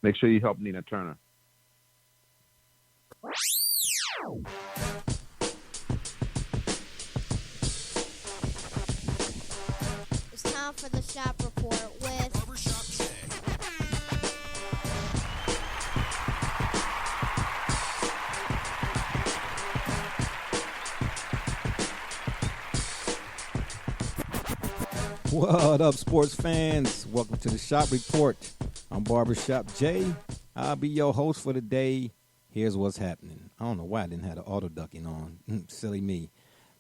Make sure you help Nina Turner. It's time for the shop report with Barbershop Jay. What up, sports fans? Welcome to the Shop Report. I'm Barbershop Jay. I'll be your host for the day. Here's what's happening. I don't know why I didn't have the auto ducking on. Silly me.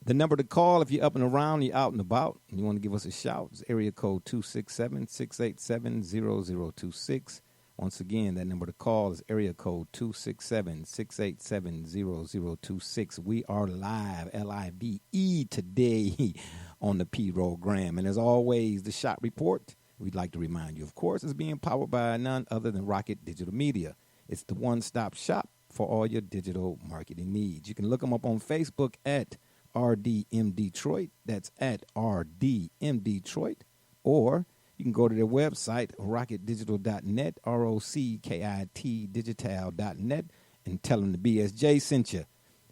The number to call if you're up and around, you're out and about, and you want to give us a shout is area code 267-687-0026. Once again, that number to call is area code 267-687-0026. We are live, L-I-V-E, today on the P-Rogram. And as always, the Shop Report, we'd like to remind you, of course, is being powered by none other than Rocket Digital Media. It's the one-stop shop for all your digital marketing needs. You can look them up on Facebook at RDM Detroit. That's at RDM Detroit. Or you can go to their website, rocketdigital.net, ROCKIT digital.net, and tell them the BSJ sent you.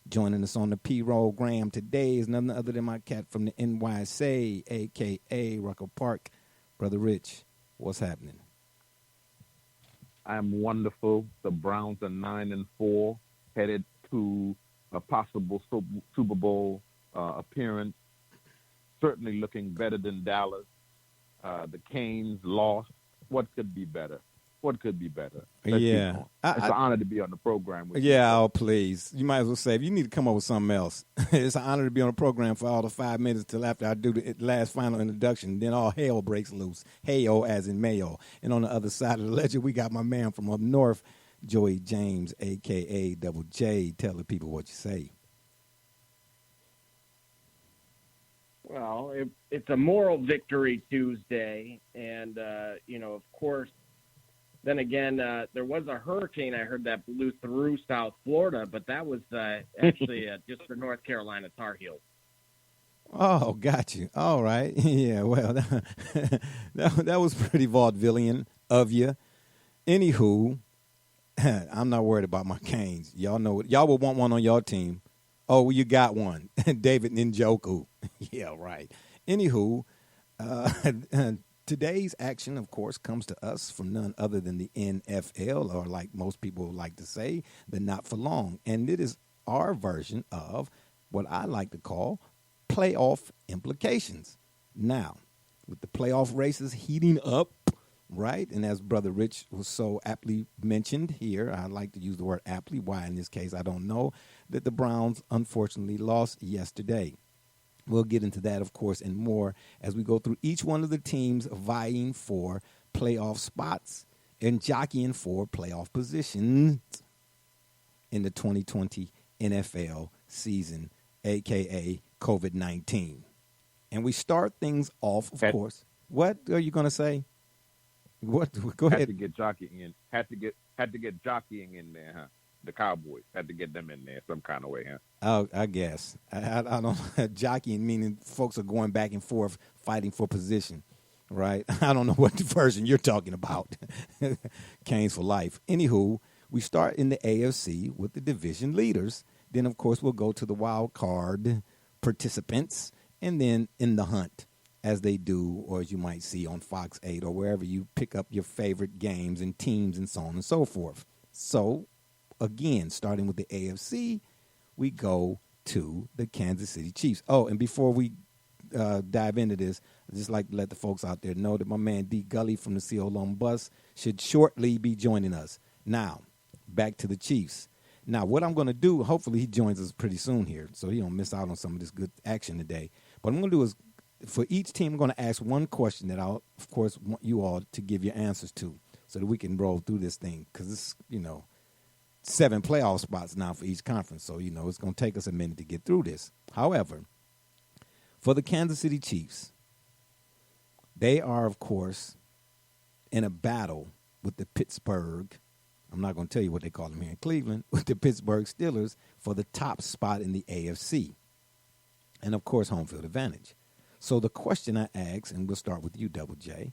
Joining us on the P-Rogram today is none other than my cat from the NYC, a.k.a. Rucker Park. Brother Rich, what's happening? I am wonderful. The Browns are 9-4, headed to a possible Super Bowl appearance. Certainly looking better than Dallas. The Canes lost. What could be better? What could be better? Let's keep going. It's an honor to be on the program with you. Yeah, oh, please. You might as well say, if you need to come up with something else. It's an honor to be on the program for all the 5 minutes till after I do the last final introduction. Then all hell breaks loose. Hey-o as in mayo. And on the other side of the ledger, we got my man from up north, Joey James, a.k.a. Double J. Tell the people what you say. Well, it's a moral victory Tuesday, and, of course, then again, there was a hurricane I heard that blew through South Florida, but that was actually just the North Carolina Tar Heels. Oh, got you. All right. Yeah, well, that was pretty vaudevillian of you. Anywho, I'm not worried about my Canes. Y'all know it. Y'all would want one on your team. Oh, you got one. David Njoku. Yeah, right. Anywho, today's action, of course, comes to us from none other than the NFL, or like most people like to say, the not for long. And it is our version of what I like to call playoff implications. Now, with the playoff races heating up, right? And as Brother Rich was so aptly mentioned here, I like to use the word aptly. Why in this case, I don't know, that the Browns unfortunately lost yesterday. We'll get into that, of course, and more as we go through each one of the teams vying for playoff spots and jockeying for playoff positions in the 2020 NFL season, a.k.a. COVID-19. And we start things off, of course. What are you going to say? What? Go ahead. Had to get jockeying in. Had to get jockeying in there, huh? The Cowboys had to get them in there some kind of way, huh? Oh, I guess. I don't jockeying meaning folks are going back and forth fighting for position, right? I don't know what version you're talking about. Canes for life. Anywho, we start in the AFC with the division leaders. Then, of course, we'll go to the wild card participants, and then in the hunt, as they do, or as you might see on Fox 8 or wherever you pick up your favorite games and teams and so on and so forth. So, again, starting with the AFC, we go to the Kansas City Chiefs. Oh, and before we dive into this, I'd just like to let the folks out there know that my man D. Gully from the CO Lone Bus should shortly be joining us. Now, back to the Chiefs. Now, what I'm going to do, hopefully he joins us pretty soon here, so he don't miss out on some of this good action today. What I'm going to do is, for each team, I'm going to ask one question that I'll, of course, want you all to give your answers to so that we can roll through this thing, because it's, 7 playoff spots now for each conference. So, it's going to take us a minute to get through this. However, for the Kansas City Chiefs, they are, of course, in a battle with the Pittsburgh, I'm not going to tell you what they call them here in Cleveland, with the Pittsburgh Steelers for the top spot in the AFC. And, of course, home field advantage. So the question I ask, and we'll start with you, Double J,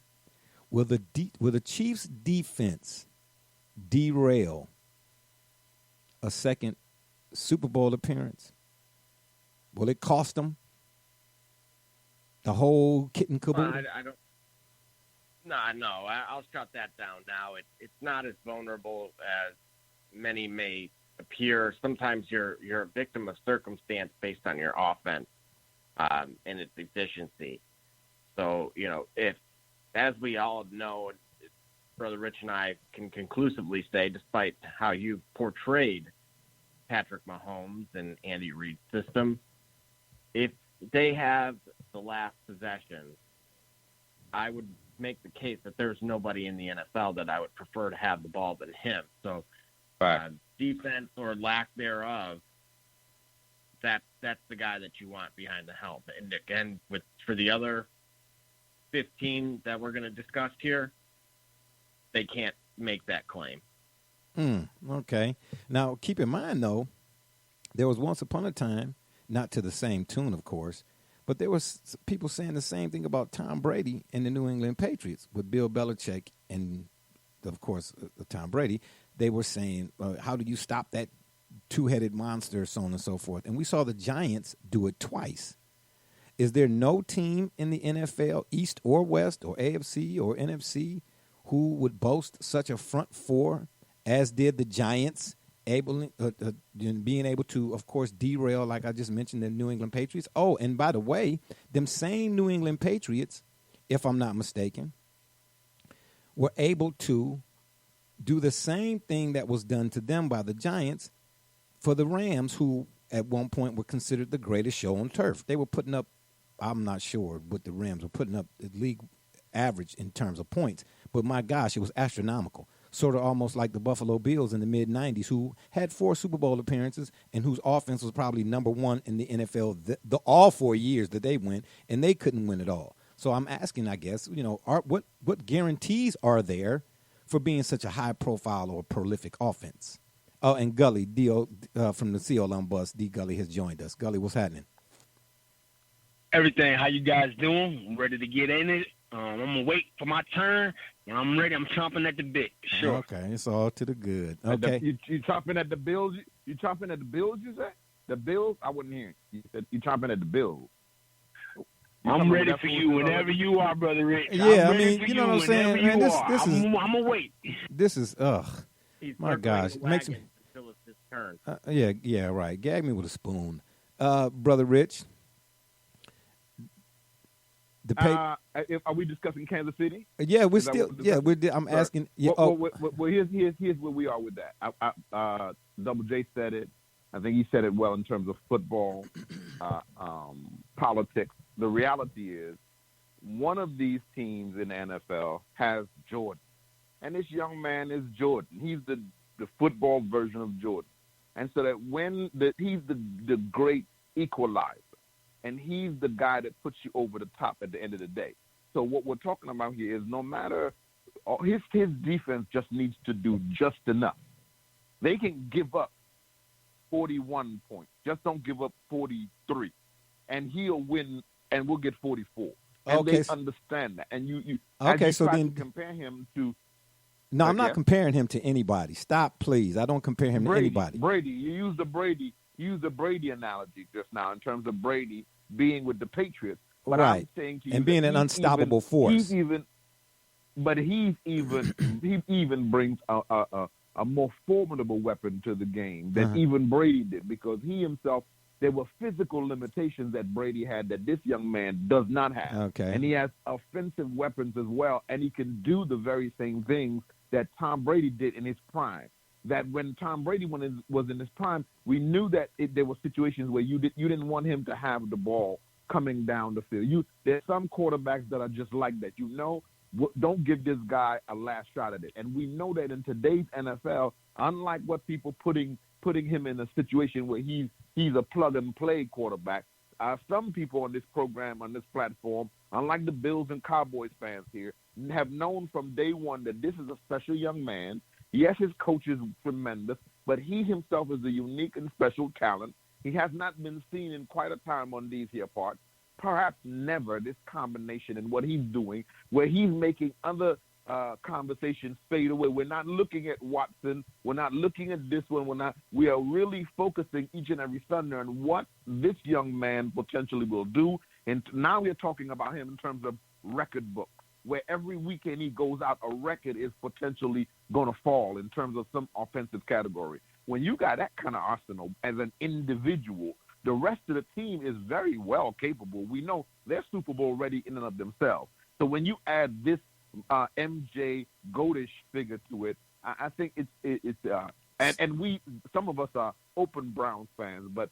will the Chiefs' defense derail a second Super Bowl appearance? Will it cost them the whole kit and caboodle? I don't. No, I'll shut that down now. It's not as vulnerable as many may appear. Sometimes you're a victim of circumstance based on your offense and its efficiency. So, if, as we all know, Brother Rich and I can conclusively say, despite how you portrayed Patrick Mahomes and Andy Reid's system, if they have the last possession, I would make the case that there's nobody in the NFL that I would prefer to have the ball than him. So defense or lack thereof, that's the guy that you want behind the helm. And again, for the other 15 that we're going to discuss here, they can't make that claim. Okay. Now, keep in mind, though, there was once upon a time, not to the same tune, of course, but there was people saying the same thing about Tom Brady and the New England Patriots with Bill Belichick and, of course, Tom Brady. They were saying, how do you stop that two-headed monster, so on and so forth? And we saw the Giants do it twice. Is there no team in the NFL, East or West or AFC or NFC, who would boast such a front four as did the Giants, being able to, of course, derail, like I just mentioned, the New England Patriots? Oh, and by the way, them same New England Patriots, if I'm not mistaken, were able to do the same thing that was done to them by the Giants for the Rams, who at one point were considered the greatest show on turf. They were putting up, I'm not sure what the Rams were putting up, the league average in terms of points, but my gosh, it was astronomical. Sort of almost like the Buffalo Bills in the mid-'90s, who had 4 Super Bowl appearances and whose offense was probably number one in the NFL all 4 years that they went, and they couldn't win it all. So I'm asking, I guess, what guarantees are there for being such a high-profile or prolific offense? Oh, and Gully, from the CLM bus, D. Gully has joined us. Gully, what's happening? Everything. How you guys doing? I'm ready to get in it. I'm gonna wait for my turn. When I'm ready, I'm chomping at the bit. Sure. Okay, it's all to the good. Okay. You chomping at the Bills? You chomping at the Bills? You said the Bills? I wouldn't hear. You said you chomping at the Bills. I'm ready for you whenever you are, Brother Rich. Yeah, I mean, you know what I'm saying, man. This is. I'm gonna wait. This is my gosh, it makes me. Until it's his turn. Yeah, right. Gag me with a spoon, Brother Rich. Are we discussing Kansas City? Yeah, we're still. Yeah, I'm asking. Yeah. Well, here's where we are with that. Double J said it. I think he said it well in terms of football, politics. The reality is, one of these teams in the NFL has Jordan, and this young man is Jordan. He's the football version of Jordan, and so that he's the great equalizer. And he's the guy that puts you over the top at the end of the day. So what we're talking about here is no matter his defense just needs to do just enough. They can give up 41 points. Just don't give up 43. And he'll win, and we'll get 44. And they understand that. And you so then compare him to. No, I'm not comparing him to anybody. Stop, please. I don't compare him to anybody. Brady, you use the Brady analogy just now in terms of Brady being with the Patriots. But right. I'm saying to you and being an unstoppable force. He even brings a more formidable weapon to the game than even Brady did, because he himself, there were physical limitations that Brady had that this young man does not have. Okay. And he has offensive weapons as well, and he can do the very same things that Tom Brady did in his prime. That when Tom Brady was in his prime, we knew that there were situations where you didn't want him to have the ball coming down the field. There's some quarterbacks that are just like that. Don't give this guy a last shot at it. And we know that in today's NFL, unlike what people putting him in a situation where he's a plug and play quarterback, some people on this program, on this platform, unlike the Bills and Cowboys fans here, have known from day one that this is a special young man. Yes, his coach is tremendous, but he himself is a unique and special talent. He has not been seen in quite a time on these here parts. Perhaps never this combination in what he's doing, where he's making other conversations fade away. We're not looking at Watson. We're not looking at this one. We are really focusing each and every Sunday on what this young man potentially will do. And now we're talking about him in terms of record books, where every weekend he goes out, a record is potentially going to fall in terms of some offensive category. When you got that kind of arsenal as an individual, the rest of the team is very well capable. We know they're Super Bowl ready in and of themselves. So when you add this MJ Goatish figure to it, I think and we, some of us are open Browns fans, but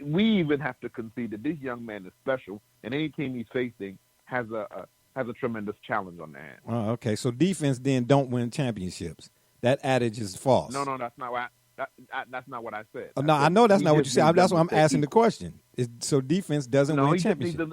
we even have to concede that this young man is special, and any team he's facing has a tremendous challenge on their hands. Oh, okay. So defense then don't win championships. That adage is false. No, that's not what that's not what I said. No, I know that's not what you said. That's why I'm asking the question. So defense doesn't win championships.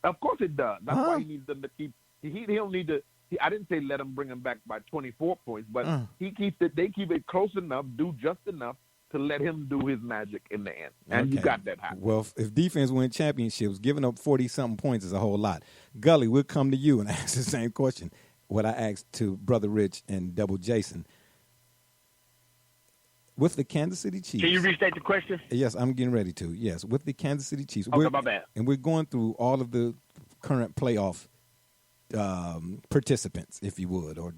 Of course it does. That's why he needs them to keep. He don't need to. I didn't say let him bring him back by 24 points, but he keeps it. They keep it close enough, do just enough to let him do his magic in the end. And you got that happening. Well, if defense win championships, giving up 40-something points is a whole lot. Gully, we'll come to you and ask the same question, what I asked to Brother Rich and Double Jason. With the Kansas City Chiefs. Can you restate the question? Yes, I'm getting ready to. Yes, with the Kansas City Chiefs. Okay, my bad. And we're going through all of the current playoff participants, if you would, or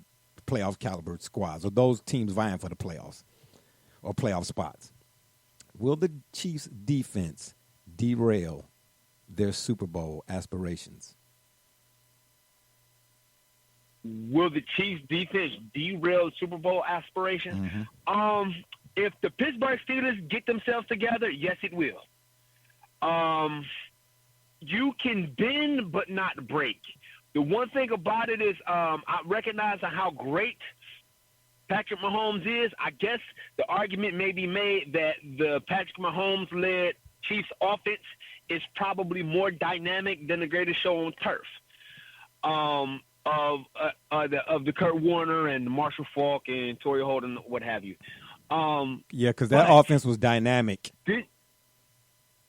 playoff caliber squads, or those teams vying for the playoffs or playoff spots. Will the Chiefs' defense derail their Super Bowl aspirations? Will the Chiefs' defense derail Super Bowl aspirations? Mm-hmm. If the Pittsburgh Steelers get themselves together, yes, it will. You can bend but not break. The one thing about it is I recognize how great Patrick Mahomes is. I guess the argument may be made that the Patrick Mahomes-led Chiefs offense is probably more dynamic than the greatest show on turf of the Kurt Warner and Marshall Faulk and Torrey Holden, what have you. Yeah, because that offense was dynamic.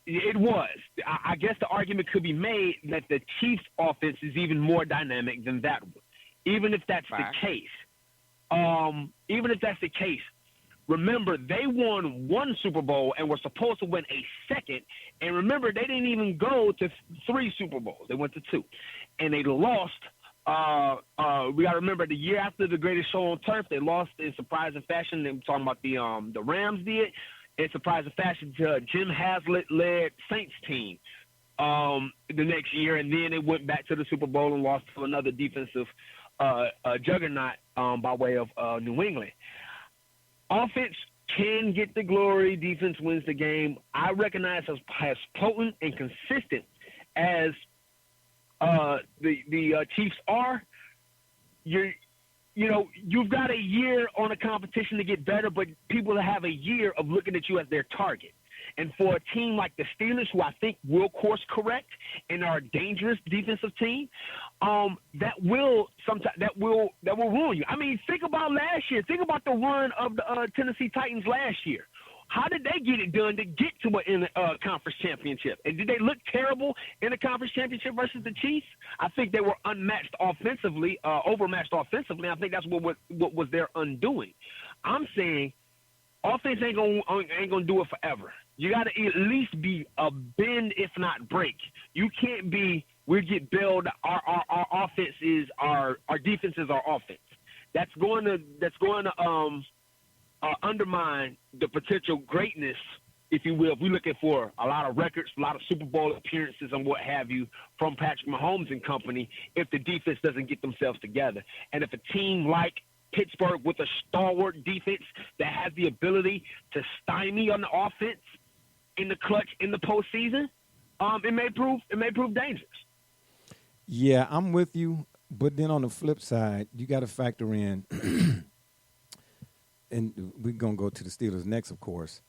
It was. I guess the argument could be made that the Chiefs' offense is even more dynamic than that one. Even if that's the case. Remember, they won one Super Bowl and were supposed to win a second. And remember, they didn't even go to 3 Super Bowls. They went to 2. And they lost. We got to remember, the year after the greatest show on turf, they lost in surprising fashion. I'm talking about the Rams did. In surprising fashion to Jim Haslett-led Saints team the next year. And then they went back to the Super Bowl and lost to another defensive juggernaut by way of New England. Offense can get the glory. Defense wins the game. I recognize as potent and consistent as the Chiefs are. You've got a year on a competition to get better, but people have a year of looking at you as their target. And for a team like the Steelers, who I think will course correct and are a dangerous defensive team, that will ruin you. I mean, think about last year. Think about the run of the Tennessee Titans last year. How did they get it done to get to a conference championship? And did they look terrible in a conference championship versus the Chiefs? I think they were overmatched offensively. I think that's what was their undoing. I'm saying offense ain't gonna do it forever. You got to at least be a bend, if not break. You can't be. We get billed. Our offense is our defense is our offense. That's going to undermine the potential greatness, if you will. If we're looking for a lot of records, a lot of Super Bowl appearances, and what have you from Patrick Mahomes and company, if the defense doesn't get themselves together, and if a team like Pittsburgh with a stalwart defense that has the ability to stymie on the offense in the clutch in the postseason, it may prove dangerous. Yeah, I'm with you, but then on the flip side, you got to factor in, and we're gonna go to the Steelers next, of course.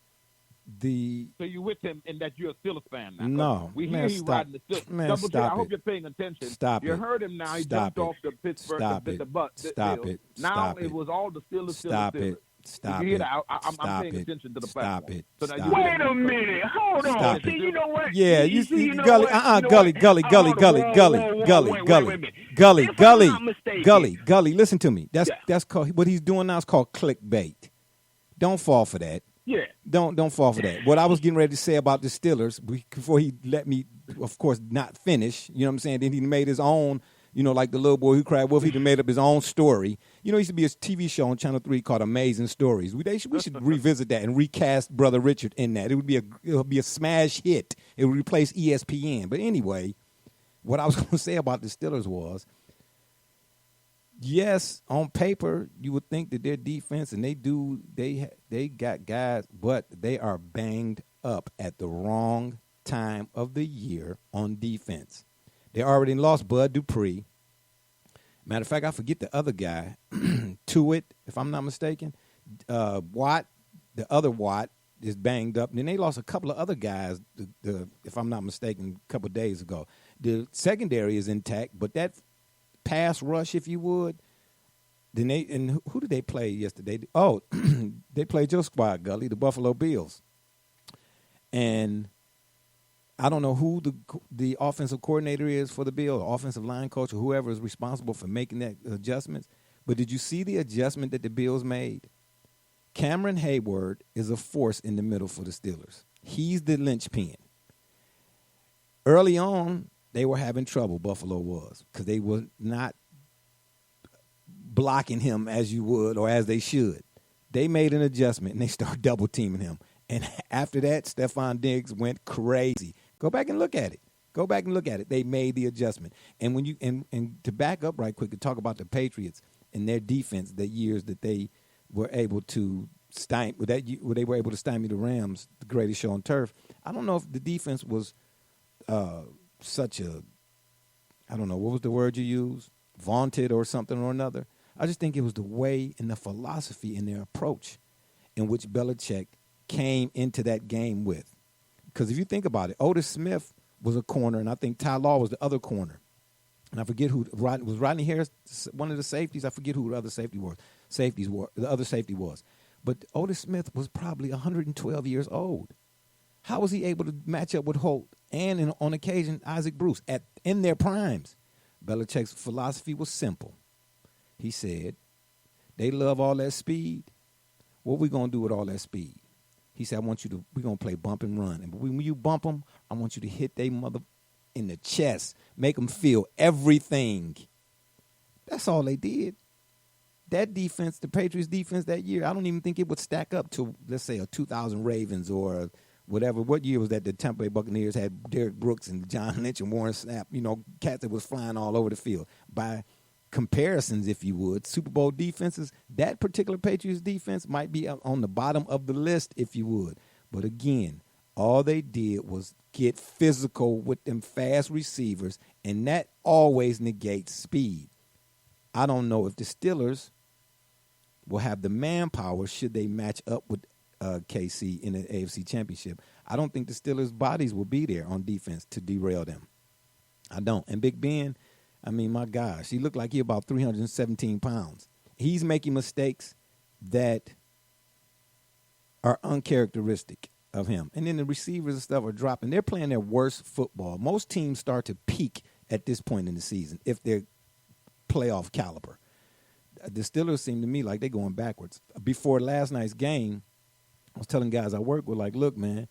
So you with him in that you're a Steelers fan now? No, we man, hear he stop. riding the Steelers. Man, stop I hope you're paying attention. Stop you it. heard him now. He Stop jumped it. off the Pittsburgh. Stop the it. Bucks. Stop it. Now Stop it it. was all the Steelers. Stop it. Stop you hear it. that? I'm Stop paying it. attention to the Stop platform. it. So now Stop you it. Wait a minute. Hold on. Stop See, it. you know what? Yeah, you know Gully, what? You know Gully, what? Gully, Hold on. Gully, Whoa, Gully, whoa, whoa. Gully, Wait a Gully, minute. Gully, If I'm Gully, not mistaken, Gully. Listen to me. Yeah. That's called, what he's doing now is called clickbait. Don't fall for that. Yeah. Don't fall for that. What I was getting ready to say about the Steelers before he let me, of course, not finish. You know what I'm saying? Then he made his own. You know, like the little boy who cried wolf, he made up his own story. You know, it used to be a TV show on Channel 3 called Amazing Stories. We should revisit that and recast Brother Richard in that. It would be a smash hit. It would replace ESPN. But anyway, what I was going to say about the Steelers was, yes, on paper you would think that their defense, and they got guys, but they are banged up at the wrong time of the year on defense. They already lost Bud Dupree. Matter of fact, I forget the other guy, Tuitt, if I'm not mistaken. Watt, the other Watt, is banged up. And then they lost a couple of other guys, if I'm not mistaken, a couple of days ago. The secondary is intact, but that pass rush, if you would, and who did they play yesterday? Oh, they played your squad, Gully, the Buffalo Bills. And I don't know who the offensive coordinator is for the Bills, offensive line coach, or whoever is responsible for making that adjustments. But did you see the adjustment that the Bills made? Cameron Hayward is a force in the middle for the Steelers. He's the linchpin. Early on, they were having trouble, Buffalo was, because they were not blocking him as you would or as they should. They made an adjustment, and they started double-teaming him. And after that, Stephon Diggs went crazy. Go back and look at it. They made the adjustment. And when you and to back up right quick to talk about the Patriots and their defense, the years that they were able to stymie the Rams, the greatest show on turf. I don't know if the defense was such a, I don't know, what was the word you used? Vaunted or something or another. I just think it was the way and the philosophy and their approach in which Belichick came into that game with. Because if you think about it, Otis Smith was a corner, and I think Ty Law was the other corner. And I forget who was Rodney Harris, one of the safeties. I forget who the other safety was. The other safety was. But Otis Smith was probably 112 years old. How was he able to match up with Holt and, on occasion, Isaac Bruce in their primes? Belichick's philosophy was simple. He said, they love all that speed. What we going to do with all that speed? He said, we're going to play bump and run. And when you bump them, I want you to hit their mother in the chest, make them feel everything. That's all they did. That defense, the Patriots defense that year, I don't even think it would stack up to, let's say, a 2000 Ravens or whatever. What year was that the Tampa Bay Buccaneers had Derek Brooks and John Lynch and Warren Sapp, cats that was flying all over the field? By comparisons, if you would, Super Bowl defenses, that particular Patriots defense might be on the bottom of the list, if you would. But again, all they did was get physical with them fast receivers, and that always negates speed. I don't know if the Steelers will have the manpower should they match up with KC in the AFC Championship. I don't think the Steelers' bodies will be there on defense to derail them. I don't. And Big Ben, I mean, my gosh, he looked like he about 317 pounds. He's making mistakes that are uncharacteristic of him. And then the receivers and stuff are dropping. They're playing their worst football. Most teams start to peak at this point in the season if they're playoff caliber. The Steelers seem to me like they're going backwards. Before last night's game, I was telling guys I work with, like, look, man,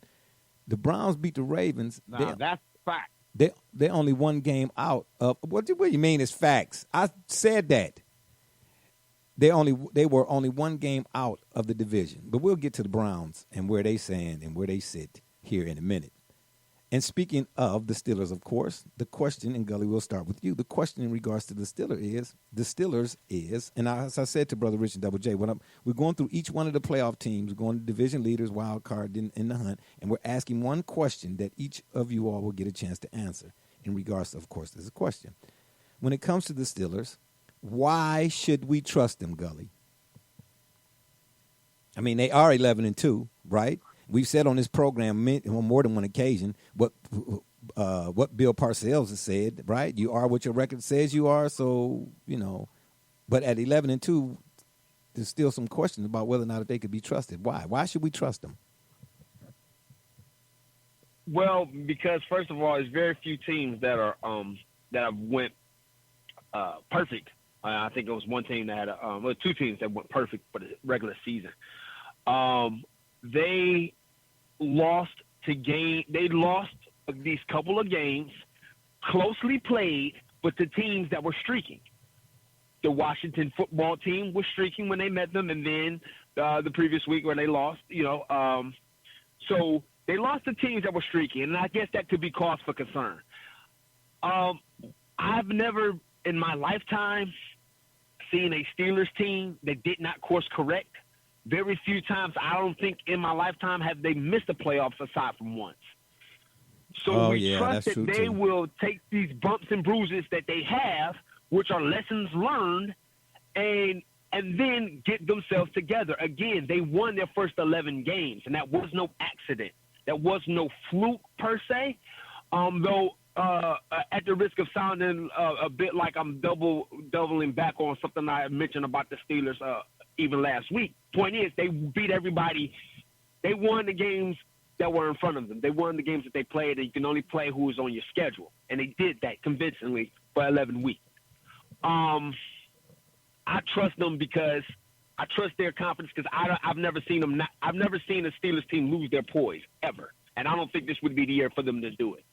the Browns beat the Ravens. Now, that's fact. They only one game out of what do you mean it's facts? I said that. They were only one game out of the division. But we'll get to the Browns and where they stand and where they sit here in a minute. And speaking of the Steelers, of course, the question, and Gully, we'll start with you. The question in regards to the Steelers is, and as I said to Brother Rich and Double J, we're going through each one of the playoff teams, we're going to division leaders, wild card in the hunt, and we're asking one question that each of you all will get a chance to answer in regards to, of course, there's a question. When it comes to the Steelers, why should we trust them, Gully? I mean, they are 11-2, right? We've said on this program on more than one occasion what Bill Parcells has said, right? You are what your record says you are, so, But at 11-2, there's still some questions about whether or not they could be trusted. Why? Why should we trust them? Well, because first of all, there's very few teams that are that have went perfect. I think it was one team that had two teams that went perfect for the regular season. They lost these couple of games, closely played, with the teams that were streaking. The Washington football team was streaking when they met them, and then the previous week when they lost, so they lost the teams that were streaking, and I guess that could be cause for concern. I've never in my lifetime seen a Steelers team that did not course correct. Very few times, I don't think in my lifetime have they missed the playoffs aside from once. So we trust that they will take these bumps and bruises that they have, which are lessons learned, and then get themselves together. Again, they won their first 11 games, and that was no accident. That was no fluke per se, though at the risk of sounding a bit like I'm doubling back on something I mentioned about the Steelers even last week. Point is, they beat everybody. They won the games that were in front of them. They won the games that they played, and you can only play who was on your schedule. And they did that convincingly for 11 weeks. I trust them because I trust their confidence because I've never seen a Steelers team lose their poise ever, and I don't think this would be the year for them to do it.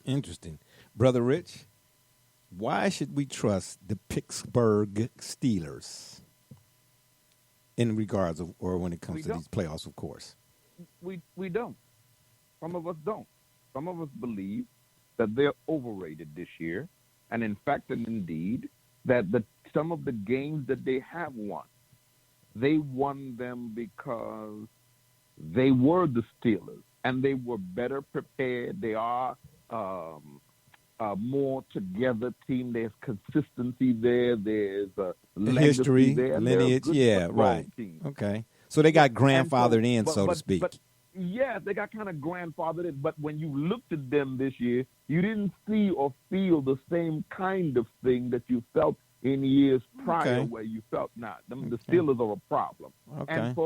Interesting, Brother Rich. Why should we trust the Pittsburgh Steelers in regards of, or when it comes to these playoffs? Of course, we don't. Some of us don't. Some of us believe that they're overrated this year, and in fact and indeed that some of the games that they have won, they won them because they were the Steelers and they were better prepared. They are a more together team. There's consistency there. There's a history, there. lineage. Yeah, right. Team. Okay. So they got grandfathered in, so to speak. But yeah, they got kind of grandfathered in. But when you looked at them this year, you didn't see or feel the same kind of thing that you felt in years prior, where you felt not. The Steelers are a problem. Okay. And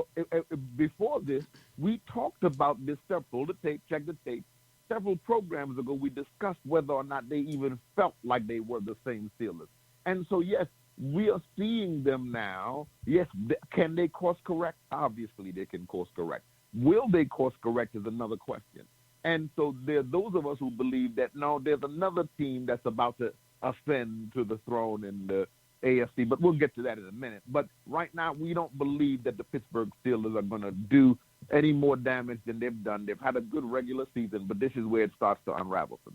before this, we talked about this. Pull the tape, check the tape. Several programs ago, we discussed whether or not they even felt like they were the same Steelers. And so, yes, we are seeing them now. Yes, can they course correct? Obviously, they can course correct. Will they course correct is another question. And so there are those of us who believe that, no, there's another team that's about to ascend to the throne in the AFC, but we'll get to that in a minute. But right now, we don't believe that the Pittsburgh Steelers are going to do any more damage than they've done. They've had a good regular season, but this is where it starts to unravel for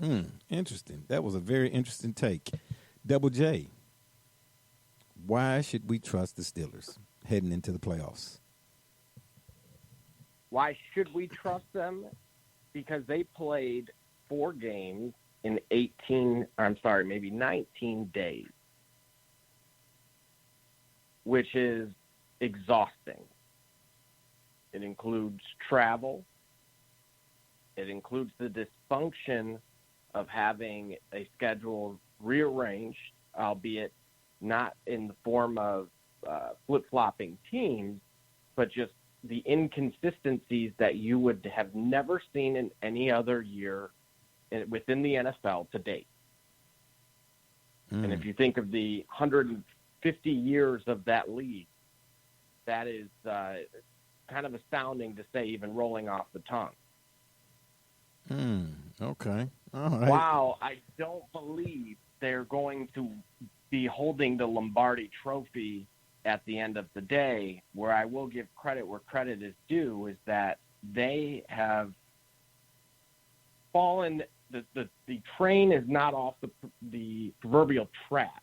them. Interesting. That was a very interesting take. Double J, why should we trust the Steelers heading into the playoffs? Why should we trust them? Because they played 4 games in 19 days, which is exhausting. It includes travel. It includes the dysfunction of having a schedule rearranged, albeit not in the form of flip-flopping teams, but just the inconsistencies that you would have never seen in any other year within the NFL to date. And if you think of the 150 years of that league, that is kind of astounding to say, even rolling off the tongue. Okay. All right. Wow, I don't believe they're going to be holding the Lombardi Trophy at the end of the day. Where I will give credit where credit is due is that they have fallen. The train is not off the proverbial track.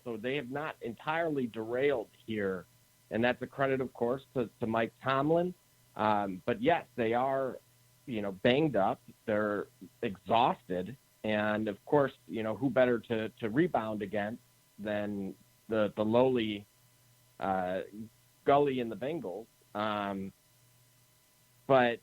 So they have not entirely derailed here. And that's a credit, of course, to Mike Tomlin. But yes, they are, banged up. They're exhausted. And of course, who better to rebound against than the lowly Gully and the Bengals. But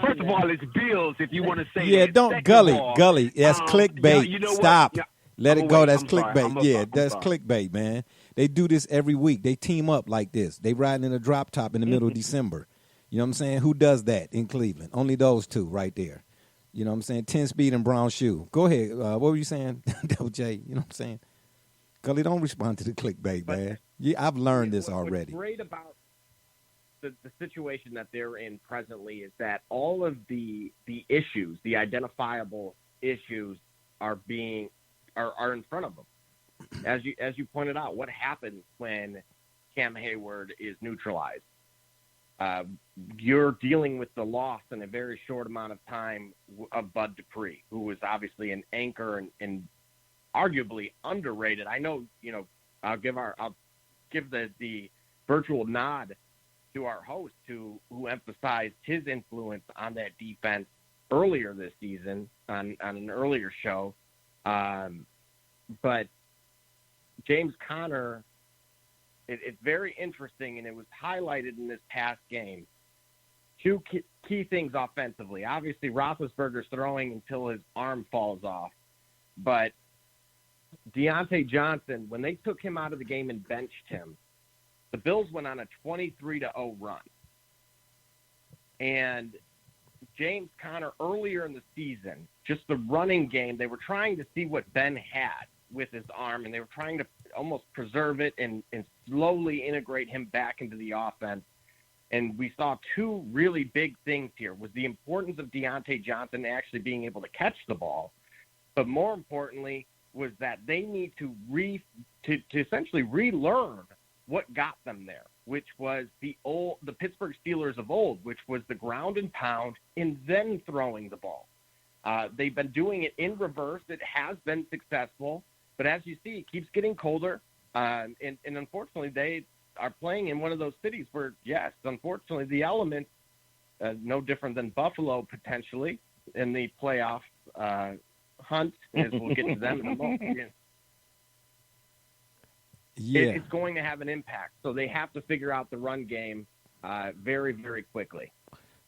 first of all, it's Bills. If you want to say don't Second Gully. of all, Gully. That's clickbait. You know Stop. What? Let I'm it go. awake. That's I'm sorry. clickbait. Yeah, I'm that's sorry. clickbait, man. They do this every week. They team up like this. They riding in a drop top in the middle of December. You know what I'm saying? Who does that in Cleveland? Only those two right there. You know what I'm saying? 10-speed and brown shoe. Go ahead. What were you saying, Double J? You know what I'm saying? Gully, don't respond to the clickbait, man. Yeah, I've learned this already. What's great about the situation that they're in presently is that all of the issues, the identifiable issues, are in front of them. As you pointed out, what happens when Cam Hayward is neutralized? You're dealing with the loss in a very short amount of time of Bud Dupree, who was obviously an anchor and arguably underrated. I know, I'll give the virtual nod to our host who emphasized his influence on that defense earlier this season on an earlier show. But James Conner, it's very interesting, and it was highlighted in this past game. Two key things offensively. Obviously, Roethlisberger's throwing until his arm falls off. But Deontay Johnson, when they took him out of the game and benched him, the Bills went on a 23-0 run. And James Conner, earlier in the season, just the running game, they were trying to see what Ben had with his arm, and they were trying to almost preserve it and slowly integrate him back into the offense. And we saw two really big things here, was the importance of Deontay Johnson actually being able to catch the ball, but more importantly was that they need to essentially relearn what got them there, which was the Pittsburgh Steelers of old, which was the ground and pound and then throwing the ball. They've been doing it in reverse. It has been successful, but as you see, it keeps getting colder. And unfortunately, they are playing in one of those cities where, yes, unfortunately, the elements, no different than Buffalo potentially in the playoff hunt, as we'll get to them in a moment. Yeah. It's going to have an impact. So they have to figure out the run game very, very quickly.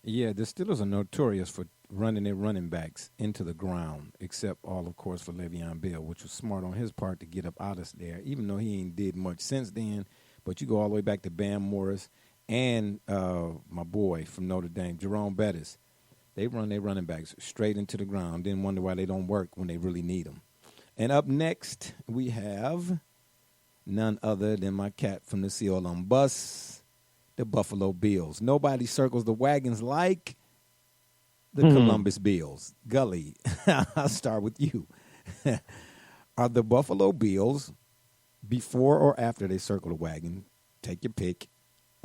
Yeah, the Steelers are notorious for running their running backs into the ground, except all, of course, for Le'Veon Bell, which was smart on his part to get up out of there, even though he ain't did much since then. But you go all the way back to Bam Morris and my boy from Notre Dame, Jerome Bettis. They run their running backs straight into the ground, then wonder why they don't work when they really need them. And up next, we have none other than my cat from the Seal on Bus, the Buffalo Bills. Nobody circles the wagons like the Columbus Bills. Gully, I'll start with you. Are the Buffalo Bills, before or after they circle the wagon, take your pick,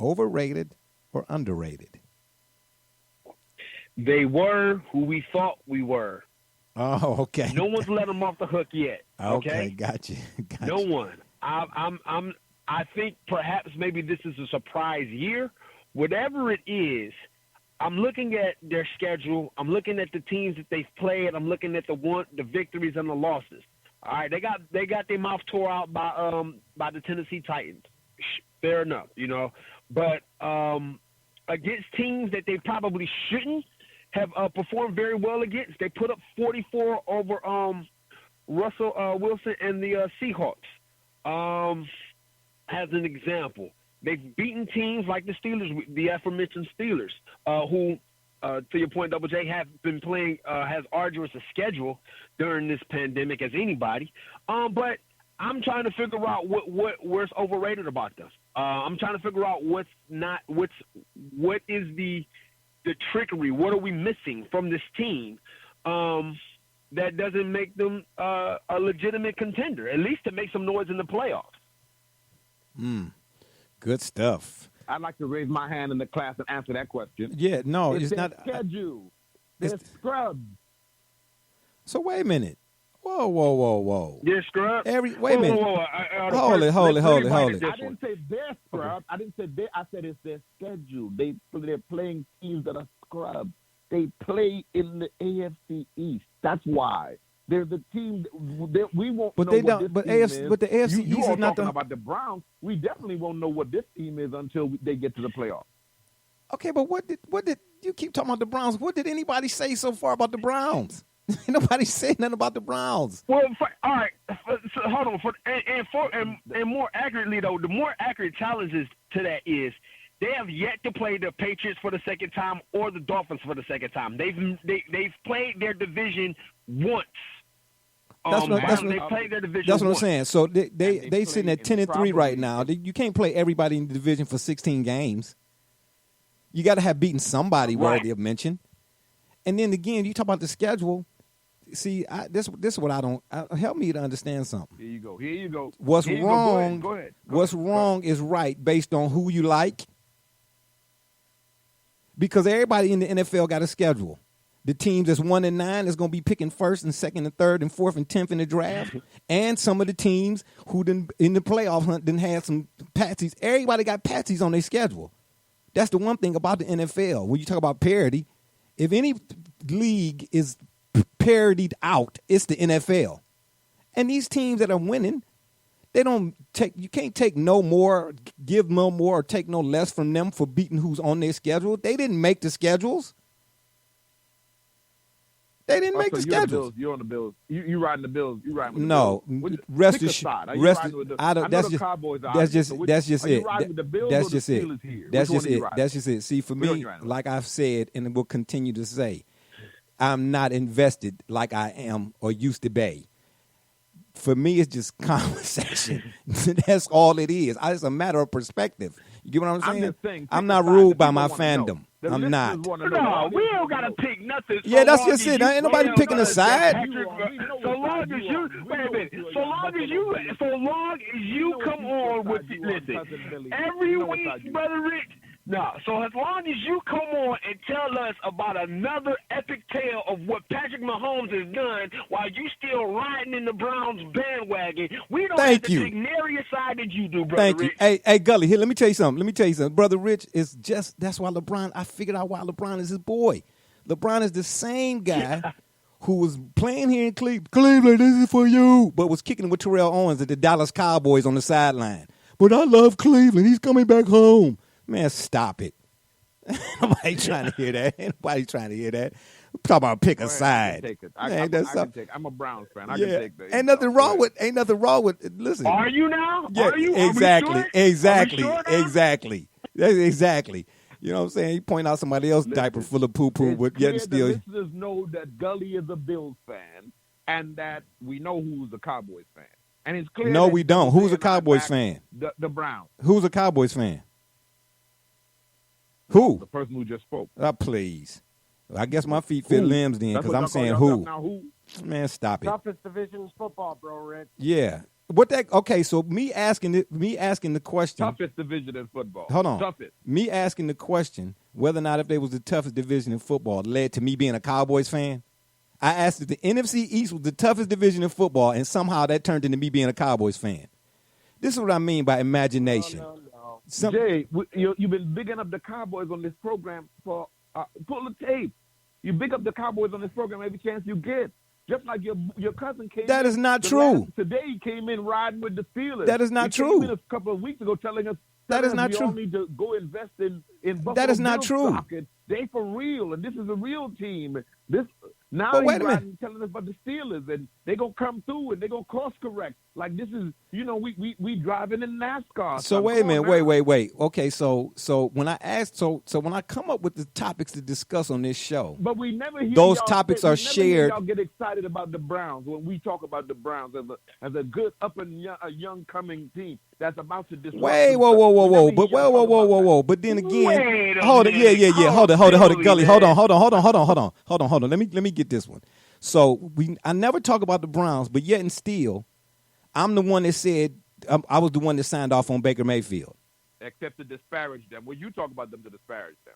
overrated or underrated? They were who we thought we were. Oh, okay. No one's let them off the hook yet. Okay, gotcha. No one. I think perhaps maybe this is a surprise year. Whatever it is, I'm looking at their schedule. I'm looking at the teams that they've played. I'm looking at the victories and the losses. All right, they got their mouth tore out by the Tennessee Titans. Fair enough, But against teams that they probably shouldn't have performed very well against, they put up 44 over Russell Wilson and the Seahawks. As an example, they've beaten teams like the Steelers, the aforementioned Steelers, who, to your point, Double J, have been playing as arduous a schedule during this pandemic as anybody. But I'm trying to figure out what's overrated about them. I'm trying to figure out what is the trickery. What are we missing from this team that doesn't make them a legitimate contender, at least to make some noise in the playoffs? Good stuff. I'd like to raise my hand in the class and answer that question. Yeah, no, it's their not. Schedule. They're scrubs. So wait a minute. Whoa. They're scrubs. Wait a minute. Hold it. I didn't say they're scrubs. I didn't say they. I said it's their schedule. They're playing teams that are scrubs. They play in the AFC East. That's why. They're the team that we won't know what this team is. But the AFC East you is not talking about the Browns. We definitely won't know what this team is until they get to the playoffs. Okay, but what did you keep talking about the Browns? What did anybody say so far about the Browns? Ain't nobody saying nothing about the Browns. Well, all right. So hold on. And more accurately though, the more accurate challenges to that is they have yet to play the Patriots for the second time or the Dolphins for the second time. They've played their division once. That's what I'm once. saying. So they sitting at 10-3 right now. You can't play everybody in the division for 16 games. You got to have beaten somebody worthy of mention. And then again, you talk about the schedule. See, this is what I don't help me to understand something. Here you go. What's wrong? Go ahead. What's wrong is right based on who you like. Because everybody in the NFL got a schedule. The teams that's 1-9 is going to be picking first and second and third and fourth and 10th in the draft. And some of the teams who didn't in the playoff hunt didn't have some patsies. Everybody got patsies on their schedule. That's the one thing about the NFL. When you talk about parity, if any league is parodied out, it's the NFL. And these teams that are winning, you can't take no more, give no more, or take no less from them for beating who's on their schedule. They didn't make the schedules. They didn't make the schedules. You're on the Bills. You riding the Bills. You riding with the no, Bills. rest Pick a assured. side. Are you riding with the, I know That's the just Cowboys are that's just so which, that's just are you it. riding with the Bills That's or just the it. Steelers here? That's Which just one are you it. riding? That's just it. See, for Which one me, you riding with? like I've said and will continue to say, I'm not invested like I am or used to be. For me, it's just conversation. That's all it is. It's a matter of perspective. You get what I'm saying? I'm just saying, I'm pick not a side ruled that by people my wanna know. fandom. The I'm listeners not. wanna know. No, we don't gotta pick nothing. Yeah, that's long just as it. you Ain't nobody feel picking a that side. Patrick- So long as you wait a minute. So long as you come on with listen every week, brother Rich. No, so as long as you come on and tell us about another epic tale of what Patrick Mahomes has done while you still riding in the Browns bandwagon, we don't have to take nary a side that you do, brother Thank you. Rich. Hey, Gully, here, let me tell you something. Brother Rich is just, that's why I figured out why LeBron is his boy. LeBron is the same guy who was playing here in Cleveland, this is for you, but was kicking with Terrell Owens at the Dallas Cowboys on the sideline. But I love Cleveland. He's coming back home. Man, stop it. Nobody trying to hear that. Ain't trying to hear that. Talk about pick a side. I can take. I'm a Browns fan. I can take that. Ain't nothing wrong with. Listen. Are you now? Yeah, Are you? exactly. Are we sure now? Exactly. Exactly. You know what I'm saying? He point out somebody else's diaper full of poo-poo, but yet still. The listeners know that Gully is a Bills fan, and that we know who's a Cowboys fan. And it's clear. No, we don't. Who's a Cowboys fan? The Browns. Who's a Cowboys fan? Who? The person who just spoke. Please. I guess my feet fit limbs then, because I'm saying who. Now who? Man, stop it. Toughest division is football, bro, Rich. Yeah. Okay, so me asking the question. Toughest division in football. Hold on. Toughest. Me asking the question whether or not if they was the toughest division in football led to me being a Cowboys fan. I asked if the NFC East was the toughest division in football, and somehow that turned into me being a Cowboys fan. This is what I mean by imagination. No. Jay, you've been bigging up the Cowboys on this program for pull the tape. You big up the Cowboys on this program every chance you get. Just like your cousin came. That is not true. Today he came in riding with the Steelers. That is not he true. Came in a couple of weeks ago telling us that is not we true. all need to go invest in Buffalo that is not Bills true. stock. They for real, and this is a real team. This now but he's wait a minute. riding, telling us about the Steelers, and they gonna come through and they gonna course correct. Like this is, we driving in NASCAR. So wait a minute, wait. Okay, so when I come up with the topics to discuss on this show, but we never hear those y'all topics say, are we never shared. Hear y'all get excited about the Browns when we talk about the Browns as a good up and young coming team that's about to disrupt. Whoa. But then again, hold it. Yeah. Hold it, Gully. Hold on. Let me get this one. So I never talk about the Browns, but yet and still, I'm the one that said I was the one that signed off on Baker Mayfield. Except to disparage them. Well, you talk about them to disparage them.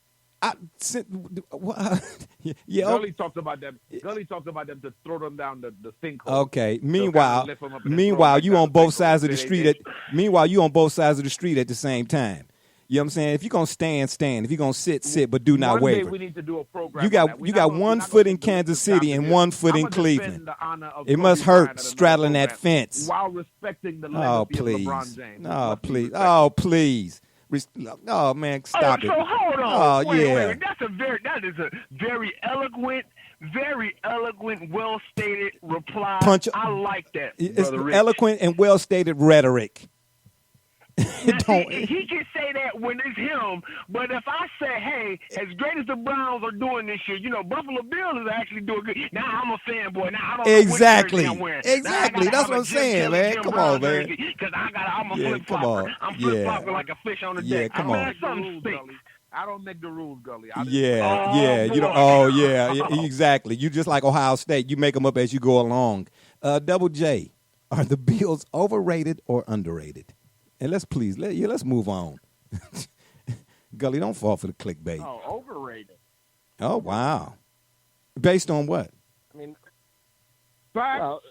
Gully talked about them. Gully talked about them to throw them down the sinkhole. Okay. Meanwhile, you on both sides of the street. Meanwhile, you on both sides of the street at the same time. You know what I'm saying? If you're gonna stand. If you're gonna sit, but do not waver. One day we need to do a program. You got one foot in Kansas City and one foot in Cleveland. It must hurt straddling that fence. While respecting the legacy of LeBron James. Oh, please. Oh man, stop it. So hold on. Wait. That is a very eloquent Very eloquent, well-stated reply. Punch- I like that, It's Brother Rich. eloquent and well-stated rhetoric. Now, Don't- he can say that when it's him, but if I say, hey, as great as the Browns are doing this year, Buffalo Bills is actually doing good. Now I'm a fanboy. Now I don't Exactly. know which jersey I'm wearing. Exactly. That's what I'm saying, man. Come on, man. Because I'm a Yeah, flip come flopper. on. I'm Yeah. flip flopping like a fish on the Yeah, deck. come Man, on. something stinks. I don't make the rules, Gully. Yeah, Oh, yeah. You know. boy. Oh, yeah. Exactly. You just like Ohio State. You make them up as you go along. Double J, are the Bills overrated or underrated? And let's move on. Gully, don't fall for the clickbait. Oh, overrated. Oh, wow. Based on what? I mean, well,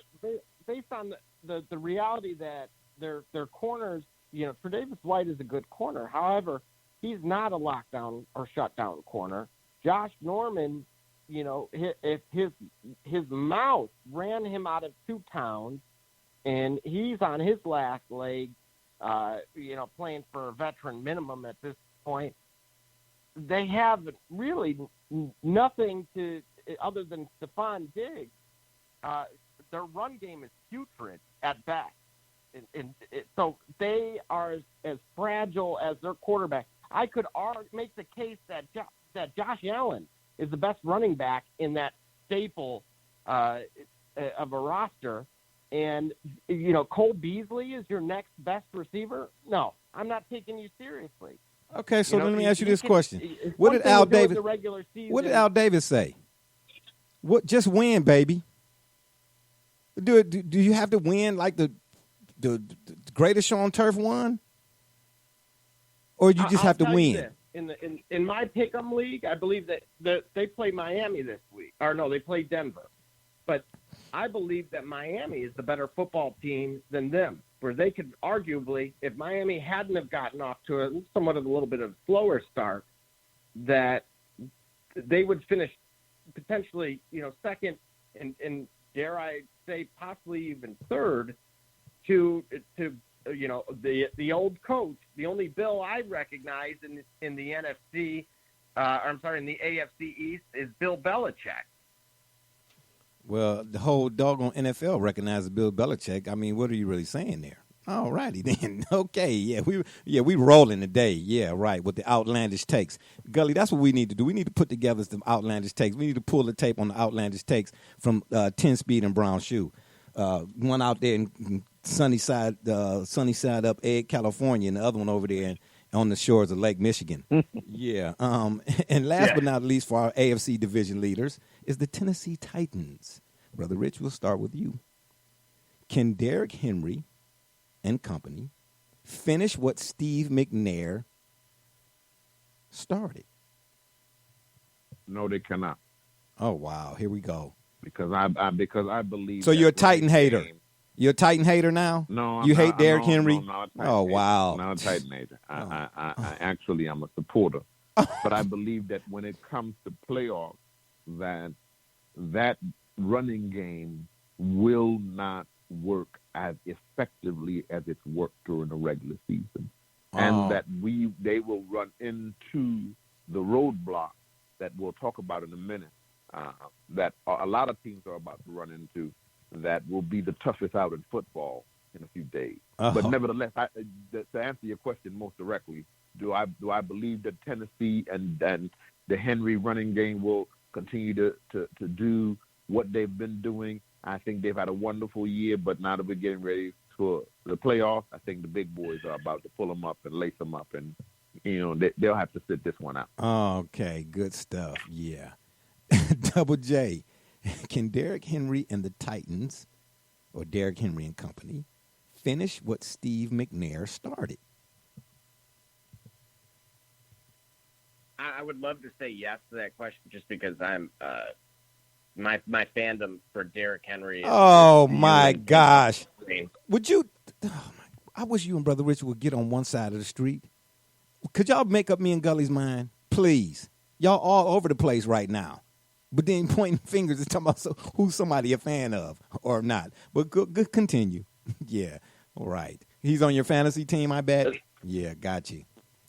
based on the reality that their corners, Tre'Davious White is a good corner. However, he's not a lockdown or shutdown corner. Josh Norman, if his mouth ran him out of 2 pounds, and he's on his last leg, playing for a veteran minimum at this point. They have really nothing other than Stephon Diggs. Their run game is putrid at best. So they are as fragile as their quarterback. I could make the case that Josh Allen is the best running back in that staple of a roster. And, Cole Beasley is your next best receiver? No, I'm not taking you seriously. Okay, so let me ask you this question. It's What one did thing Al to do in Davis? the regular season. What did Al Davis say? What? Just win, baby. Do you have to win like the greatest show on turf won, or you just I'll have to tell win? you this. In my pick'em league, I believe that they play Miami this week. Or no, they play Denver. But I believe that Miami is the better football team than them, where they could arguably, if Miami hadn't have gotten off to a somewhat of a little bit of a slower start, that they would finish potentially, second and dare I say possibly even third to the old coach. The only Bill I recognize in the NFC, in the AFC East is Bill Belichick. Well, the whole doggone NFL recognizes Bill Belichick. I mean, what are you really saying there? All righty then. Okay, we rolling today. Yeah, right, with the outlandish takes. Gully, that's what we need to do. We need to put together some outlandish takes. We need to pull the tape on the outlandish takes from 10 Speed and Brown Shoe. One out there in sunny side up Egg, California, and the other one over there on the shores of Lake Michigan. Yeah. And last but not least, for our AFC division leaders, is the Tennessee Titans. Brother Rich, we'll start with you. Can Derrick Henry and company finish what Steve McNair started? No, they cannot. Oh, wow. Here we go. Because I believe. So that you're a Titan running hater. game- You're a Titan hater now? No, You I'm hate not, Derrick no, Henry? No, I'm not a Titan Oh, hater. wow. I'm not a Titan hater. I actually am a supporter. But I believe that when it comes to playoffs, that running game will not work as effectively as it's worked during the regular season. And that they will run into the roadblock that we'll talk about in a minute, that a lot of teams are about to run into, that will be the toughest out in football in a few days. But nevertheless, to answer your question most directly, do I believe that Tennessee and the Henry running game will continue to do what they've been doing? I think they've had a wonderful year, but now that we're getting ready for the playoffs, I think the big boys are about to pull them up and lace them up, and they'll have to sit this one out. Okay, good stuff. Yeah. Double J, can Derrick Henry and the Titans, or Derrick Henry and company, finish what Steve McNair started? I would love to say yes to that question, just because I'm my fandom for Derrick Henry. Oh my gosh! Would you? I wish you and Brother Richard would get on one side of the street. Could y'all make up me and Gully's mind, please? Y'all all over the place right now, but then pointing fingers and talking about who's somebody a fan of or not. But good continue. Yeah, all right. He's on your fantasy team, I bet. Yeah, got you.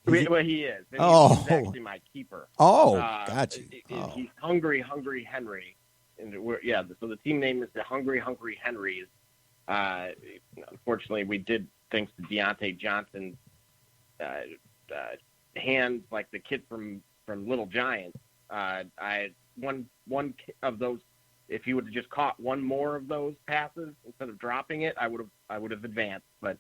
Well, he is. And he's actually my keeper. Oh, got you. He's hungry Henry. So the team name is the Hungry Henrys. Unfortunately, we did, thanks to Deontay Johnson, hands like the kid from Little Giants. I one of those. If he would have just caught one more of those passes instead of dropping it, I would have advanced. But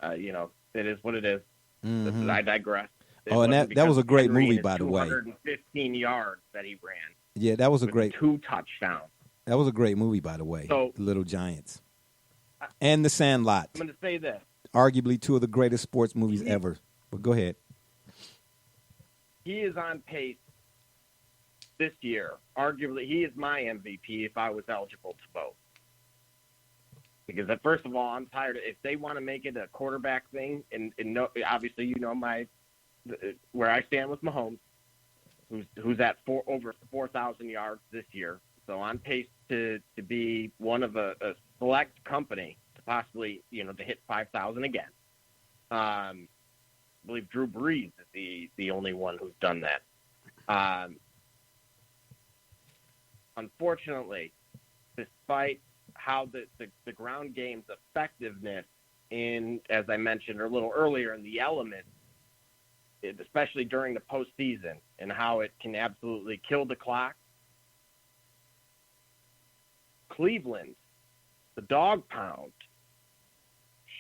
it is what it is. Mm-hmm. I digress. And that was a great movie, by the way. 215 yards that he ran. Yeah, that was a great 2 touchdowns. That was a great movie, by the way. So, The Little Giants and The Sandlot. I'm going to say this. Arguably 2 of the greatest sports movies ever. But go ahead. He is on pace this year. Arguably, he is my MVP if I was eligible to vote. Because first of all, I'm tired. If they want to make it a quarterback thing, and obviously where I stand with Mahomes, who's at over 4,000 yards this year, so on pace to be one of a select company to possibly to hit 5,000 again. I believe Drew Brees is the only one who's done that. Unfortunately, despite how the ground game's effectiveness in, as I mentioned a little earlier, in the element, especially during the postseason, and how it can absolutely kill the clock. Cleveland, the dog pound,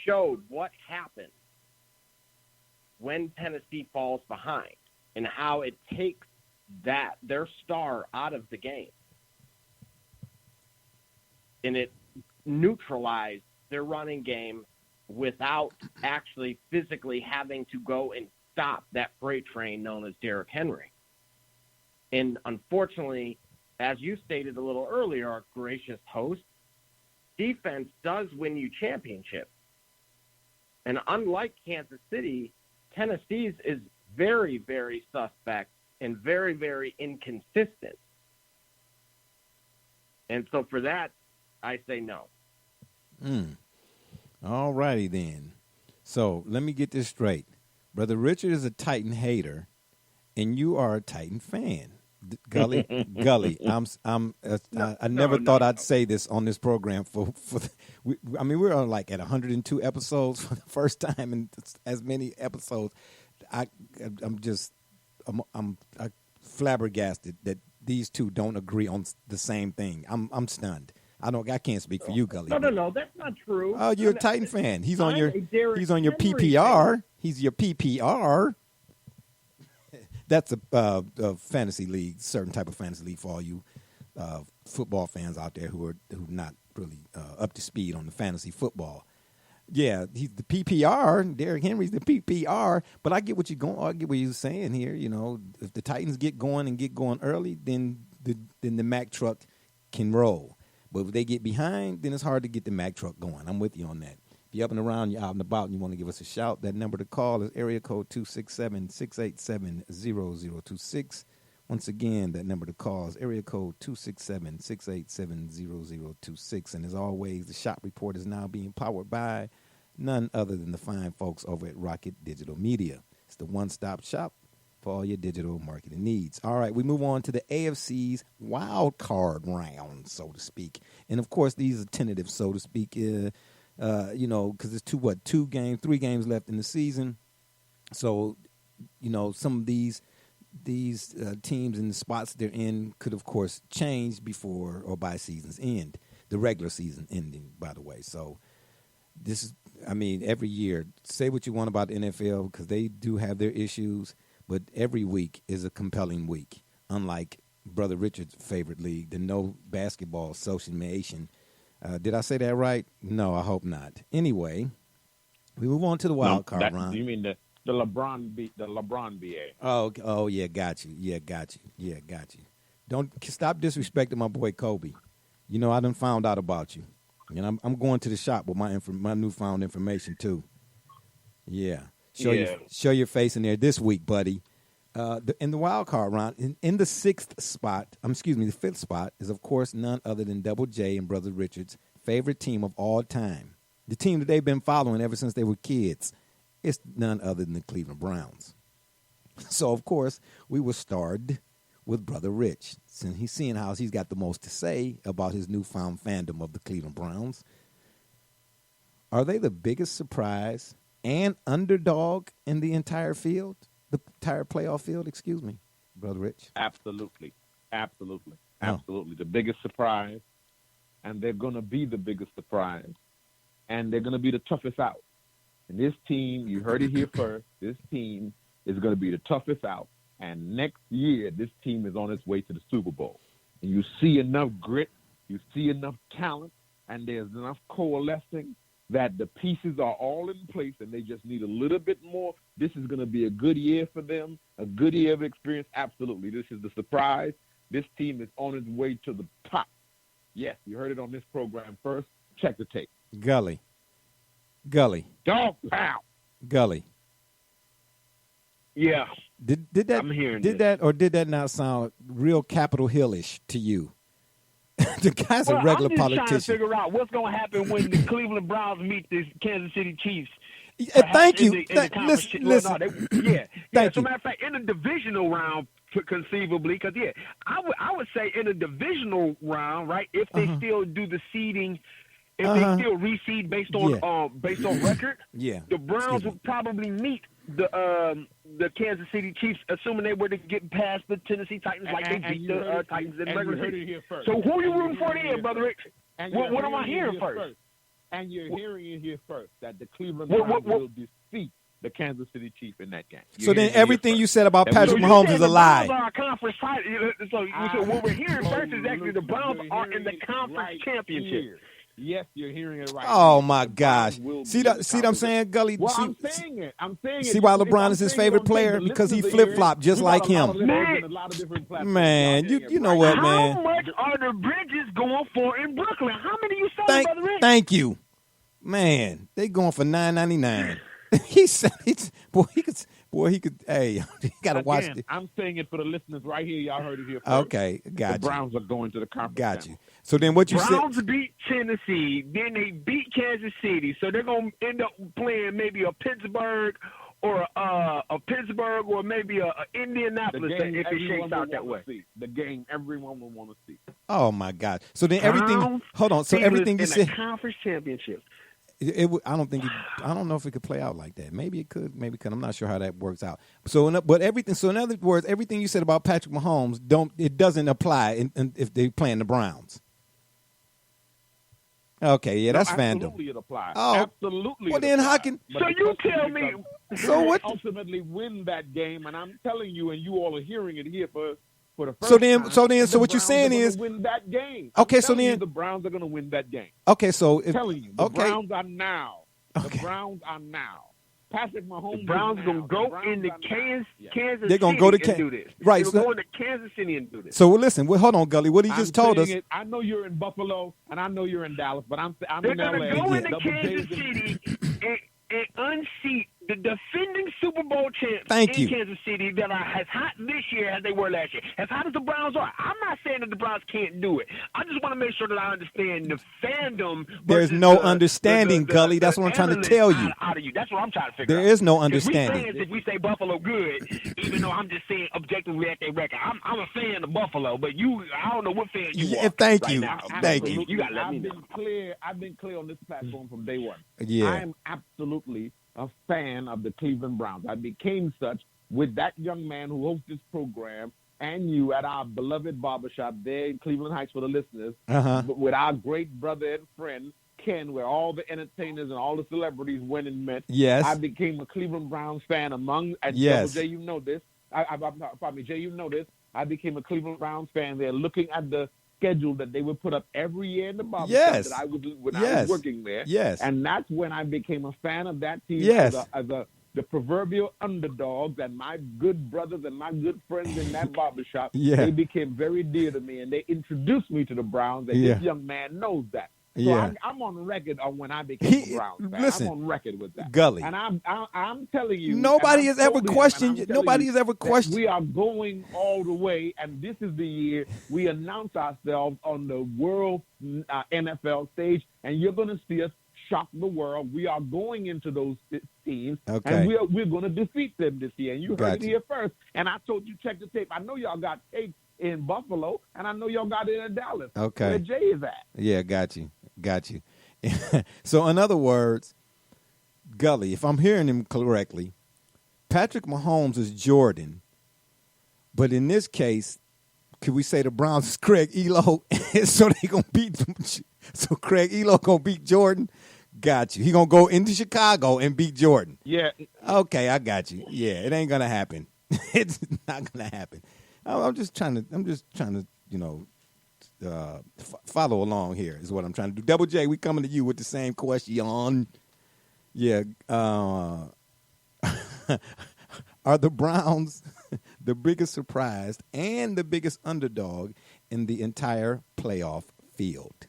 showed what happens when Tennessee falls behind and how it takes their star out of the game. And it neutralized their running game without actually physically having to go and stop that freight train known as Derrick Henry. And unfortunately, as you stated a little earlier, our gracious host, defense does win you championships. And unlike Kansas City, Tennessee's is very, very suspect and very, very inconsistent. And so for that, I say no. All righty then. So let me get this straight. Brother Richard is a Titan hater, and you are a Titan fan. Gully, I never thought I'd say this on this program. We're on like at 102 episodes for the first time in as many episodes. I'm flabbergasted that these two don't agree on the same thing. I'm stunned. I can't speak for you, Gully. No, that's not true. Oh, you're a Titan fan. He's on your Henry PPR. Fan. He's your PPR. That's a fantasy league, certain type of fantasy league for all you football fans out there who not really up to speed on the fantasy football. Yeah, he's the PPR. Derrick Henry's the PPR. But I get what you're saying here. If the Titans get going early, then the Mack truck can roll. But if they get behind, then it's hard to get the Mack truck going. I'm with you on that. If you're up and around, you're out and about, and you want to give us a shout, that number to call is area code 267-687-0026. Once again, that number to call is area code 267-687-0026. And as always, the shop report is now being powered by none other than the fine folks over at Rocket Digital Media. It's the one-stop shop for all your digital marketing needs. All right, we move on to the AFC's wild card round, so to speak. And, of course, these are tentative, so to speak, because there's 3 games left in the season. So, some of these teams and the spots they're in could, of course, change before or by season's end, the regular season ending, by the way. So this is, every year, say what you want about the NFL because they do have their issues, but every week is a compelling week, unlike Brother Richard's favorite league, the No Basketball Association. Did I say that right? No, I hope not. Anyway, we move on to the wild card round. You mean the LeBron BA? Oh yeah, got you. Don't stop disrespecting my boy Kobe. I done found out about you, and I'm going to the shop with my newfound information too. Yeah, show your face in there this week, buddy. In the wild card round, in the fifth spot is, of course, none other than Double J and Brother Richard's favorite team of all time. The team that they've been following ever since they were kids. It's none other than the Cleveland Browns. So, of course, we were starred with Brother Rich, since he's seeing how he's got the most to say about his newfound fandom of the Cleveland Browns. Are they the biggest surprise and underdog in the entire field? The entire playoff field, excuse me, Brother Rich? Absolutely. Absolutely. Oh. Absolutely. The biggest surprise, and they're going to be the biggest surprise, and they're going to be the toughest out. And this team, you heard it here first, this team is going to be the toughest out. And next year, this team is on its way to the Super Bowl. And you see enough grit, you see enough talent, and there's enough coalescing that the pieces are all in place, and they just need a little bit more. This is going to be a good year for them, a good year of experience. Absolutely. This is the surprise. This team is on its way to the top. Yes, you heard it on this program first. Check the tape. Gully. Dog pound. Gully. Yeah. Did that? I'm hearing did this. that or did that not sound real Capitol Hill-ish to you? The guy's Well, a regular I'm just trying to politician. figure out what's going to happen when the Cleveland Browns meet the Kansas City Chiefs. Thank you. Listen. Listen. Yeah. Thank So, you. matter of fact, in the divisional round, conceivably, because I would say in the divisional round, right? If they still do the seeding, if they still reseed based on record, Yeah. the Browns would probably meet the Kansas City Chiefs, assuming they were to get past the Tennessee Titans, like they beat the Titans in regular season. So who are you rooting for there, Brother Rich? What am I hearing first? And you're hearing it here first, that the Cleveland Browns will defeat the Kansas City Chiefs in that game. So then everything you said about Patrick Mahomes is a lie. Browns are a conference title. So what we're hearing first is actually the Browns are in the conference championship. Yes, you're hearing it right. Oh my gosh! See what I'm saying, Gully? Well, see, I'm saying it. see why LeBron is his favorite player? Because he flip-flopped just like him. Man, you know what, man? How much are the Bridges going for in Brooklyn? How many you selling, Brother Rich? Thank you, man. They going for $9.99. He said, he could. Hey, you gotta watch it. I'm saying it for the listeners right here. Y'all heard it here first. Okay, got you. The Browns are going to the conference. Got you. So then what you Browns said? beat Tennessee, then they beat Kansas City, so they're gonna end up playing maybe a Pittsburgh or maybe a Indianapolis if it shakes out that way. The game everyone will want to see. Oh my God! So then everything. Browns, Hold on. So everything you in said. the conference championship. I don't think. I don't know if it could play out like that. Maybe it could. Maybe it could. I'm not sure how that works out. But everything. So in other words, everything you said about Patrick Mahomes doesn't apply if they play in the Browns. Okay, yeah, that's fandom. Absolutely, it applies. Oh, absolutely. Well, then how can? So you tell me. So what? Ultimately, win that game, and I'm telling you, and you all are hearing it here for the first So what you're saying is win that game. Okay, so then the Browns are going to win that game. Okay, so I'm telling you, the Browns are now. The Browns are now. Patrick Mahomes. The Browns gonna go into Kansas They're gonna go to and do this. Right. They're going to Kansas City and do this. So listen. Well, hold on, Gully. What he just told us. I know you're in Buffalo and I know you're in Dallas, but I'm They're in gonna LA. go into Kansas City and unseat the defending Super Bowl champs in Kansas City that are as hot this year as they were last year. As hot as the Browns are. I'm not saying that the Browns can't do it. I just want to make sure that I understand the fandom. There's no understanding, Gully. That's what I'm trying to tell you. Out of you. That's what I'm trying to figure out. There is no understanding. If we say Buffalo good, even though I'm just saying objectively at their record, I'm a fan of Buffalo, but I don't know what fan you are. Thank right you. now. Thank you. You got to let me know. I've been clear on this platform from day one. Yeah. I am absolutely a fan of the Cleveland Browns. I became such with that young man who hosts this program and you at our beloved barbershop there in Cleveland Heights for the listeners, with our great brother and friend, Ken, where all the entertainers and all the celebrities went and met. Yes. I became a Cleveland Browns fan and yes. Jay, you know this. Jay, you know this. I became a Cleveland Browns fan there looking at the schedule that they would put up every year in the barbershop that I would when I was working there. Yes. And that's when I became a fan of that team as the proverbial underdogs, and my good brothers and my good friends in that barbershop, they became very dear to me, and they introduced me to the Browns, and this young man knows that. So I'm on record on when I became a Browns fan. Listen, I'm on record with that. Gully. And I'm telling you. Nobody has ever questioned. Nobody has ever questioned. We are going all the way, and this is the year we announce ourselves on the world NFL stage, and you're going to see us shock the world. We are going into those teams, Okay. and we're going to defeat them this year. And you heard Gotcha. it here first. And I told you, check the tape. I know y'all got tape in Buffalo, and I know y'all got it in Dallas. Okay. Where Jay is at. Yeah, got you. So, in other words, Gully, if I'm hearing him correctly, Patrick Mahomes is Jordan, but in this case, could we say the Browns is Craig Elo? So they gonna beat them. So Craig Elo gonna beat Jordan. Got you. He gonna go into Chicago and beat Jordan. Yeah. Okay, I got you. Yeah, it ain't gonna happen. It's not gonna happen. I'm just trying to, follow along here is what I'm trying to do. Double J, we coming to you with the same question. Yeah. Are the Browns the biggest surprise and the biggest underdog in the entire playoff field?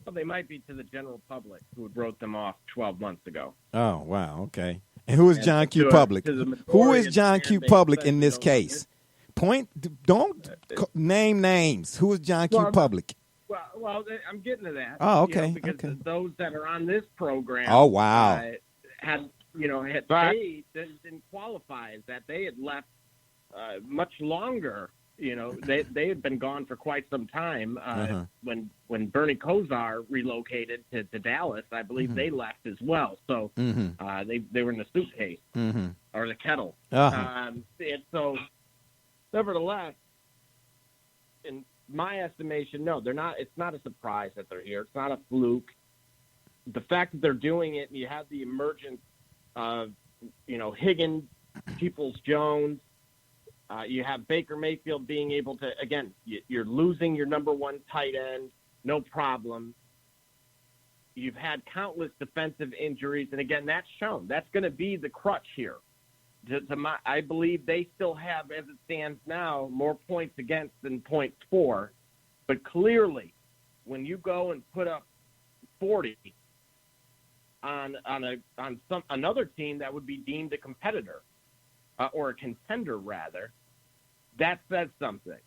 Well, they might be to the general public who had wrote them off 12 months ago. Oh, wow. Okay. And who is John And Q. to Public? to the majority Who is of the John fan Q. base, Public in you this know, case? Name names. Who is John Q. Well, Public? Well, I'm getting to that. Oh, okay, Because okay. those that are on this program, Oh, wow. had Right. paid didn't qualify as that. They had left much longer. They had been gone for quite some time. When Bernie Kosar relocated to Dallas, I believe they left as well. So they were in the suitcase or the kettle. And so, nevertheless, in my estimation, no, they're not. It's not a surprise that they're here. It's not a fluke. The fact that they're doing it, and you have the emergence of, Higgins, Peoples-Jones. You have Baker Mayfield being able to, again, you're losing your number one tight end, no problem. You've had countless defensive injuries, and again, that's shown. That's going to be the crutch here. I believe they still have, as it stands now, more points against than points for. But clearly, when you go and put up 40 on another team that would be deemed a competitor, or a contender rather, that says something.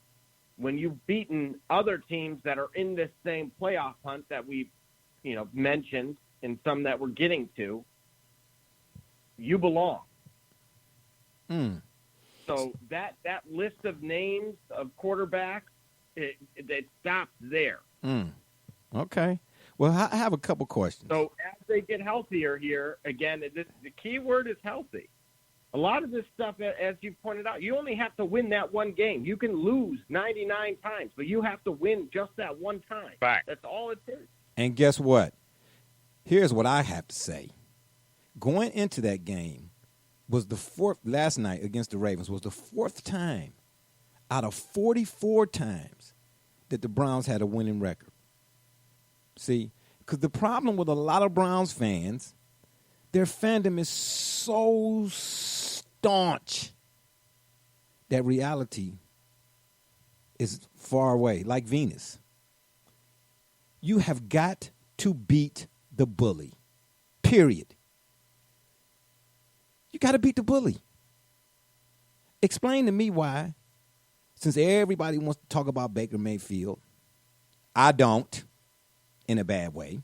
When you've beaten other teams that are in this same playoff hunt that we've, mentioned and some that we're getting to, you belong. So that list of names of quarterbacks, it stops there. Okay. Well, I have a couple questions. So as they get healthier here, again, the key word is healthy. A lot of this stuff, as you pointed out, you only have to win that one game. You can lose 99 times, but you have to win just that one time. Fact. That's all it is. And guess what? Here's what I have to say. Going into that game was the fourth, last night against the Ravens, was the fourth time out of 44 times that the Browns had a winning record. See, because the problem with a lot of Browns fans, their fandom is so staunch that reality is far away, like Venus. You have got to beat the bully, period. You got to beat the bully. Explain to me why, since everybody wants to talk about Baker Mayfield, I don't, in a bad way.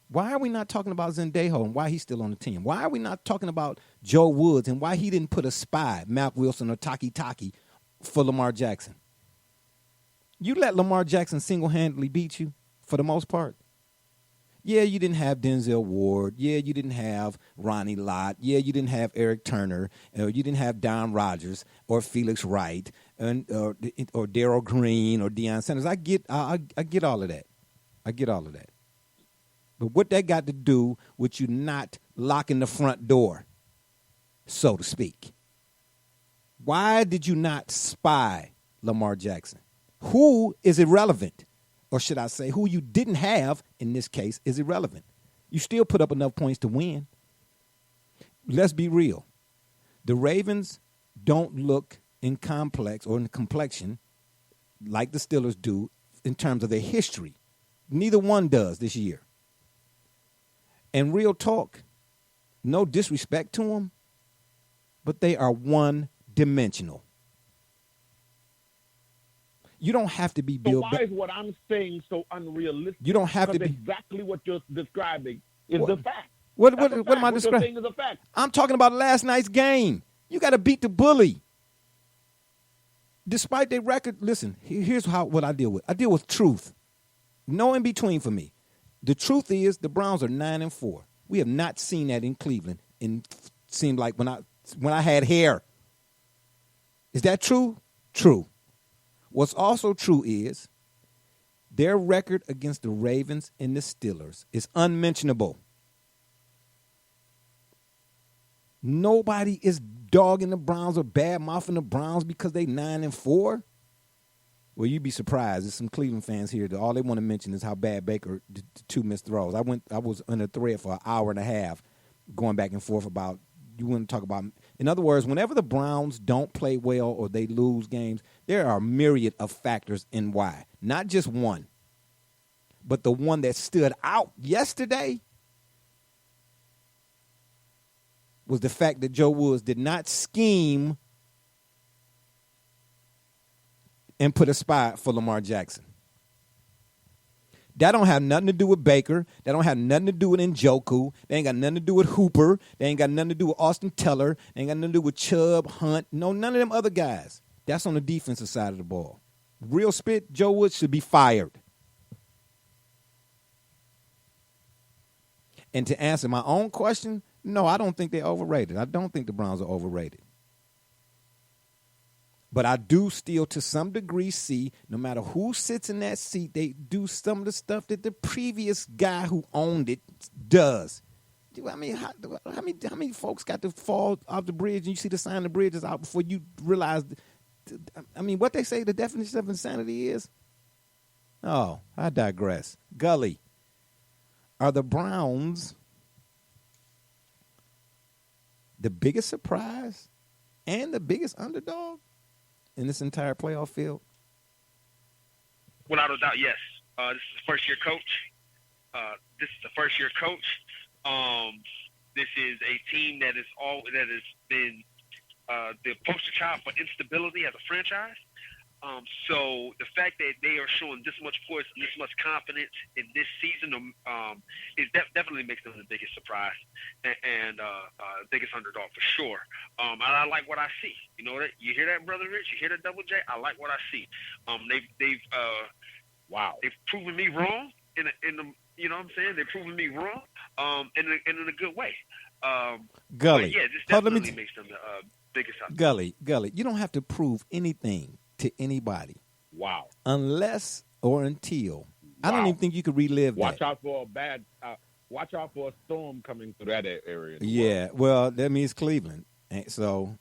Why are we not talking about Zendejo and why he's still on the team? Why are we not talking about Joe Woods and why he didn't put a spy, Mac Wilson or Taki for Lamar Jackson? You let Lamar Jackson single-handedly beat you for the most part. Yeah, you didn't have Denzel Ward. Yeah, you didn't have Ronnie Lott. Yeah, you didn't have Eric Turner. You didn't have Don Rodgers or Felix Wright or Darryl Green or Deion Sanders. I get all of that. I get all of that. But what that got to do with you not locking the front door, so to speak? Why did you not spy Lamar Jackson? Who is irrelevant? Or should I say, who you didn't have, in this case, is irrelevant. You still put up enough points to win. Let's be real. The Ravens don't look in complex or in complexion like the Steelers do in terms of their history. Neither one does this year. And real talk, no disrespect to them, but they are one-dimensional. You don't have to be So Bill. why is what I'm saying so unrealistic? You don't have to Because be. exactly what you're describing is What- the fact. What That's a am fact. I What you're describing? saying is a fact. I'm talking about last night's game. You got to beat the bully. Despite their record, listen, here's what I deal with. I deal with truth. No in between for me. The truth is the Browns are 9-4. We have not seen that in Cleveland. Seemed like when I had hair. Is that true? True. What's also true is their record against the Ravens and the Steelers is unmentionable. Nobody is dogging the Browns or bad-mouthing the Browns because they 9-4. Well, you'd be surprised. There's some Cleveland fans here that all they want to mention is how bad Baker did two missed throws. I was on a thread for an hour and a half going back and forth about, you want to talk about, in other words, whenever the Browns don't play well or they lose games, there are a myriad of factors in why. Not just one. But the one that stood out yesterday was the fact that Joe Woods did not scheme and put a spy for Lamar Jackson. That don't have nothing to do with Baker. That don't have nothing to do with Njoku. They ain't got nothing to do with Hooper. They ain't got nothing to do with Austin Teller. They ain't got nothing to do with Chubb, Hunt. No, none of them other guys. That's on the defensive side of the ball. Real spit, Joe Woods should be fired. And to answer my own question, no, I don't think they're overrated. I don't think the Browns are overrated. But I do still, to some degree, see no matter who sits in that seat, they do some of the stuff that the previous guy who owned it does. I mean, how many folks got to fall off the bridge and you see the sign the bridge is out before you realize? I mean, what they say the definition of insanity is? Oh, I digress. Gully, are the Browns the biggest surprise and the biggest underdog in this entire playoff field? Without a doubt, yes. This is the first-year coach. This is a team that has been the poster child for instability as a franchise. So the fact that they are showing this much poise and this much confidence in this season definitely makes them the biggest surprise and biggest underdog for sure. And I like what I see. You know that? You hear that, Brother Rich? You hear that, Double J? I like what I see. They've proven me wrong in the you know what I'm saying? They've proven me wrong in a good way. Gully, yeah, this definitely makes them the biggest underdog. Gully, you don't have to prove anything to anybody. Wow. Unless or until. I don't even think you could relive Watch that. out for watch out for a storm coming through that area. Yeah, well, that means Cleveland. And so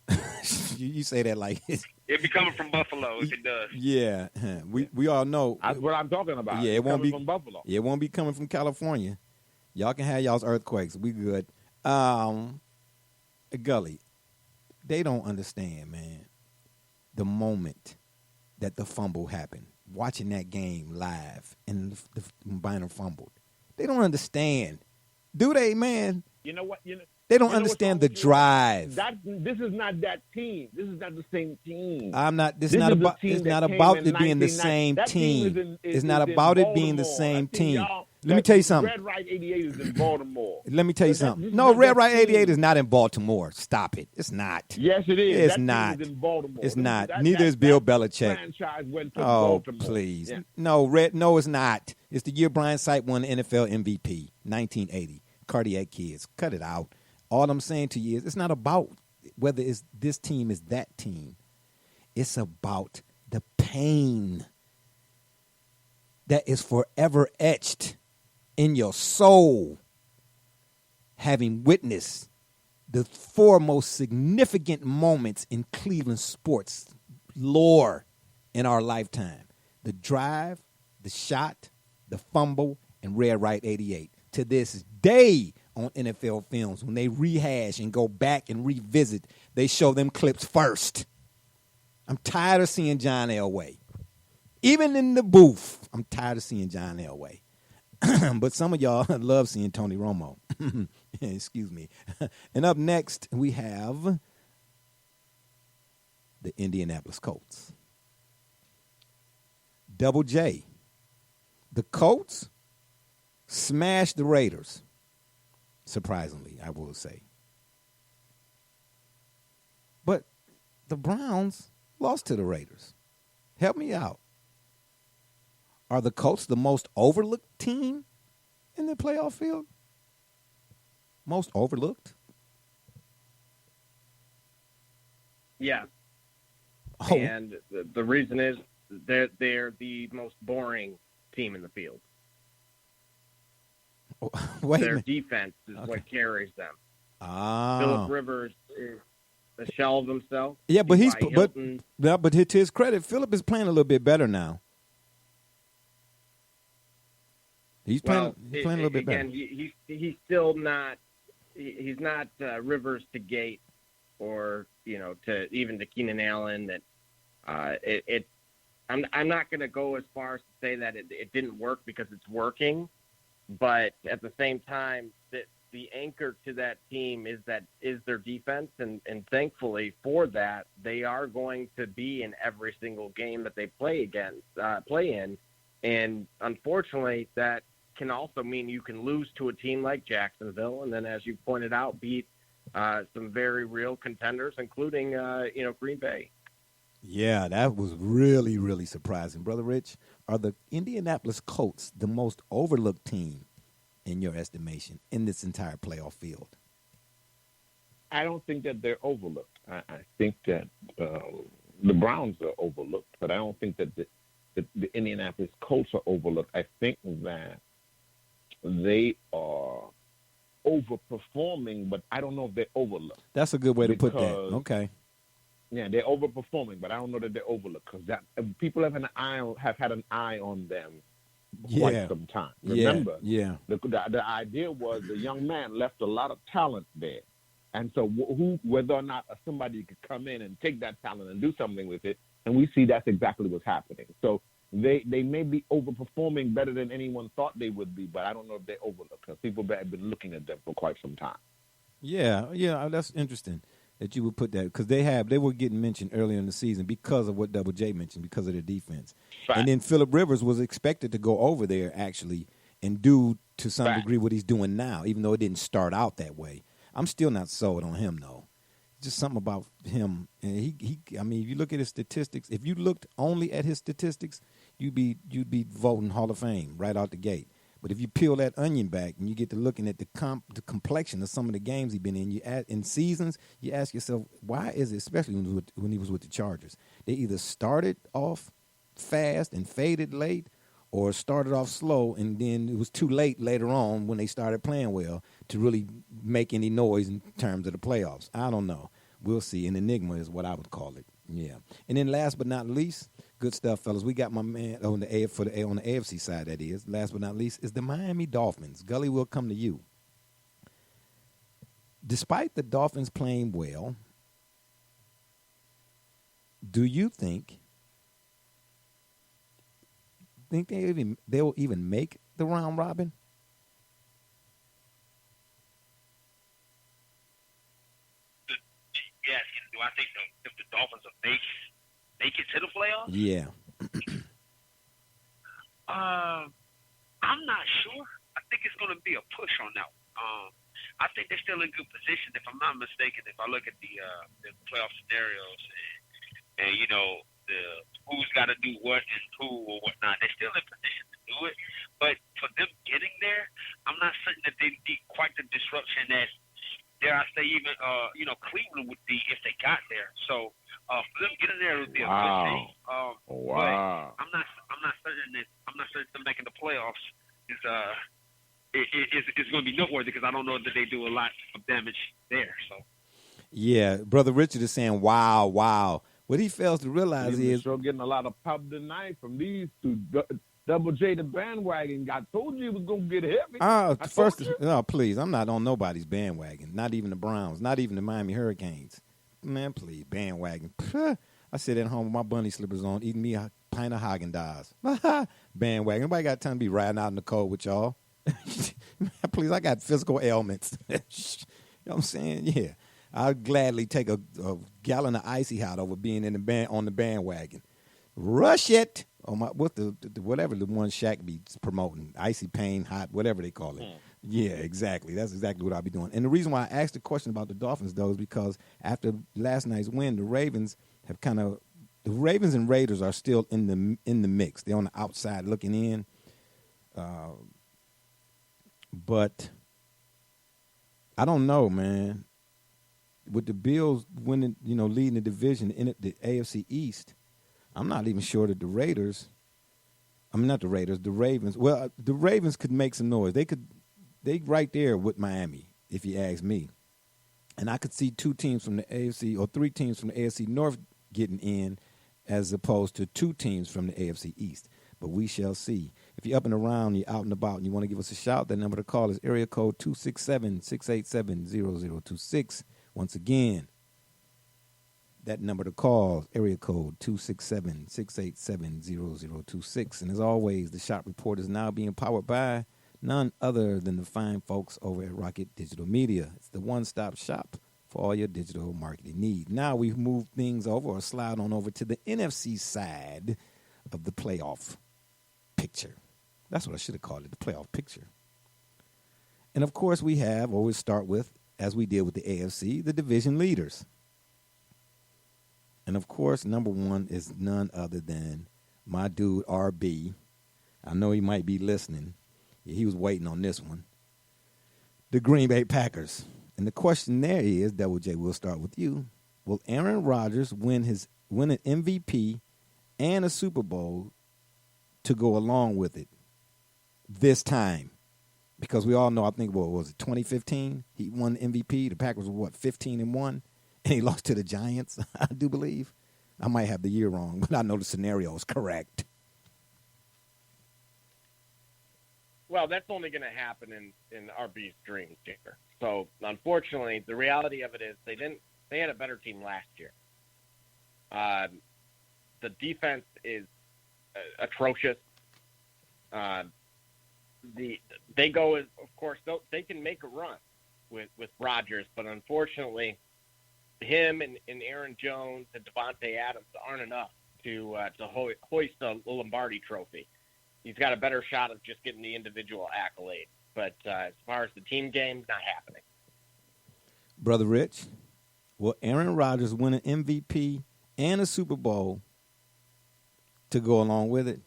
you say that like it's, It'd be coming from Buffalo if it does. yeah. We all know. That's what I'm talking about. Yeah, it It's won't coming be from Buffalo. Yeah, it won't be coming from California. Y'all can have y'all's earthquakes. We good. Gully, they don't understand, man, the moment that the fumble happened. Watching that game live and the Bynum fumbled. They don't understand. Do they, man? You know what? They don't understand the drive. This is not that team. This is not the same team. This is not about it being the same team. It's not about it being the same team. Let me tell you something. Red Right 88 is in Baltimore. Let me tell you something. No, Red Right 88 is not in Baltimore. Stop it. It's not. Yes, it is. It's That not. team is in Baltimore. It's not. Neither is Bill Belichick. Franchise went to Oh, Baltimore. please. Yeah. No, it's not. It's the year Brian Sipe won NFL MVP, 1980. Cardiac Kids. Cut it out. All I'm saying to you is it's not about whether it's this team is that team. It's about the pain that is forever etched in your soul, having witnessed the four most significant moments in Cleveland sports lore in our lifetime. The drive, the shot, the fumble, and Red Right 88. To this day on NFL films, when they rehash and go back and revisit, they show them clips first. I'm tired of seeing John Elway. Even in the booth, I'm tired of seeing John Elway. But some of y'all love seeing Tony Romo. Excuse me. And up next, we have the Indianapolis Colts. Double J. The Colts smashed the Raiders. Surprisingly, I will say. But the Browns lost to the Raiders. Help me out. Are the Colts the most overlooked team in the playoff field? Most overlooked? Yeah. Oh. And the reason is they're the most boring team in the field. Wait a Their minute. defense is what carries them. Ah. Phillip Rivers is a shell of himself. Yeah, but T.Y. Hilton. but to his credit, Phillip is playing a little bit better now. He's playing a little bit better. He's still not. He's not Rivers to Gate, or to Keenan Allen. That I'm not going to go as far as to say that it didn't work, because it's working, but at the same time, the anchor to that team is their defense, and thankfully for that, they are going to be in every single game that they play in, and unfortunately that can also mean you can lose to a team like Jacksonville, and then, as you pointed out, beat some very real contenders, including Green Bay. Yeah, that was really, really surprising. Brother Rich, are the Indianapolis Colts the most overlooked team, in your estimation, in this entire playoff field? I don't think that they're overlooked. I think that the Browns are overlooked, but I don't think that the Indianapolis Colts are overlooked. I think that they are overperforming, but I don't know if they're overlooked. That's a good way to put that. Okay. Yeah, they're overperforming, but I don't know that they're overlooked, because people have had an eye on them quite some time. Remember, the idea was the young man left a lot of talent there, and so whether or not somebody could come in and take that talent and do something with it, and we see that's exactly what's happening. So they may be overperforming better than anyone thought they would be, but I don't know if they're overlooked, because people have been looking at them for quite some time. Yeah, that's interesting that you would put that, because they were getting mentioned earlier in the season because of what Double J mentioned, because of their defense. Fact. And then Phillip Rivers was expected to go over there, actually, and do to some degree what he's doing now, even though it didn't start out that way. I'm still not sold on him, though. Just something about him. And I mean, if you look at his statistics, if you looked only at his statistics, you'd be voting Hall of Fame right out the gate. But if you peel that onion back and you get to looking at the complexion of some of the games he's been in, in seasons, you ask yourself, why is it, especially when he was with the Chargers, they either started off fast and faded late, or started off slow and then it was too late later on when they started playing well to really make any noise in terms of the playoffs. I don't know. We'll see. An enigma is what I would call it. Yeah. And then last but not least, good stuff, fellas. We got my man on the AFC side, that is. Last but not least is the Miami Dolphins. Gully, will come to you. Despite the Dolphins playing well, do you think they'll even make the round robin? Yes. Do I think if the Dolphins will make it to the playoffs? Yeah. I'm not sure. I think it's going to be a push on that one. I think they're still in good position. If I'm not mistaken, if I look at the playoff scenarios and the who's got to do what and who or whatnot, they're still in position to do it. But for them getting there, I'm not certain that they'd be quite the disruption that, dare I say, even Cleveland would be if they got there. So for them getting there would be a good thing. But I'm not certain them making the playoffs is going to be noteworthy, because I don't know that they do a lot of damage there. So yeah, Brother Richard is saying, wow. What he fails to realize is we're getting a lot of pop tonight from these two. Double J, the bandwagon. I told you it was going to get heavy. No, please. I'm not on nobody's bandwagon. Not even the Browns. Not even the Miami Hurricanes. Man, please, bandwagon. I sit at home with my bunny slippers on, eating me a pint of Haagen-Dazs. Bandwagon. Nobody got time to be riding out in the cold with y'all. Please, I got physical ailments. You know what I'm saying? Yeah. I'd gladly take a gallon of Icy Hot over being on the bandwagon. Rush it. Oh my, what the whatever the one Shaq be promoting, icy pain, hot, whatever they call it. Yeah, exactly. That's exactly what I'll be doing. And the reason why I asked the question about the Dolphins though is because after last night's win, the Ravens and Raiders are still in the mix. They're on the outside looking in, but I don't know, man. With the Bills winning, leading the division in the AFC East. I'm not even sure that the Ravens. Well, the Ravens could make some noise. They right there with Miami, if you ask me. And I could see 2 teams from the AFC or 3 teams from the AFC North getting in as opposed to 2 teams from the AFC East. But we shall see. If you're up and around, you're out and about, and you want to give us a shout, that number to call is area code 267-687-0026. Once again, that number to call, area code 267-687-0026. And as always, the Shop Report is now being powered by none other than the fine folks over at Rocket Digital Media. It's the one-stop shop for all your digital marketing needs. Now we've moved things over or slide on over to the NFC side of the playoff picture. That's what I should have called it, the playoff picture. And, of course, we start with, as we did with the AFC, the division leaders. And, of course, number 1 is none other than my dude, RB. I know he might be listening. He was waiting on this one. The Green Bay Packers. And the question there is, Double J, we'll start with you. Will Aaron Rodgers win an MVP and a Super Bowl to go along with it this time? Because we all know, I think, what was it, 2015? He won MVP. The Packers were, 15-1? And he lost to the Giants, I do believe. I might have the year wrong, but I know the scenario is correct. Well, that's only going to happen in RB's dreams here. So, unfortunately, the reality of it is they had a better team last year. The defense is atrocious. They go, of course, they can make a run with Rodgers, but unfortunately, him and Aaron Jones and Devontae Adams aren't enough to hoist the Lombardi Trophy. He's got a better shot of just getting the individual accolade. But as far as the team game, not happening. Brother Rich, will Aaron Rodgers win an MVP and a Super Bowl to go along with it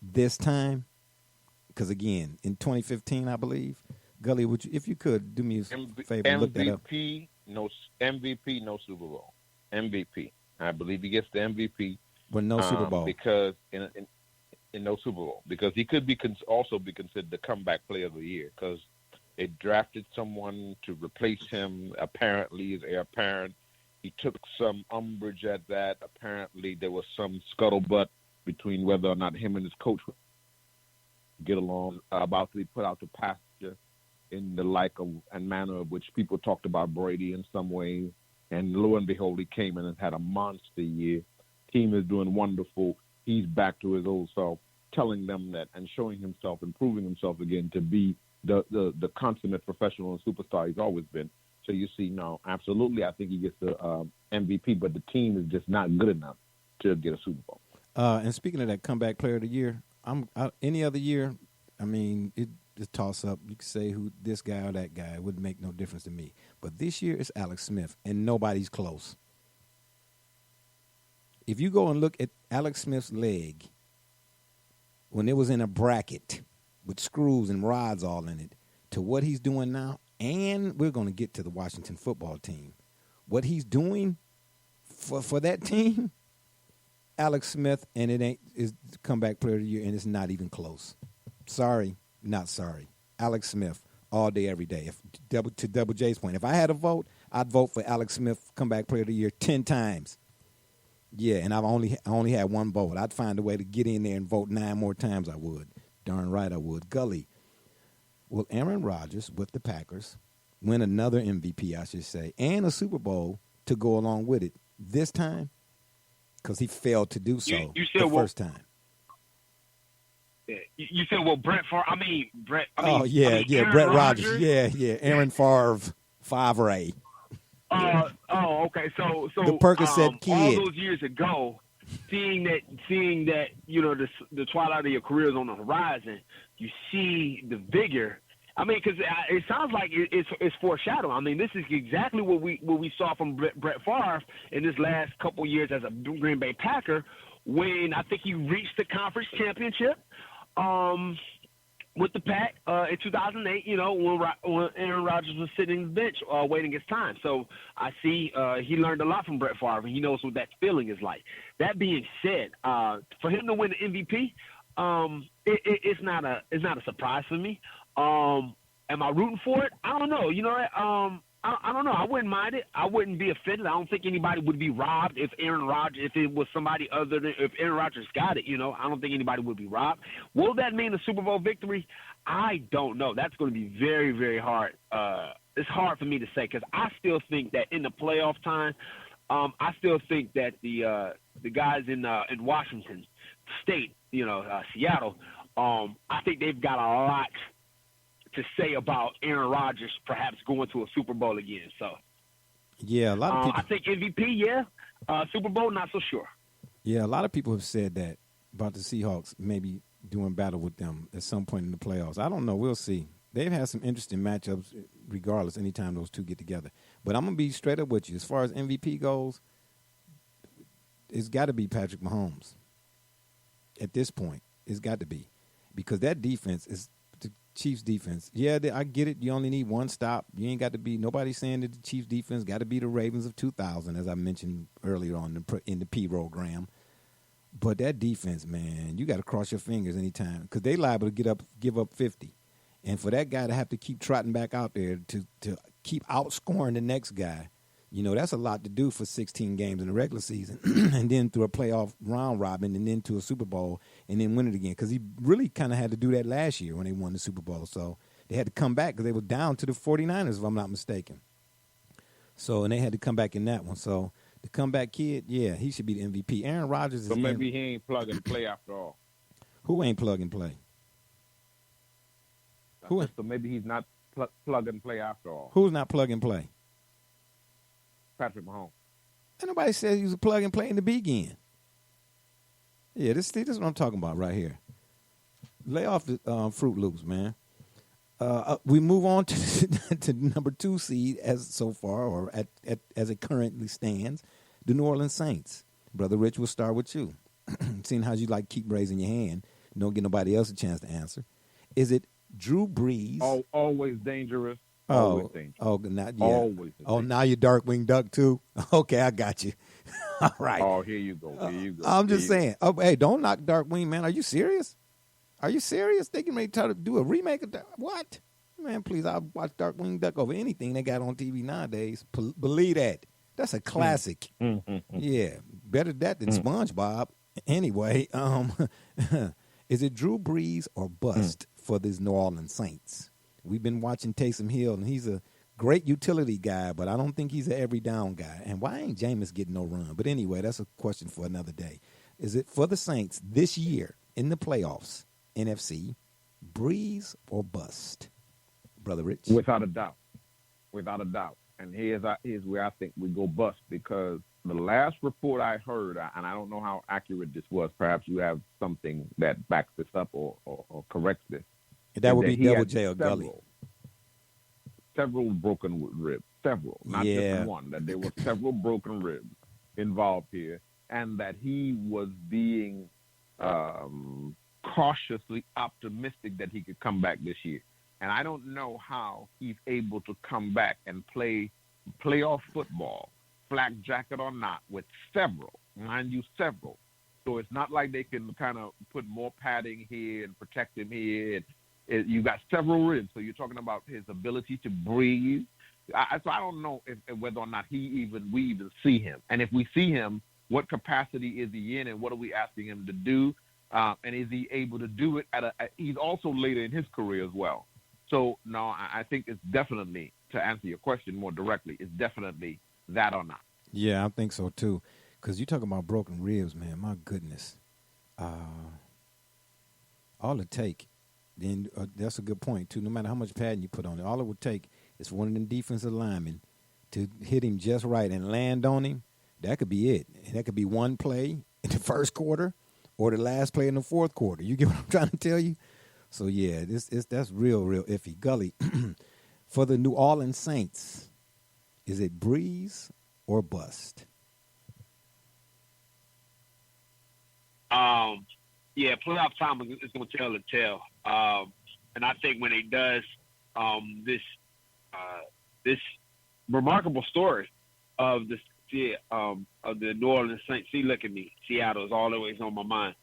this time? Because, again, in 2015, I believe, Gully, if you could do me a favor and look that up. MVP, no Super Bowl. MVP. I believe he gets the MVP. But no Super Bowl. Because in no Super Bowl, because he could also be considered the comeback player of the year because they drafted someone to replace him. Apparently, as heir apparent, he took some umbrage at that. Apparently, there was some scuttlebutt between whether or not him and his coach would get along, about to be put out to pasture in the like of and manner of which people talked about Brady in some ways. And lo and behold, he came in and had a monster year. Team is doing wonderful. He's back to his old self, telling them that and showing himself and proving himself again to be the consummate professional and superstar he's always been. So you see, no, absolutely, I think he gets the MVP, but the team is just not good enough to get a Super Bowl. And speaking of that comeback player of the year, any other year, I mean, it's toss up. You could say who this guy or that guy. It wouldn't make no difference to me. But this year it's Alex Smith, and nobody's close. If you go and look at Alex Smith's leg when it was in a bracket with screws and rods all in it to what he's doing now, and we're going to get to the Washington football team, what he's doing for that team, Alex Smith, and it is comeback player of the year, and it's not even close. Sorry, not sorry. Alex Smith all day, every day. To Double J's point, if I had a vote, I'd vote for Alex Smith comeback player of the year 10 times. Yeah, and I only had one vote. I'd find a way to get in there and vote 9 more times. I would. Darn right I would. Gully, will Aaron Rodgers with the Packers win another MVP, I should say, and a Super Bowl to go along with it this time? Because he failed to do so first time. You said, well, Brett. Brett Rodgers. Yeah. Aaron Favre. Okay. So the Percocet kid. all those years ago, seeing that the twilight of your career is on the horizon, you see the vigor. I mean, because it sounds like it's foreshadowing. I mean, this is exactly what we saw from Brett Favre in his last couple years as a Green Bay Packer, when I think he reached the conference championship with the Pack in 2008. When Aaron Rodgers was sitting on the bench waiting his time. So I see he learned a lot from Brett Favre, and he knows what that feeling is like. That being said, for him to win the MVP, it's not a surprise for me. Am I rooting for it? I don't know. I don't know. I wouldn't mind it. I wouldn't be offended. I don't think anybody would be robbed if it was somebody other than if Aaron Rodgers got it. I don't think anybody would be robbed. Will that mean a Super Bowl victory? I don't know. That's going to be very, very hard. It's hard for me to say because I still think that in the playoff time, I still think that the guys in Washington State, Seattle, I think they've got a lot to say about Aaron Rodgers perhaps going to a Super Bowl again. So, yeah, a lot of people. I think MVP, yeah. Super Bowl, not so sure. Yeah, a lot of people have said that about the Seahawks maybe doing battle with them at some point in the playoffs. I don't know. We'll see. They've had some interesting matchups regardless anytime those two get together. But I'm going to be straight up with you. As far as MVP goes, it's got to be Patrick Mahomes. At this point, it's got to be. Because that defense is the Chiefs' defense. Yeah, I get it. You only need one stop. You ain't got to be – nobody's saying that the Chiefs' defense got to be the Ravens of 2000, as I mentioned earlier on in the P-program. But that defense, man, you got to cross your fingers anytime because they liable to give up 50. And for that guy to have to keep trotting back out there to keep outscoring the next guy, that's a lot to do for 16 games in the regular season and then through a playoff round robin and then to a Super Bowl and then win it again. Because he really kind of had to do that last year when they won the Super Bowl. So they had to come back because they were down to the 49ers, if I'm not mistaken. So, and they had to come back in that one. So the comeback kid, yeah, he should be the MVP. Aaron Rodgers is So maybe he ain't plug and play after all. Who ain't plug and play? Who? So maybe he's not plug and play after all. Who's not plug and play? Patrick Mahomes. And nobody said he was a plug and play in the begin. Yeah, this is what I'm talking about right here. Lay off the Fruit Loops, man. We move on to number 2 seed as so far, or as it currently stands, the New Orleans Saints. Brother Rich, we'll start with you. Seeing how you keep raising your hand, don't get nobody else a chance to answer. Is it Drew Brees? Always dangerous. Always now you're Darkwing Duck too. Okay, I got you. All right. Oh, here you go. I'm just saying. Oh, hey, don't knock Darkwing, man. Are you serious? They can try to do a remake of that. What? Man, please, I'll watch Darkwing Duck over anything they got on TV nowadays. Believe that. That's a classic. Yeah, better that than SpongeBob. Anyway, is it Drew Brees or bust for these New Orleans Saints? We've been watching Taysom Hill, and he's a great utility guy, but I don't think he's an every down guy. And why ain't Jameis getting no run? But anyway, that's a question for another day. Is it for the Saints this year in the playoffs, NFC, Brees or bust? Brother Rich? Without a doubt. And here's where I think we go bust, because the last report I heard, and I don't know how accurate this was, perhaps you have something that backs this up or corrects this. That would be Double J or Gully. Several broken ribs. Not just one. That there were several broken ribs involved here, and that he was being cautiously optimistic that he could come back this year. And I don't know how he's able to come back and play playoff football, flak jacket or not, with several. So it's not like they can kind of put more padding here and protect him here. You got several ribs, so you're talking about his ability to breathe. So I don't know whether or not we even see him. And if we see him, what capacity is he in, and what are we asking him to do? And is he able to do it he's also later in his career as well. So, no, I think it's definitely, to answer your question more directly, it's definitely that or not. Yeah, I think so, too. Because you talking about broken ribs, man, my goodness. All it take, then that's a good point, too. No matter how much padding you put on it, all it would take is for one of them defensive linemen to hit him just right and land on him. That could be it. And that could be one play, in the first quarter or the last play in the fourth quarter. You get what I'm trying to tell you? So, yeah, that's real iffy. Gully, for the New Orleans Saints, is it breeze or bust? Yeah, playoff time is going to tell the tale. And I think when it does, this remarkable story of the New Orleans Saints. See, look at me. Seattle is always on my mind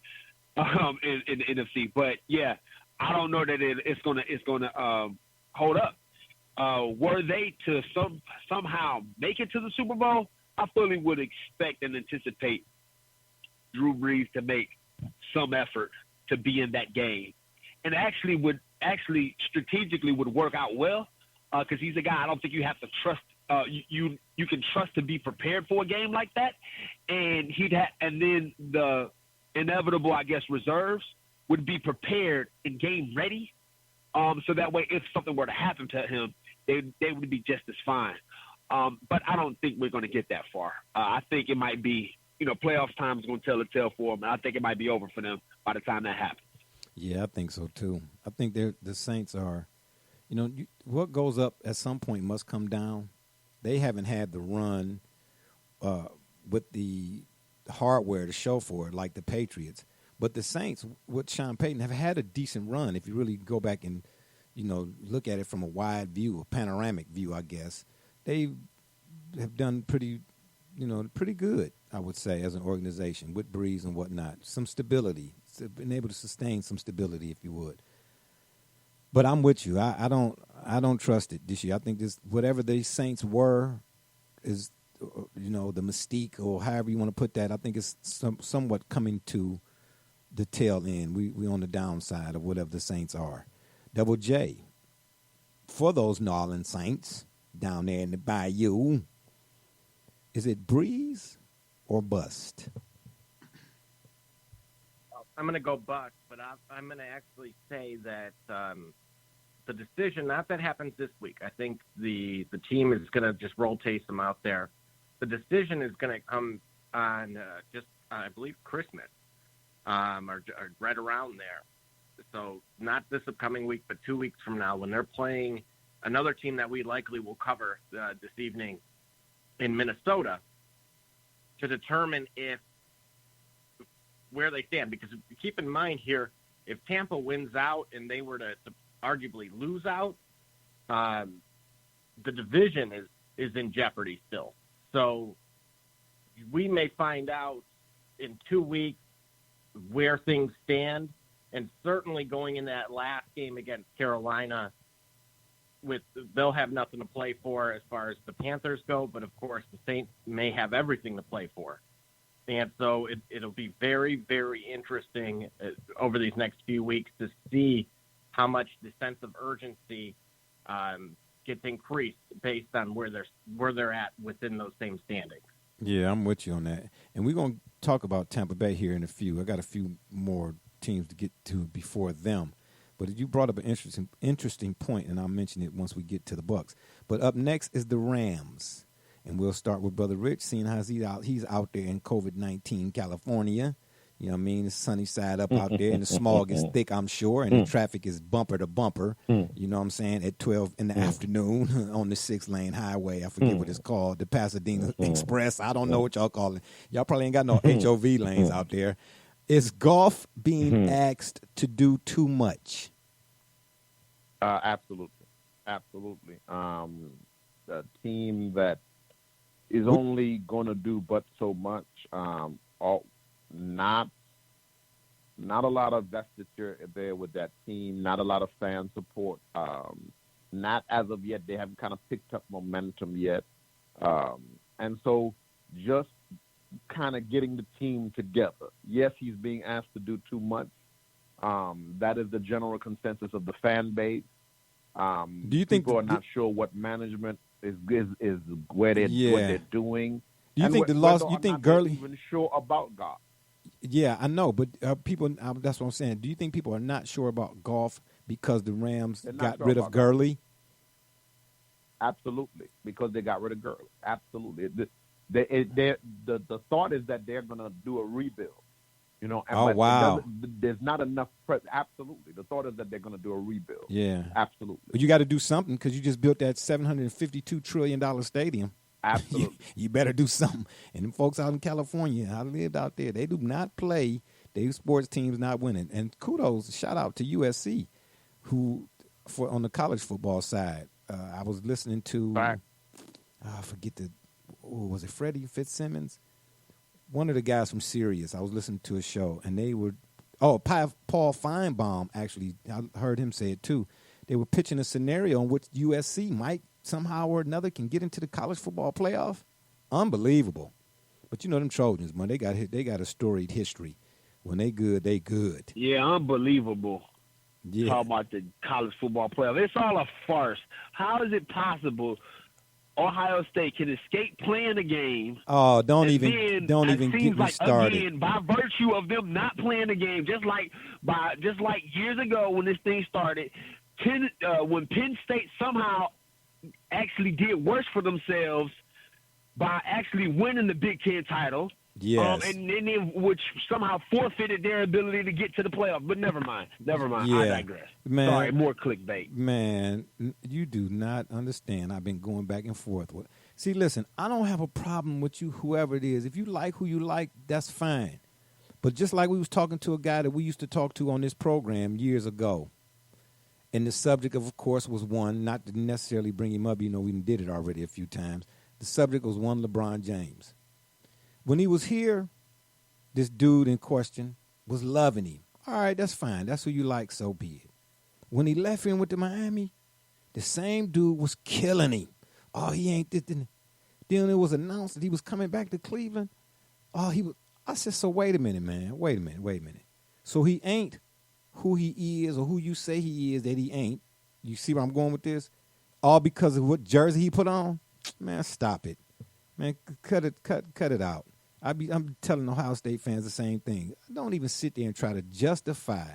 in the NFC. But yeah, I don't know that it's gonna hold up. Were they to somehow make it to the Super Bowl, I fully would expect and anticipate Drew Brees to make some effort to be in that game, and actually strategically would work out well because he's a guy I don't think you have to trust. You can trust to be prepared for a game like that, and and then the inevitable, I guess, reserves would be prepared and game ready. So that way, if something were to happen to him, they would be just as fine. But I don't think we're going to get that far. I think it might be, playoff time is going to tell the tale for them, and I think it might be over for them by the time that happens. Yeah, I think so too. I think the Saints are, what goes up at some point must come down. They haven't had the run with the hardware to show for it like the Patriots. But the Saints, with Sean Payton, have had a decent run. If you really go back and, look at it from a wide view, a panoramic view, I guess, they have done pretty good, I would say, as an organization with Breeze and whatnot. Some stability, been able to sustain some stability, if you would. But I'm with you. I don't trust it this year. I think this, whatever the Saints were, is, the mystique or however you want to put that. I think it's somewhat coming to the tail end. We on the downside of whatever the Saints are. Double J, for those New Orleans Saints down there in the bayou, is it breeze or bust? I'm going to go bust, but I'm going to actually say that the decision, not that happens this week. I think the team is going to just rotate them out there. The decision is going to come on I believe, Christmas, or right around there. So not this upcoming week, but 2 weeks from now when they're playing another team that we likely will cover this evening in Minnesota to determine where they stand. Because keep in mind here, if Tampa wins out and they were to arguably lose out, the division is in jeopardy still. So we may find out in 2 weeks where things stand, and certainly going in that last game against Carolina, they'll have nothing to play for as far as the Panthers go, but of course the Saints may have everything to play for. And so it'll be very, very interesting over these next few weeks to see how much the sense of urgency gets increased based on where they're at within those same standings. Yeah, I'm with you on that. And we're going to talk about Tampa Bay here in a few. I got a few more teams to get to before them. But you brought up an interesting point, and I'll mention it once we get to the Bucs. But up next is the Rams. And we'll start with Brother Rich, seeing how he's out there in COVID-19 California. You know what I mean? The sunny side up out there, and the smog is thick, I'm sure, and the traffic is bumper to bumper. You know what I'm saying? At 12 in the afternoon on the 6-lane highway. I forget what it's called, the Pasadena Express. I don't know what y'all call it. Y'all probably ain't got no HOV lanes out there. Is golf being asked to do too much? Absolutely. A team that is only going to do but so much. Not a lot of vestiture there with that team. Not a lot of fan support. Not as of yet. They haven't kind of picked up momentum yet. And so just kind of getting the team together. Yes, he's being asked to do too much. That is the general consensus of the fan base. Do you think people are not sure what management is where they're what they're doing? Do you think the loss? You think Gurley even sure about golf? Yeah, I know, but people. That's what I'm saying. Do you think people are not sure about golf because the Rams got rid of Gurley? Absolutely, because they got rid of Gurley. Absolutely. The thought is that they're going to do a rebuild. Oh, but wow. There's not enough. Absolutely, the thought is that they're going to do a rebuild. Yeah, absolutely. But you got to do something because you just built that $752 trillion stadium. Absolutely, you better do something. And them folks out in California, I lived out there. They do not play. Their sports teams not winning. And kudos, shout out to USC, who on the college football side. I was listening to. Right. I forget was it Freddie Fitzsimmons? One of the guys from Sirius. I was listening to a show, and they were, Paul Feinbaum, actually, I heard him say it too. They were pitching a scenario in which USC might somehow or another can get into the college football playoff. Unbelievable. But you know them Trojans, man, they got a storied history. When they good, they good. Yeah, unbelievable. Yeah. Talk about the college football playoff. It's all a farce. How is it possible Ohio State can escape playing a game? Oh, don't even get me started. Again, by virtue of them not playing the game, just like years ago when this thing started, when Penn State somehow actually did worse for themselves by actually winning the Big Ten title. Yes. And then which somehow forfeited their ability to get to the playoff. But never mind. Yeah. I digress. Man, sorry, more clickbait. Man, you do not understand. I've been going back and forth with. See, listen, I don't have a problem with you, whoever it is. If you like who you like, that's fine. But just like we was talking to a guy that we used to talk to on this program years ago, and the subject, of course, was one, not to necessarily bring him up, we did it already a few times. The subject was one LeBron James. When he was here, this dude in question was loving him. All right, that's fine. That's who you like, so be it. When he left here and went to Miami, the same dude was killing him. Oh, he ain't this. Then it was announced that he was coming back to Cleveland. Oh, he was. I said, so wait a minute, man. Wait a minute. So he ain't who he is or who you say he is that he ain't. You see where I'm going with this? All because of what jersey he put on? Man, stop it. Man, cut it out. I'm telling Ohio State fans the same thing. Don't even sit there and try to justify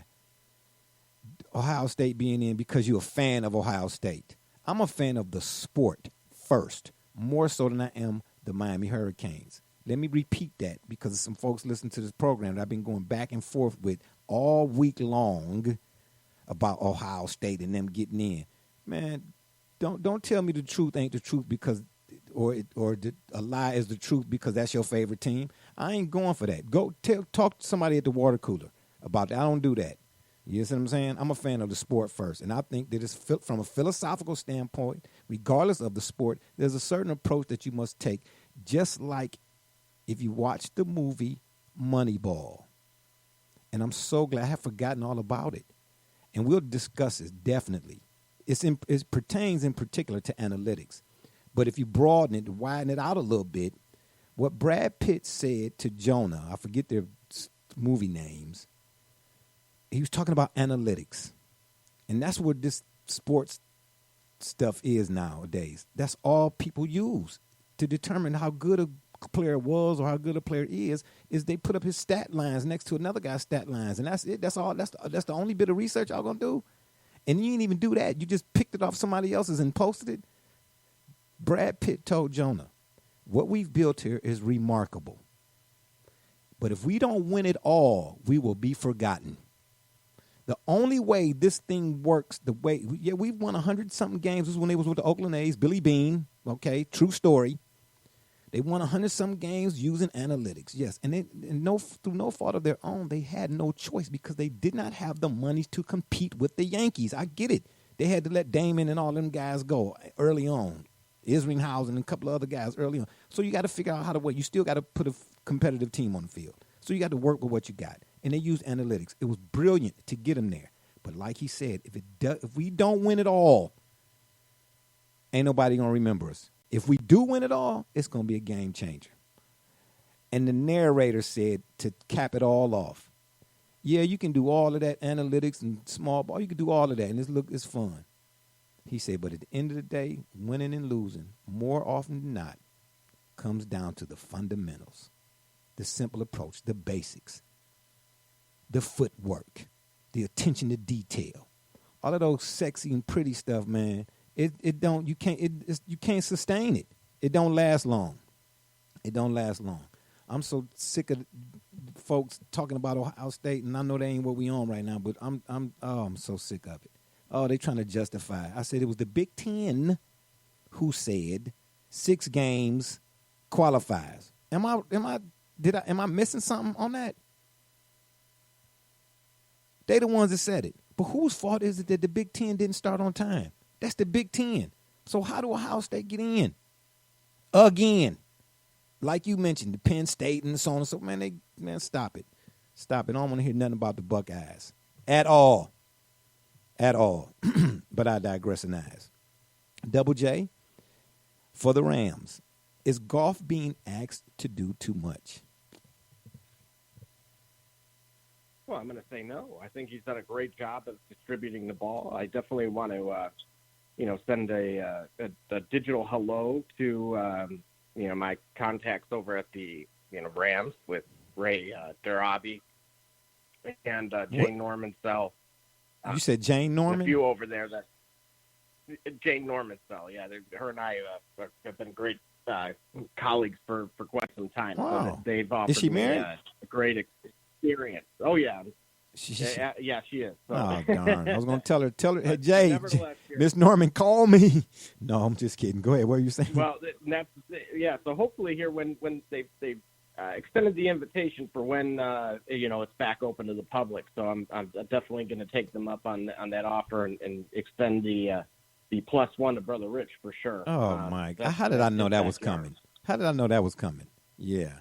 Ohio State being in because you're a fan of Ohio State. I'm a fan of the sport first, more so than I am the Miami Hurricanes. Let me repeat that because some folks listen to this program that I've been going back and forth with all week long about Ohio State and them getting in. Man, don't tell me the truth ain't the truth because or a lie is the truth because that's your favorite team. I ain't going for that. Go talk to somebody at the water cooler about that. I don't do that. You see what I'm saying? I'm a fan of the sport first, and I think that it's from a philosophical standpoint, regardless of the sport, there's a certain approach that you must take, just like if you watch the movie Moneyball. And I'm so glad I have forgotten all about it. And we'll discuss it, definitely. It pertains in particular to analytics. But if you broaden it, widen it out a little bit, what Brad Pitt said to Jonah, I forget their movie names, he was talking about analytics. And that's what this sports stuff is nowadays. That's all people use to determine how good a player was or how good a player is they put up his stat lines next to another guy's stat lines. And that's it. That's all. That's the only bit of research y'all going to do. And you didn't even do that. You just picked it off somebody else's and posted it. Brad Pitt told Jonah, what we've built here is remarkable. But if we don't win it all, we will be forgotten. The only way this thing works, we've won 100-something games. This was when they was with the Oakland A's, Billy Beane, okay, true story. They won 100-something games using analytics, yes. And through no fault of their own, they had no choice because they did not have the money to compete with the Yankees. I get it. They had to let Damon and all them guys go early on. Isringhausen and a couple of other guys early on. So you got to figure out how to work. You still got to put a competitive team on the field. So you got to work with what you got. And they used analytics. It was brilliant to get them there. But like he said, if we don't win it all, ain't nobody going to remember us. If we do win it all, it's going to be a game changer. And the narrator said to cap it all off, yeah, you can do all of that analytics and small ball. You can do all of that, and it's fun. He said, but at the end of the day, winning and losing, more often than not, comes down to the fundamentals, the simple approach, the basics, the footwork, the attention to detail. All of those sexy and pretty stuff, man, you can't sustain it. It don't last long. It don't last long. I'm so sick of folks talking about Ohio State, and I know they ain't what we on right now, but I'm so sick of it. Oh, they trying to justify. I said it was the Big Ten who said 6 games qualifiers. Am I missing something on that? They the ones that said it. But whose fault is it that the Big Ten didn't start on time? That's the Big Ten. So how do Ohio State get in? Again. Like you mentioned, the Penn State and so on and so man, stop it. Stop it. I don't want to hear nothing about the Buckeyes. At all. At all. But I digress and ask. Double J, for the Rams, is Goff being asked to do too much? Well, I'm going to say no. I think he's done a great job of distributing the ball. I definitely want to, send a digital hello to, my contacts over at the, Rams with Ray Darabi and Jane Normansell. You said Jane Norman? A few over there that Jane Normansell. Yeah, her and I have been great colleagues for quite some time. Wow. So they've offered Is she married? me a great experience. Oh yeah. She Yeah, she is. So. Oh darn! I was going to tell her, hey Jay, Nevertheless, Miss Norman, call me. No, I'm just kidding. Go ahead. What are you saying? Well, So hopefully here when they extended the invitation for when it's back open to the public. So I'm definitely going to take them up on that offer and extend the +1 to Brother Rich for sure. Oh my God! How did I know that was coming? How did I know that was coming? Yeah.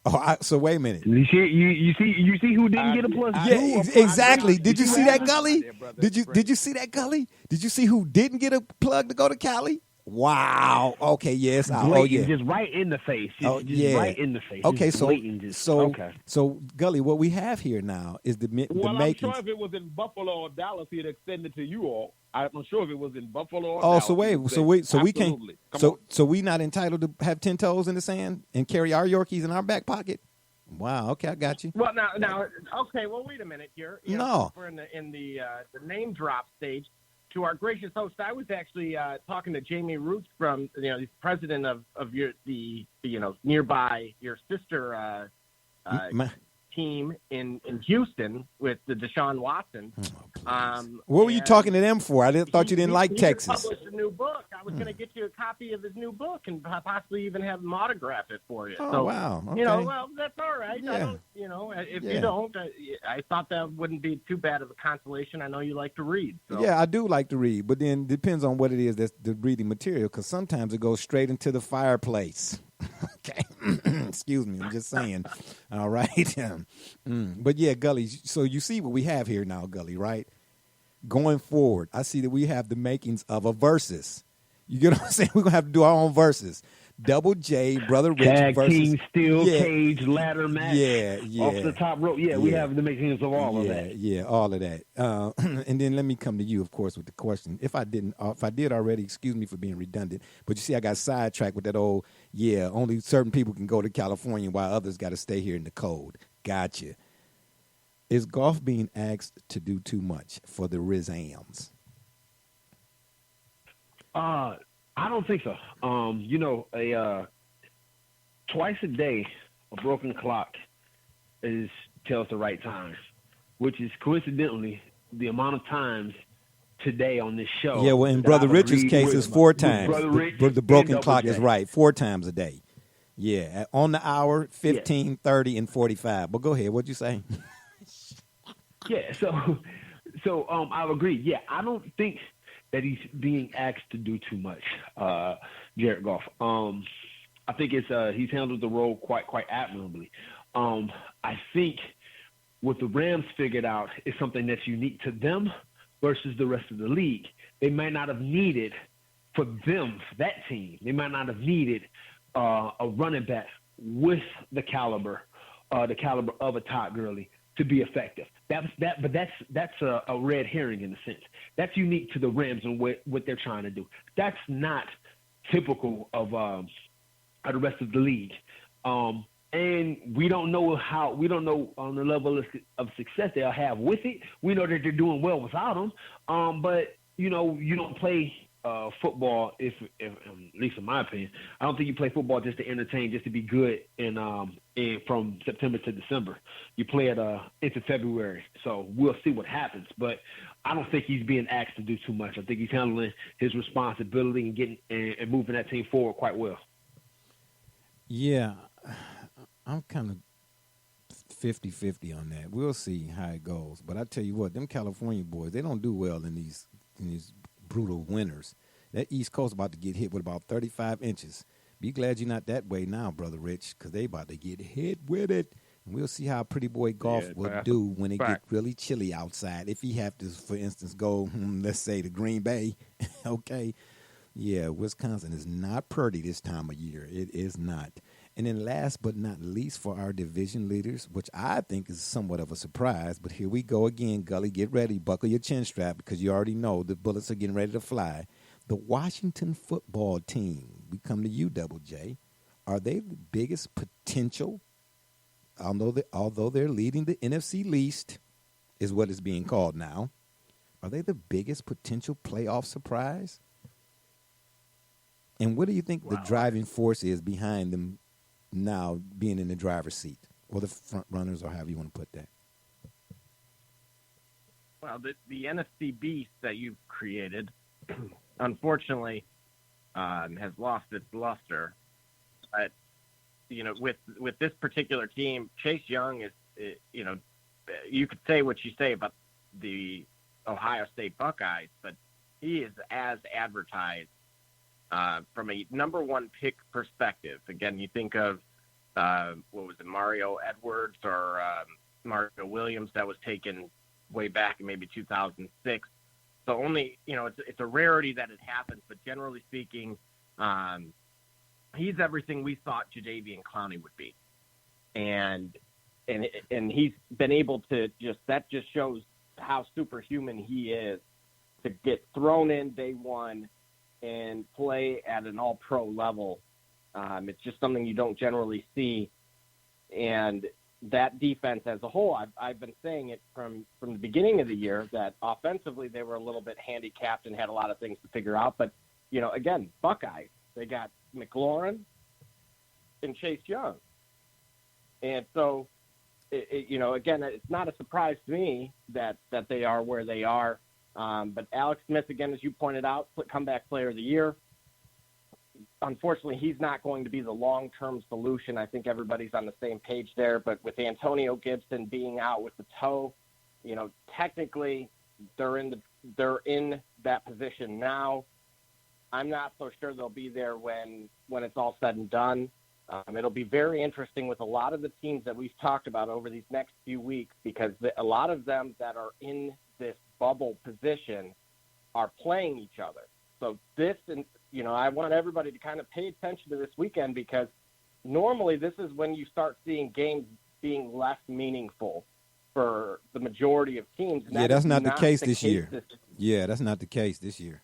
Oh, so wait a minute. You see who didn't get a plus? Yeah, exactly. Did you see that, Gully? Did you see that, Gully? Did you see who didn't get a plug to go to Cali? Wow. Okay. Yes. Oh yeah. Just right in the face. Yeah. Right in the face. Okay. Okay. So Gully, what we have here now is the makings. I'm sure if it was in Buffalo or Dallas, he'd extend it to you all. I'm sure if it was in Buffalo or Dallas. So we can't. So we not entitled to have 10 toes in the sand and carry our Yorkies in our back pocket. Wow. Okay, I got you. Well, now, okay. Well, wait a minute here. No. We're in the name drop stage. To our gracious host, I was actually talking to Jamie Roots from the president of your nearby your sister team in Houston with the Deshaun Watson. What were you talking to them for? I thought you didn't like he Texas. Published a new book. I was going to get you a copy of his new book and possibly even have him autograph it for you. Oh, so, wow. Okay. Well, that's all right. Yeah. I don't, if you don't, I thought that wouldn't be too bad of a consolation. I know you like to read. So. Yeah, I do like to read, but then depends on what it is that's the reading material, because sometimes it goes straight into the fireplace. Okay. Excuse me. I'm just saying. All right. But yeah, Gully, so you see what we have here now, Gully, right? Going forward, I see that we have the makings of a versus. You get what I'm saying? We're going to have to do our own versus. Double J, Brother Rich Tag versus team, steel cage, ladder match. Yeah. Off the top rope. Yeah, we have the makings of all of that. Yeah, all of that. And then let me come to you, of course, with the question. If I did already, excuse me for being redundant. But you see, I got sidetracked with that old, only certain people can go to California while others got to stay here in the cold. Gotcha. Is Goff being asked to do too much for the Rizams? I don't think so. Twice a day, a broken clock tells the right time, which is coincidentally the amount of times today on this show. Yeah, well, in Brother Rich's case, it's 4 times. The broken clock is right, 4 times a day. Yeah, on the hour, 15, 30, and 45. But go ahead. What'd you say? Yeah, so I agree. Yeah, I don't think that he's being asked to do too much, Jared Goff. I think he's handled the role quite admirably. I think what the Rams figured out is something that's unique to them versus the rest of the league. They might not have needed for that team. They might not have needed a running back with the caliber of a Todd Gurley to be effective. That's a red herring in a sense. That's unique to the Rams and what they're trying to do. That's not typical of the rest of the league. And we don't know on the level of success they'll have with it. We know that they're doing well without them. But you don't play football, if at least in my opinion, I don't think you play football just to entertain, just to be good. In from September to December, you play it into February. So we'll see what happens. But I don't think he's being asked to do too much. I think he's handling his responsibility and getting and moving that team forward quite well. Yeah, I'm kind of 50-50 on that. We'll see how it goes. But I tell you what, them California boys, they don't do well in these brutal winters. That East Coast about to get hit with about 35 inches. Be glad you're not that way now, Brother Rich, because they about to get hit with it. And we'll see how Pretty Boy Golf will do when it get really chilly outside. If he have to, for instance, go, let's say, to Green Bay, okay. Yeah, Wisconsin is not pretty this time of year. It is not. And then last but not least for our division leaders, which I think is somewhat of a surprise, but here we go again, Gully, get ready, buckle your chin strap because you already know the bullets are getting ready to fly. The Washington football team, we come to you, Double J. Are they the biggest potential, although they're leading the NFC least, is what is being called now, are they the biggest potential playoff surprise? And what do you think the driving force is behind them now being in the driver's seat, or the front runners, or however you want to put that? Well, the NFC beast that you've created, unfortunately, has lost its luster. But with this particular team, Chase Young is, you could say what you say about the Ohio State Buckeyes, but he is as advertised. From a number one pick perspective, again, you think of what was it, Mario Edwards or Mario Williams that was taken way back in maybe 2006. So only, it's a rarity that it happens, but generally speaking, he's everything we thought Jadeveon Clowney would be, and he's been able to that just shows how superhuman he is to get thrown in day one and play at an all-pro level. It's just something you don't generally see. And that defense as a whole, I've been saying it from the beginning of the year that offensively they were a little bit handicapped and had a lot of things to figure out. But, again, Buckeyes, they got McLaurin and Chase Young. And so, again, it's not a surprise to me that they are where they are. But Alex Smith, again, as you pointed out, comeback player of the year. Unfortunately, he's not going to be the long-term solution. I think everybody's on the same page there. But with Antonio Gibson being out with the toe, technically they're in that position now. I'm not so sure they'll be there when it's all said and done. It'll be very interesting with a lot of the teams that we've talked about over these next few weeks because a lot of them that are in this bubble position are playing each other. So this, and I want everybody to kind of pay attention to this weekend because normally this is when you start seeing games being less meaningful for the majority of teams. Yeah, that's not the case this year. Yeah, that's not the case this year.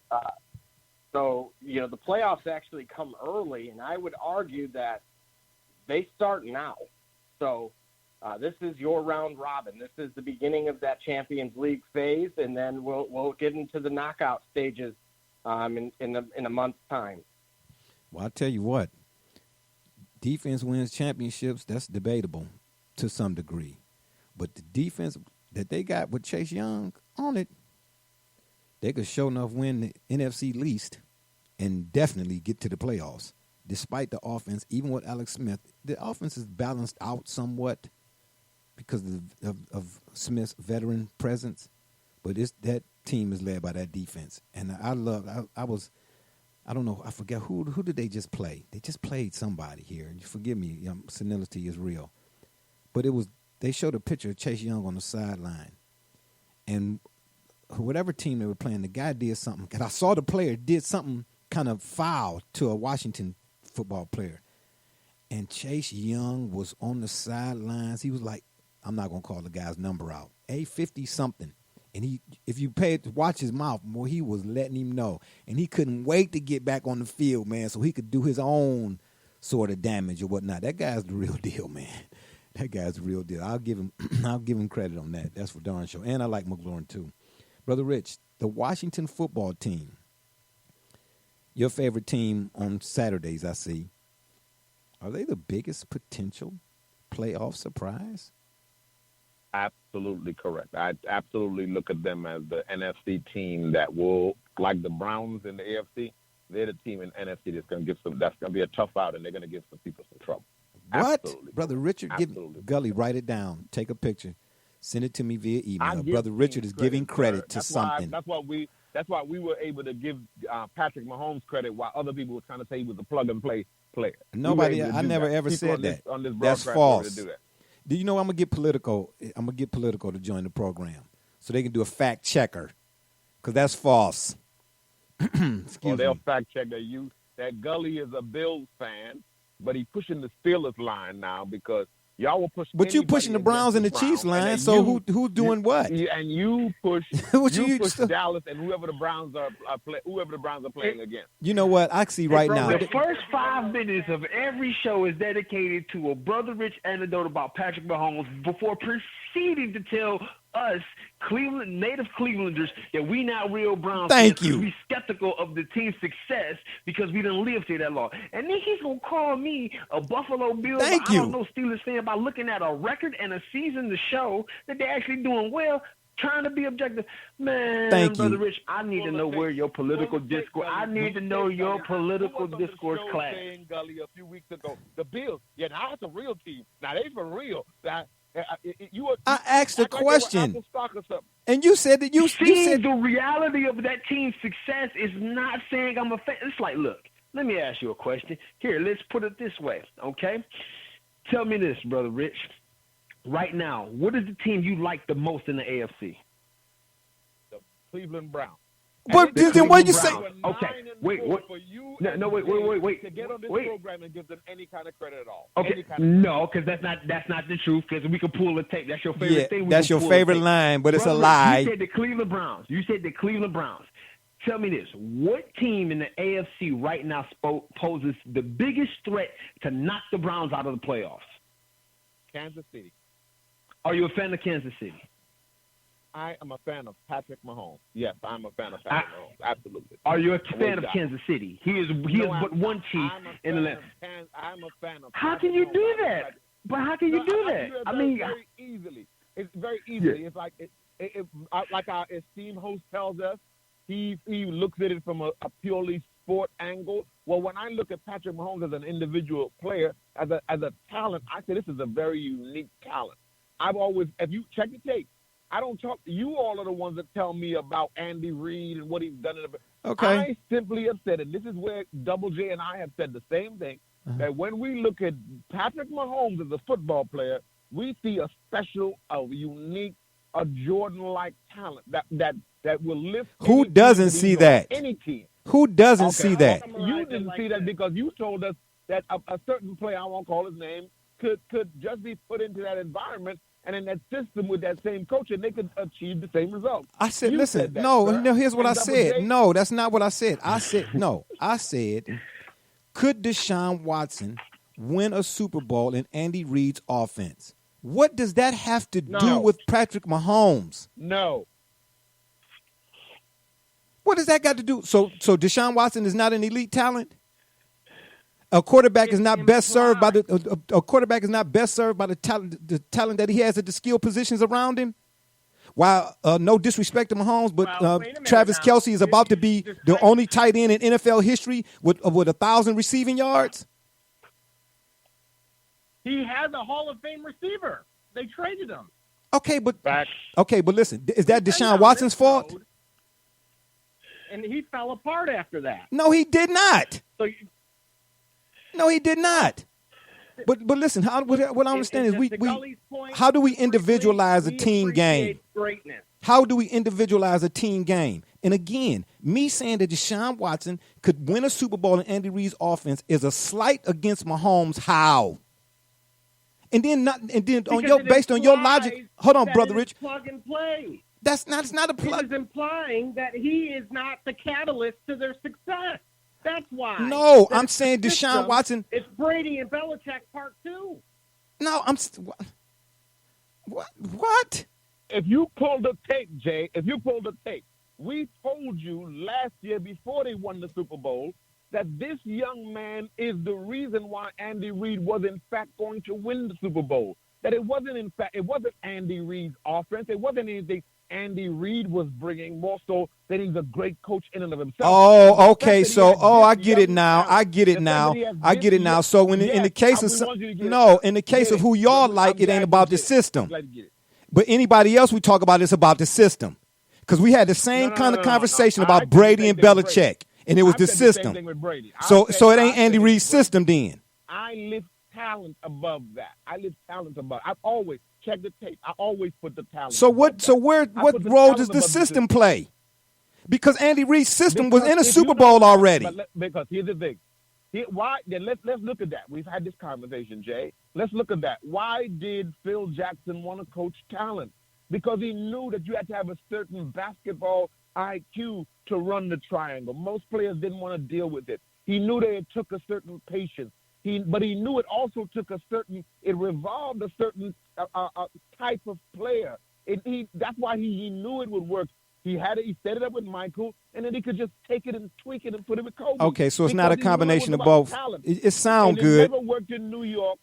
So, the playoffs actually come early, and I would argue that they start now. So this is your round robin. This is the beginning of that Champions League phase, and then we'll get into the knockout stages in a month's time. Well, I'll tell you what. Defense wins championships, that's debatable to some degree. But the defense that they got with Chase Young on it, they could sure enough win the NFC least and definitely get to the playoffs. Despite the offense, even with Alex Smith, the offense is balanced out somewhat because of Smith's veteran presence. But that team is led by that defense. And I don't know, I forget who did they just play? They just played somebody here. Forgive me, senility is real. But they showed a picture of Chase Young on the sideline. And whatever team they were playing, the guy did something. And I saw the player did something kind of foul to a Washington football player. And Chase Young was on the sidelines. He was like, I'm not going to call the guy's number out, 50-something. And if you watch his mouth, boy, he was letting him know. And he couldn't wait to get back on the field, man, so he could do his own sort of damage or whatnot. That guy's the real deal, man. That guy's the real deal. I'll give him credit on that. That's for darn sure. And I like McLaurin too. Brother Rich, the Washington football team, Your favorite team on Saturdays, I see. Are they the biggest potential playoff surprise? Absolutely correct. I absolutely look at them as the NFC team that will, like the Browns in the AFC, they're the team in NFC that's going to be a tough out, and they're going to give some people some trouble. What? Absolutely. Brother Richard, Gully, write it down. Take a picture. Send it to me via email. Brother Richard is giving credit to something. That's why we were able to give Patrick Mahomes credit while other people were trying to say he was a plug-and-play player. Nobody, I never ever said that. That's false. Do you know I'm going to get political? I'm going to get political to join the program so they can do a fact checker because that's false. They'll fact check that Gully is a Bills fan, but he's pushing the Steelers line now because y'all will push. But you pushing the Browns and the Chiefs line, so who's doing what? And you push Dallas and whoever the Browns are playing against. You know what? I see right now. The first 5 minutes of every show is dedicated to a Brother Rich anecdote about Patrick Mahomes before proceeding to tell us native Clevelanders that we not real Browns Thank fans you. We skeptical of the team's success because we didn't live here that long. And then he's gonna call me a Buffalo Bills. I don't know Steelers fan by looking at a record and a season to show that they're actually doing well. Trying to be objective, man. Thank Brother you. Rich, I need to know where your political discourse. I need to know your political discourse class. Gully a few weeks ago, the Bills. Yeah, now that's a real team. Now they for real. I asked a question, and you said that you said the reality of that team's success is not saying I'm a fan. It's like, look, let me ask you a question. Here, let's put it this way, okay? Tell me this, Brother Rich. Right now, what is the team you like the most in the AFC? The Cleveland Browns. But then what you say? Okay, wait. Wait. To get on this program and give them any kind of credit at all. Okay, no, because that's not the truth. Because we can pull a tape. That's your favorite thing. That's your favorite line, but it's a lie. You said the Cleveland Browns. Tell me this: what team in the AFC right now poses the biggest threat to knock the Browns out of the playoffs? Kansas City. Are you a fan of Kansas City? I am a fan of Patrick Mahomes. Yes, I'm a fan of Patrick Mahomes. Absolutely. Are you a fan of Kansas City? He is but one chief in the land. I'm a fan of. How can you do that? But how can you do that? I mean, very easily. It's very easily. It's like like our esteemed host tells us. He looks at it from a purely sport angle. Well, when I look at Patrick Mahomes as an individual player, as a talent, I say this is a very unique talent. I've always, if you check the tape, I don't talk. You all are the ones that tell me about Andy Reid and what he's done. Okay. I simply have said, and this is where Double J and I have said the same thing, that when we look at Patrick Mahomes as a football player, we see a special, a unique, a Jordan-like talent that will lift. Who doesn't see that? Any team. Who doesn't see that? You didn't see that because you told us that a certain player, I won't call his name, could just be put into that environment and in that system with that same coach, and they could achieve the same result. I said, listen, no, here's what I said. No, that's not what I said. I said, could Deshaun Watson win a Super Bowl in Andy Reid's offense? What does that have to do with Patrick Mahomes? No. What does that got to do? So Deshaun Watson is not an elite talent? A quarterback is not best served by the talent that he has at the skill positions around him. While no disrespect to Mahomes, but Travis Kelce is about to be the only tight end in NFL history with 1,000 receiving yards. He has a Hall of Fame receiver. They traded him. Okay, but listen, is that Deshaun Watson's fault? And he fell apart after that. No, he did not. No, he did not. But listen, what I understand is how do we individualize a team game? How do we individualize a team game? And again, me saying that Deshaun Watson could win a Super Bowl in Andy Reid's offense is a slight against Mahomes. How? And then based on your logic, hold on, Brother Rich. Plug and play. It's not a plug. It is implying that he is not the catalyst to their success. That's why. No, I'm saying Deshaun Watson. It's Brady and Belichick part 2. No, what? If you pull the tape, Jay, We told you last year before they won the Super Bowl that this young man is the reason why Andy Reid was in fact going to win the Super Bowl. That it wasn't Andy Reid's offense. It wasn't anything Andy Reid was bringing, more so that he's a great coach in and of himself. Oh, okay. So, I get it now. I get it now. I get it now. So, in the case of who y'all like, it ain't about the system. But anybody else we talk about, it's about the system. Because we had the same kind of conversation about Brady and Belichick, and it was the system. So it ain't Andy Reid's system then. I lift talent above that. I've always check the tape. I always put the talent. So what role does the system play? Because Andy Reid's system was in a Super Bowl already. Because here's the thing. Let's look at that. We've had this conversation, Jay. Let's look at that. Why did Phil Jackson want to coach talent? Because he knew that you had to have a certain basketball IQ to run the triangle. Most players didn't want to deal with it. He knew that it took a certain patience. But he knew it also took it revolved a certain type of player. That's why he knew it would work. He set it up with Michael, and then he could just take it and tweak it and put it with Kobe. Okay, so it's not a combination of both. It sounds good. It never worked in New York.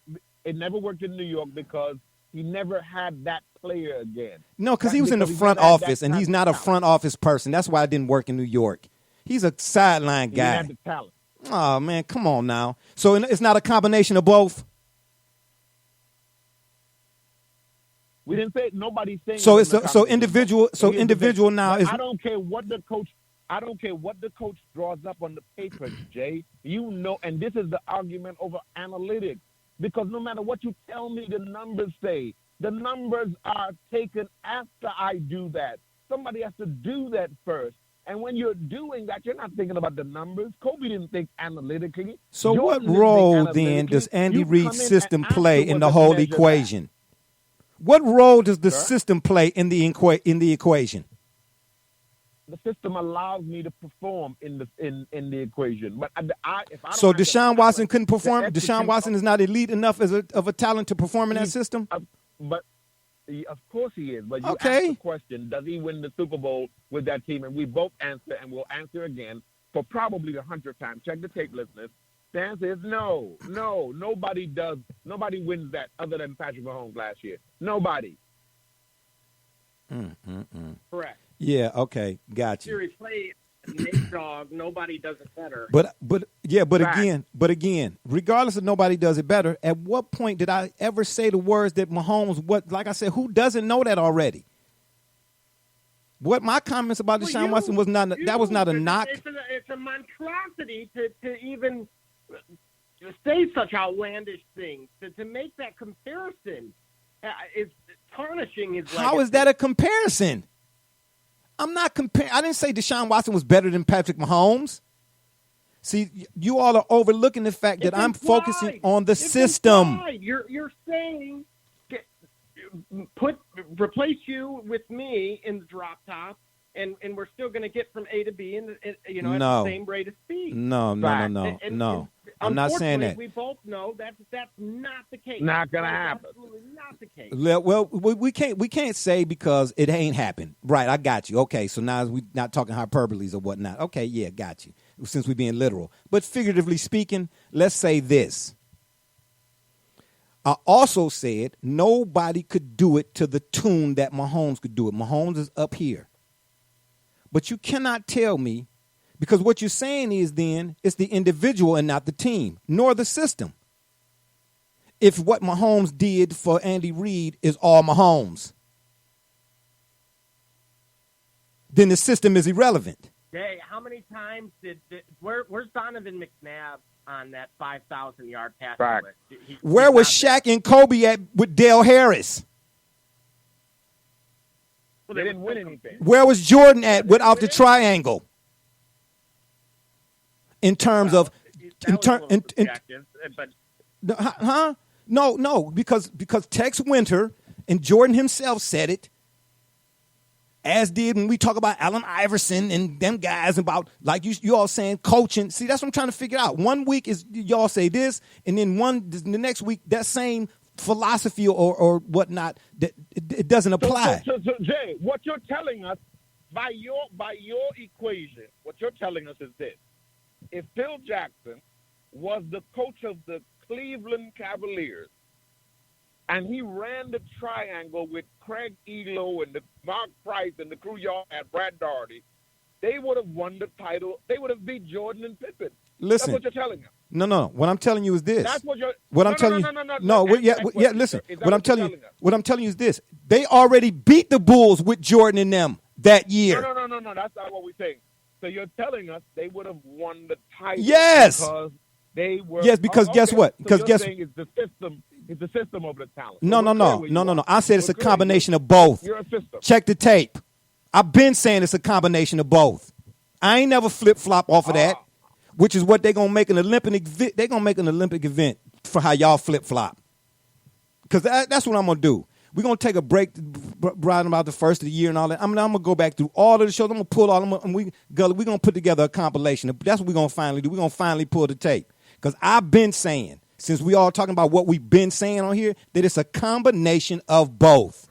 Because he never had that player again. No, because he was in the front office, and he's not a front office person. That's why it didn't work in New York. He's a sideline guy. He had the talent. Oh, man, come on now. So it's not a combination of both? We didn't say nobody's saying. So individual now is. I don't care what the coach draws up on the paper, Jay. And this is the argument over analytics. Because no matter what you tell me, the numbers say, the numbers are taken after I do that. Somebody has to do that first. And when you're doing that, you're not thinking about the numbers. Kobe didn't think analytically. So what role then does Andy Reid's system play in the whole equation? What role does the system play in the equation? The system allows me to perform in the equation. But so Deshaun Watson couldn't perform. Deshaun Watson is not elite enough of a talent to perform in that system. But of course he is. But you asked the question: does he win the Super Bowl with that team? And we both answer, and we'll answer again for probably the 100th time. Check the tape, listeners. The answer is no. Nobody does. Nobody wins that other than Patrick Mahomes last year. Nobody. Correct. Yeah, okay, got you. Series play Nate Dogg, nobody does it better. But again, regardless of nobody does it better, at what point did I ever say the words that Mahomes, like I said, who doesn't know that already? What my comments about Deshaun Watson was not a knock. It's a monstrosity to even say such outlandish things, to make that comparison is tarnishing his legacy. How is that a comparison? I'm not comparing. I didn't say Deshaun Watson was better than Patrick Mahomes. See, you all are overlooking the fact that I'm focusing on the system. You're saying replace you with me in the drop top, and we're still going to get from A to B at the same rate of speed. No. I'm not saying that. We both know that's not the case. Not going to happen. Absolutely not the case. Well, we can't say because it ain't happened. Right, I got you. Okay, so now we're not talking hyperboles or whatnot. Okay, yeah, got you. Since we're being literal. But figuratively speaking, let's say this. I also said nobody could do it to the tune that Mahomes could do it. Mahomes is up here. But you cannot tell me, because what you're saying is then it's the individual and not the team, nor the system. If what Mahomes did for Andy Reid is all Mahomes, then the system is irrelevant. Hey, how many times where's Donovan McNabb on that 5,000-yard passing list? Where was Shaq and Kobe at with Dale Harris? Well, they didn't win anything. Where was Jordan at without the triangle? In terms of, No, because Tex Winter and Jordan himself said it, as did when we talk about Allen Iverson and them guys about, like you all saying, coaching. See, that's what I'm trying to figure out. 1 week is y'all say this, and then the next week that same philosophy or whatnot, that it doesn't apply. So, Jay, what you're telling us by your equation, what you're telling us is this: if Phil Jackson was the coach of the Cleveland Cavaliers, and he ran the triangle with Craig Elo and the Mark Price and the crew y'all had, Brad Daugherty, they would have won the title. They would have beat Jordan and Pippen. Listen. That's what you're telling us. No. What I'm telling you is this. That's what you're. What I'm telling you. Listen. Is that What I'm telling you're you. us? What I'm telling you is this. They already beat the Bulls with Jordan and them that year. No. That's not what we're saying. So you're telling us they would have won the title. Yes. Because they were. Yes, because guess what? So Because you're guess saying it's the system. It's the system of the talent. No. I said it's a combination of both. You're a system. Check the tape. I've been saying it's a combination of both. I ain't never flip flop off of that, which is what they're gonna make an Olympic. They're gonna make an Olympic event for how y'all flip flop. Because that's what I'm gonna do. We're gonna take a break, right about the first of the year and all that. I'm gonna go back through all of the shows. I'm gonna pull all of them, and we're gonna put together a compilation. That's what we're gonna finally do. We're gonna finally pull the tape. Because I've been saying, since we all talking about what we've been saying on here, that it's a combination of both.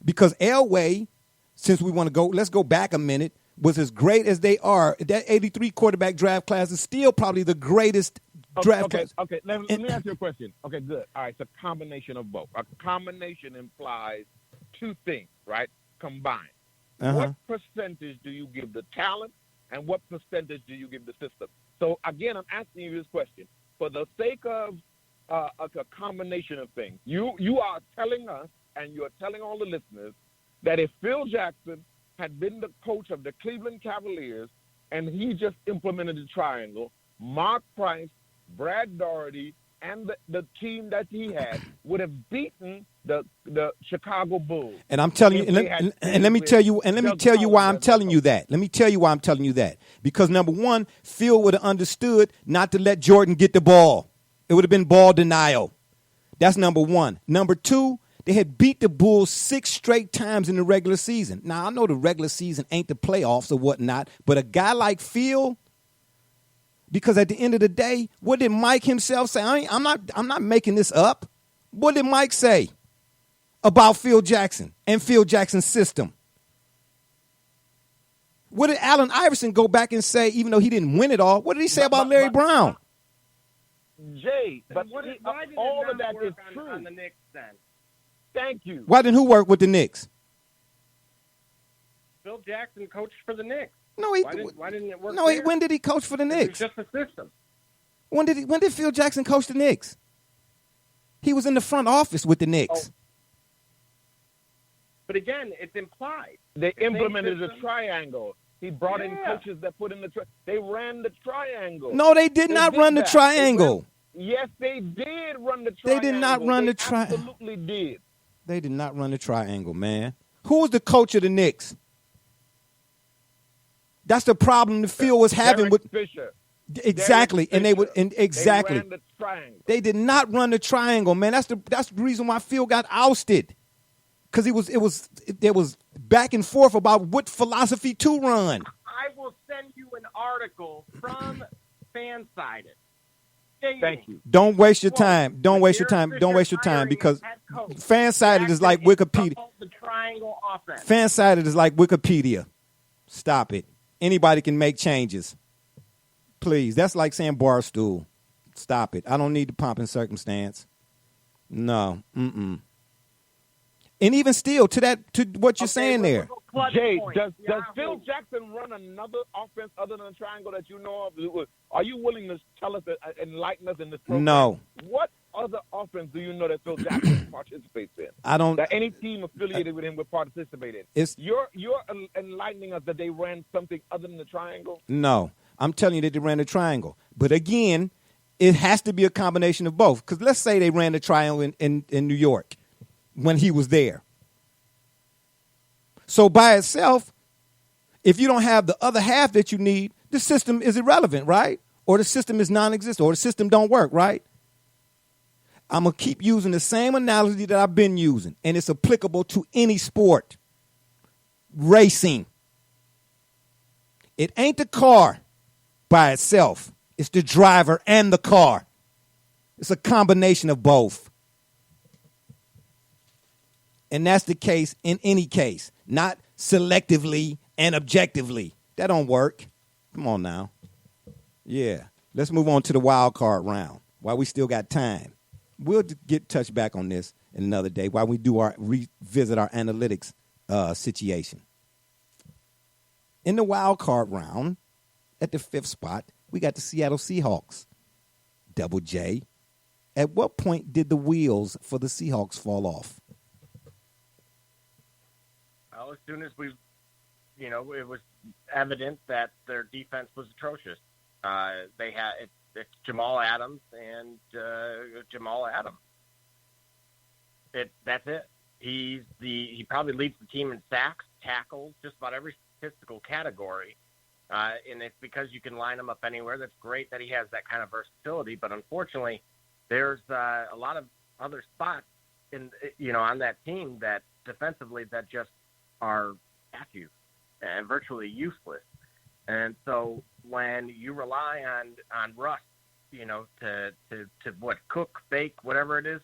Because Elway, since we want to go, let's go back a minute, was as great as they are. That 83 quarterback draft class is still probably the greatest draft class. Okay. Let me ask you a question. Okay, good. All right, it's a combination of both. A combination implies two things, right? Combined. What percentage do you give the talent, and what percentage do you give the system? So, again, I'm asking you this question. For the sake of a combination of things, you are telling us, and you're telling all the listeners, that if Phil Jackson had been the coach of the Cleveland Cavaliers and he just implemented the triangle, Mark Price, Brad Daugherty, and the team that he had would have beaten the Chicago Bulls. And I'm telling you, and let me tell you why I'm telling you that. Let me tell you why I'm telling you that. Because number one, Phil would have understood not to let Jordan get the ball. It would have been ball denial. That's number one. Number two, they had beat the Bulls 6 straight times in the regular season. Now, I know the regular season ain't the playoffs or whatnot, but a guy like Phil, because at the end of the day, what did Mike himself say? I'm not making this up. What did Mike say about Phil Jackson and Phil Jackson's system? What did Allen Iverson go back and say, even though he didn't win it all? What did he say about Larry Brown? Jay, but why did all it of not that is work true. on the Knicks then? Thank you. Why didn't who work with the Knicks? Phil Jackson coached for the Knicks. No, Why didn't it work? No, there? when did he coach for the It Knicks? was just a system. When did Phil Jackson coach the Knicks? He was in the front office with the Knicks. But again, it's implied. They implemented the system. triangle. He brought in coaches that put in they ran the triangle. No, they did not run the triangle. Yes, they did run the triangle. They did not run the triangle. Absolutely did. They did not run the triangle, man. Who was the coach of the Knicks? That's the problem the Phil was having Derek with Fisher. exactly, Derek and they would Fisher. exactly. They ran the triangle. They did not run the triangle, man. That's the reason why Phil got ousted, because it was back and forth about what philosophy to run. I will send you an article from Fansided. Thank you. Don't waste your time. Don't waste your time. Don't waste your time, because Fansided is like Wikipedia. The triangle offense. Fansided is like Wikipedia. Stop it. Anybody can make changes. Please. That's like saying Barstool. Stop it. I don't need the pomp and circumstance. No. And even still, to what you're saying there. Jay, does Phil Jackson run another offense other than a triangle that you know of? Are you willing to tell us, enlighten us in this program? No. What other offense do you know that Phil Jackson participates in? I don't. That any team affiliated with him would participate in? You're enlightening us that they ran something other than the triangle? No. I'm telling you that they ran the triangle. But again, it has to be a combination of both. Because let's say they ran the triangle in New York when he was there. So by itself, if you don't have the other half that you need, the system is irrelevant, right? Or the system is non-existent, or the system don't work, right? I'm going to keep using the same analogy that I've been using, and it's applicable to any sport. Racing. It ain't the car by itself. It's the driver and the car. It's a combination of both. And that's the case in any case, not selectively and objectively. That don't work. Come on now. Yeah. Let's move on to the wild card round while we still got time. We'll get touched back on this in another day while we do revisit our analytics situation. In the wild card round, at the 5th spot, we got the Seattle Seahawks. Double J. At what point did the wheels for the Seahawks fall off? Well, as soon as it was evident that their defense was atrocious. They had it's Jamal Adams and Jamal Adams. That's it. He probably leads the team in sacks, tackles, just about every statistical category. And it's because you can line him up anywhere. That's great that he has that kind of versatility. But unfortunately, there's a lot of other spots on that team that defensively that just are statues and virtually useless. And so when you rely on Russ, to cook, bake, whatever it is,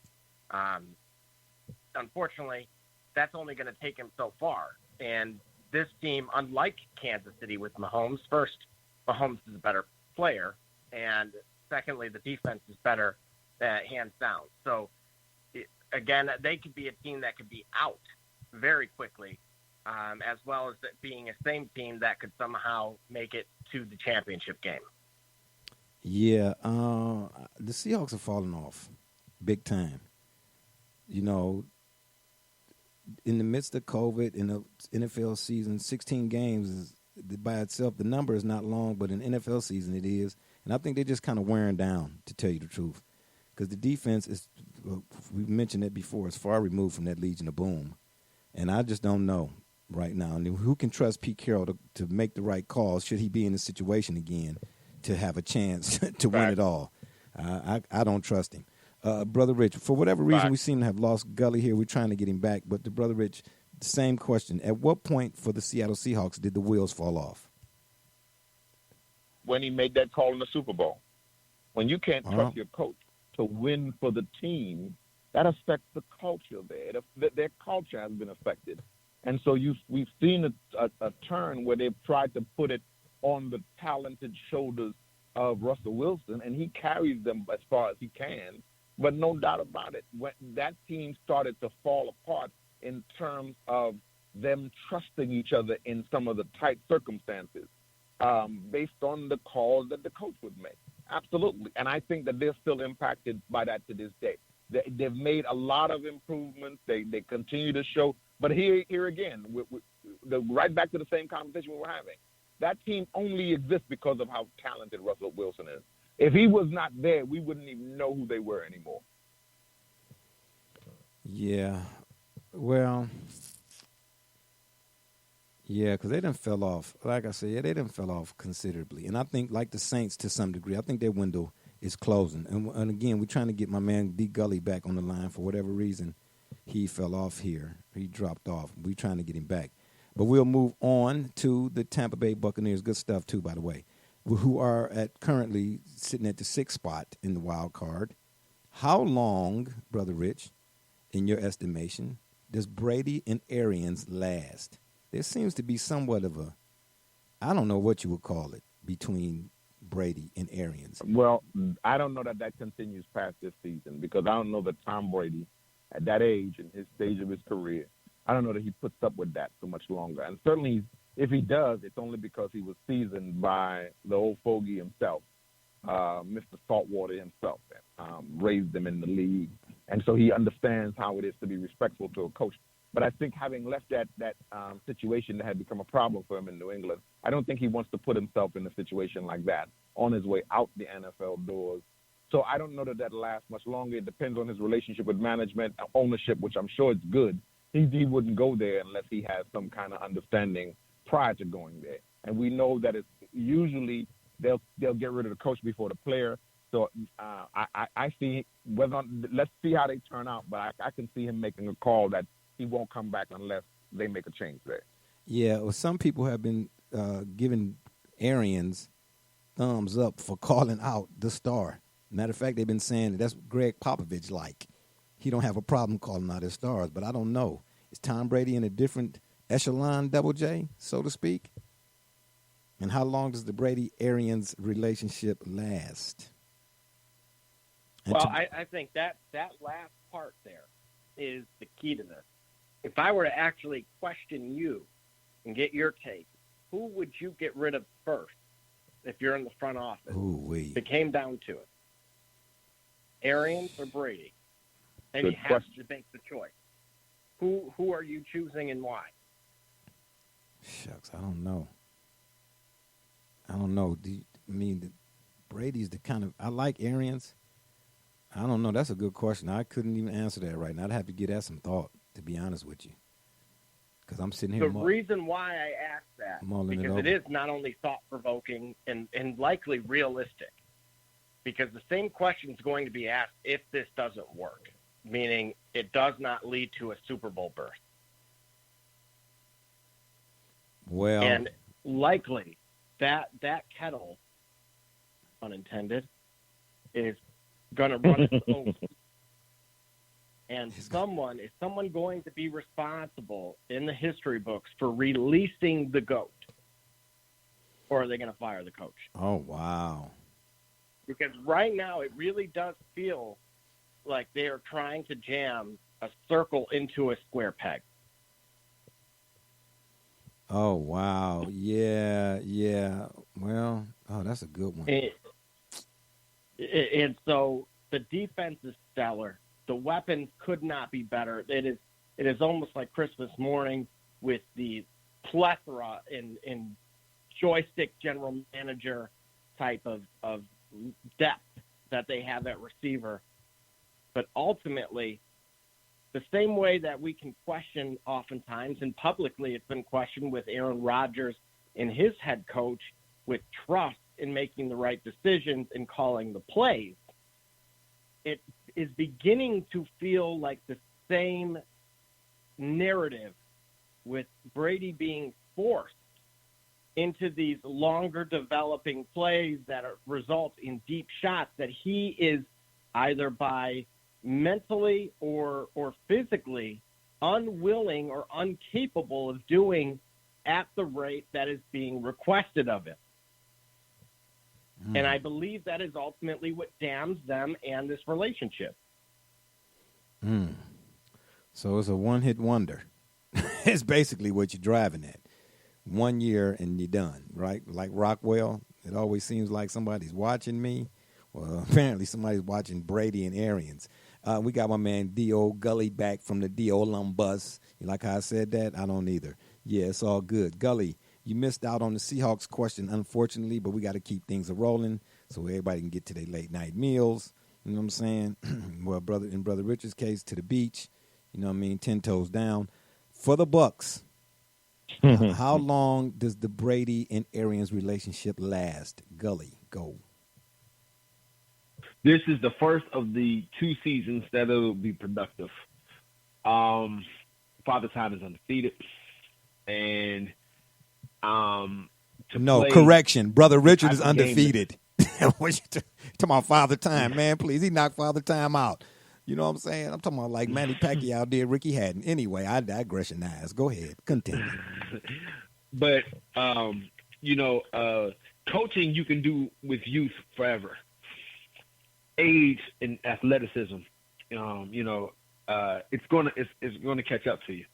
unfortunately, that's only going to take him so far. And this team, unlike Kansas City with Mahomes, first, Mahomes is a better player, and secondly, the defense is better, hands down. So, again, they could be a team that could be out very quickly, as well as being a same team that could somehow make it to the championship game. Yeah, the Seahawks are falling off big time. In the midst of COVID, in the NFL season, 16 games is by itself. The number is not long, but in NFL season it is. And I think they're just kind of wearing down, to tell you the truth. Because the defense is, we've mentioned it before, it's far removed from that Legion of Boom. And I just don't know right now. And who can trust Pete Carroll to make the right calls should he be in this situation again to have a chance to win it all? I don't trust him. Brother Rich, for whatever reason, we seem to have lost Gully here. We're trying to get him back. But to Brother Rich, the same question. At what point for the Seattle Seahawks did the wheels fall off? When he made that call in the Super Bowl. When you can't trust your coach to win for the team, that affects the culture there. Their culture has been affected. And so we've seen a turn where they've tried to put it on the talented shoulders of Russell Wilson, and he carries them as far as he can. But no doubt about it, when that team started to fall apart in terms of them trusting each other in some of the tight circumstances, based on the calls that the coach would make. Absolutely. And I think that they're still impacted by that to this day. They've made a lot of improvements. They continue to show. But here again, right back to the same conversation we were having. That team only exists because of how talented Russell Wilson is. If he was not there, we wouldn't even know who they were anymore. Yeah. Well, yeah, because they done fell off. Like I said, they done fell off considerably. And I think, like the Saints to some degree, I think their window is closing. And again, we're trying to get my man D. Gully back on the line. For whatever reason, he fell off here. He dropped off. We're trying to get him back. But we'll move on to the Tampa Bay Buccaneers. Good stuff, too, by the way, who are currently sitting at the 6th spot in the wild card. How long, Brother Rich, in your estimation, does Brady and Arians last? There seems to be somewhat of a, I don't know what you would call it, between Brady and Arians. Well, I don't know that continues past this season because I don't know that Tom Brady, at that age and his stage of his career, I don't know that he puts up with that so much longer. And certainly, if he does, it's only because he was seasoned by the old fogey himself, Mr. Saltwater himself, raised him in the league. And so he understands how it is to be respectful to a coach. But I think having left that situation that had become a problem for him in New England, I don't think he wants to put himself in a situation like that on his way out the NFL doors. So I don't know that lasts much longer. It depends on his relationship with management, ownership, which I'm sure is good. He wouldn't go there unless he has some kind of understanding prior to going there. And we know that it's usually they'll get rid of the coach before the player. So I see let's see how they turn out. But I can see him making a call that he won't come back unless they make a change there. Yeah, well, some people have been giving Arians thumbs up for calling out the star. Matter of fact, they've been saying that's Greg Popovich like. He don't have a problem calling out his stars, but I don't know. Is Tom Brady in a different echelon, Double J, so to speak? And how long does the Brady-Arians relationship last? And Well, I think that last part there is the key to this. If I were to actually question you and get your take, who would you get rid of first if you're in the front office? Ooh-wee. If it came down to it. Arians or Brady? And Good you have question. to make the choice. Who are you choosing and why? Shucks, I don't know. Brady's the kind of, I like Arians. I don't know. That's a good question. I couldn't even answer that right now. I'd have to give that some thought, to be honest with you. Because I'm sitting here. The reason why I ask that, because it is not only thought-provoking and likely realistic, because the same question is going to be asked if this doesn't work, meaning it does not lead to a Super Bowl berth. Well, and likely that kettle, unintended, is going to run its own. And is someone going to be responsible in the history books for releasing the GOAT? Or are they going to fire the coach? Oh, wow. Because right now it really does feel like they are trying to jam a circle into a square peg. Oh, wow. Yeah. Well, that's a good one. And so the defense is stellar. The weapons could not be better. It is almost like Christmas morning with the plethora in joystick general manager type of depth that they have at receiver. But ultimately, the same way that we can question oftentimes, and publicly it's been questioned with Aaron Rodgers and his head coach with trust in making the right decisions and calling the plays, it is beginning to feel like the same narrative with Brady being forced into these longer developing plays that result in deep shots that he is either by mentally or physically unwilling or incapable of doing at the rate that is being requested of him. And I believe that is ultimately what damns them and this relationship. So it's a one-hit wonder. It's basically what you're driving at. 1 year and you're done, right? Like Rockwell, it always seems like somebody's watching me. Well, apparently somebody's watching Brady and Arians. We got my man D.O. Gully back from the D.O. Lumbus. You like how I said that? I don't either. Yeah, it's all good. Gully, you missed out on the Seahawks question, unfortunately, but we got to keep things rolling so everybody can get to their late night meals. You know what I'm saying? Well, in Brother Richard's case, to the beach. You know what I mean? 10 toes down. For the Bucks, how long does the Brady and Arians relationship last? Gully, go. This is the first of the 2 seasons that will be productive. Father Time is undefeated, and correction. Brother Richard is undefeated. What you talking about, Father Time, man? Please, he knocked Father Time out. You know what I'm saying? I'm talking about like Manny Pacquiao did Ricky Hatton. Anyway, I digressionize. Go ahead, continue. But coaching you can do with youth forever. Age and athleticism, it's gonna catch up to you.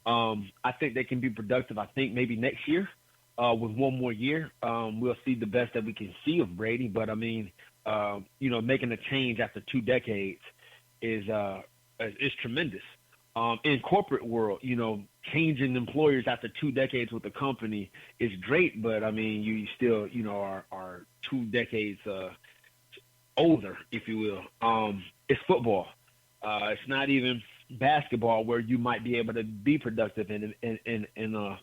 I think they can be productive. I think maybe next year, with 1 more year, we'll see the best that we can see of Brady. But I mean, making a change after 2 decades is tremendous. In corporate world, changing employers after 2 decades with the company is great. But I mean, you still, are 2 decades older, if you will. It's football. It's not even basketball where you might be able to be productive in a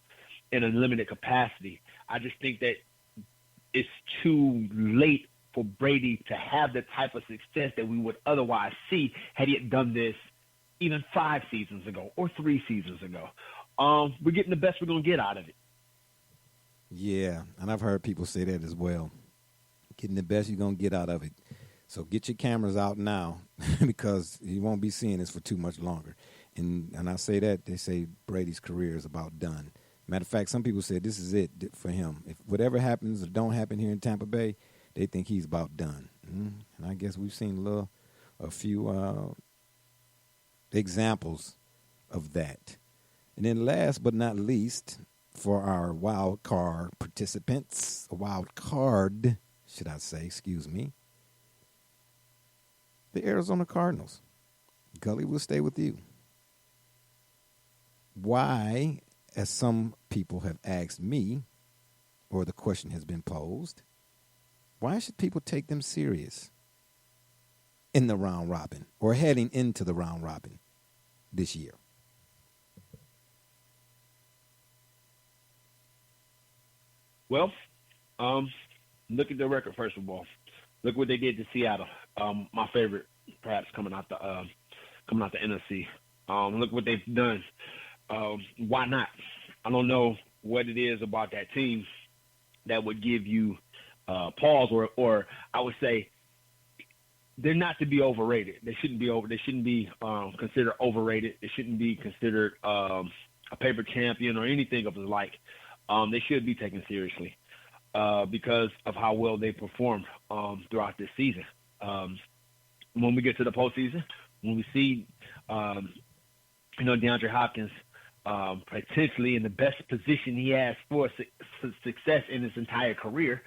limited capacity. I just think that it's too late for Brady to have the type of success that we would otherwise see had he had done this even 5 seasons ago or 3 seasons ago. We're getting the best we're going to get out of it. Yeah, and I've heard people say that as well. Getting the best you're going to get out of it. So get your cameras out now because you won't be seeing this for too much longer. And I say that, they say Brady's career is about done. Matter of fact, some people said this is it for him. If whatever happens or don't happen here in Tampa Bay, they think he's about done. And I guess we've seen a few examples of that. And then last but not least, for our wild card participants, a wild card, should I say, excuse me, the Arizona Cardinals. Gully, will stay with you. Why, as some people have asked me, or the question has been posed, why should people take them serious in the round robin or heading into the round robin this year? Well, look at their record first of all. Look what they did to Seattle. My favorite, perhaps coming out the NFC. Look what they've done. Why not? I don't know what it is about that team that would give you pause, or I would say they're not to be overrated. They shouldn't be They shouldn't be considered overrated. They shouldn't be considered a paper champion or anything of the like. They should be taken seriously because of how well they performed throughout this season. When we get to the postseason, when we see, DeAndre Hopkins potentially in the best position he has for success in his entire career,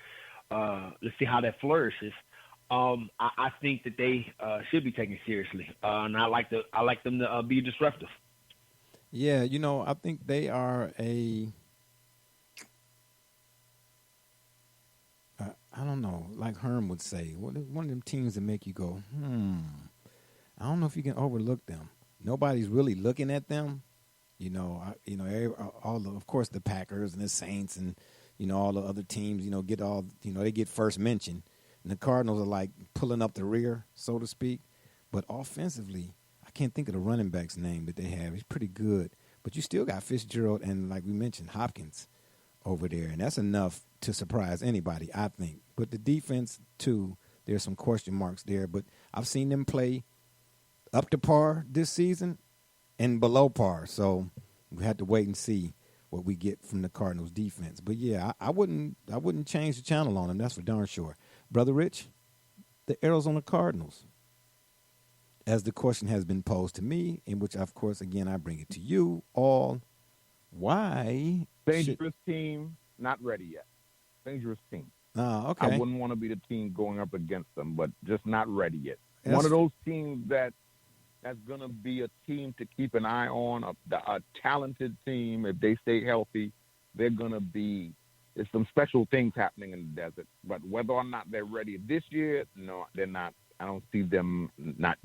let's see how that flourishes. I think that they should be taken seriously, and I like them to be disruptive. Yeah, I think they are I don't know, like Herm would say, one of them teams that make you go, I don't know if you can overlook them. Nobody's really looking at them. Of course, the Packers and the Saints and, all the other teams, they get first mention. And the Cardinals are like pulling up the rear, so to speak. But offensively, I can't think of the running back's name that they have. He's pretty good. But you still got Fitzgerald and, like we mentioned, Hopkins over there. And that's enough to surprise anybody, I think. But the defense, too, there's some question marks there. But I've seen them play up to par this season and below par. So we had to wait and see what we get from the Cardinals defense. But, yeah, I wouldn't change the channel on them. That's for darn sure. Brother Rich, the Arizona Cardinals, as the question has been posed to me, in which, of course, again, I bring it to you all. Why? Dangerous team, not ready yet. Dangerous team. Okay. I wouldn't want to be the team going up against them, but just not ready yet. That's one of those teams that's going to be a team to keep an eye on, a talented team. If they stay healthy, they're going to be – there's some special things happening in the desert. But whether or not they're ready this year, no, they're not. I don't see them not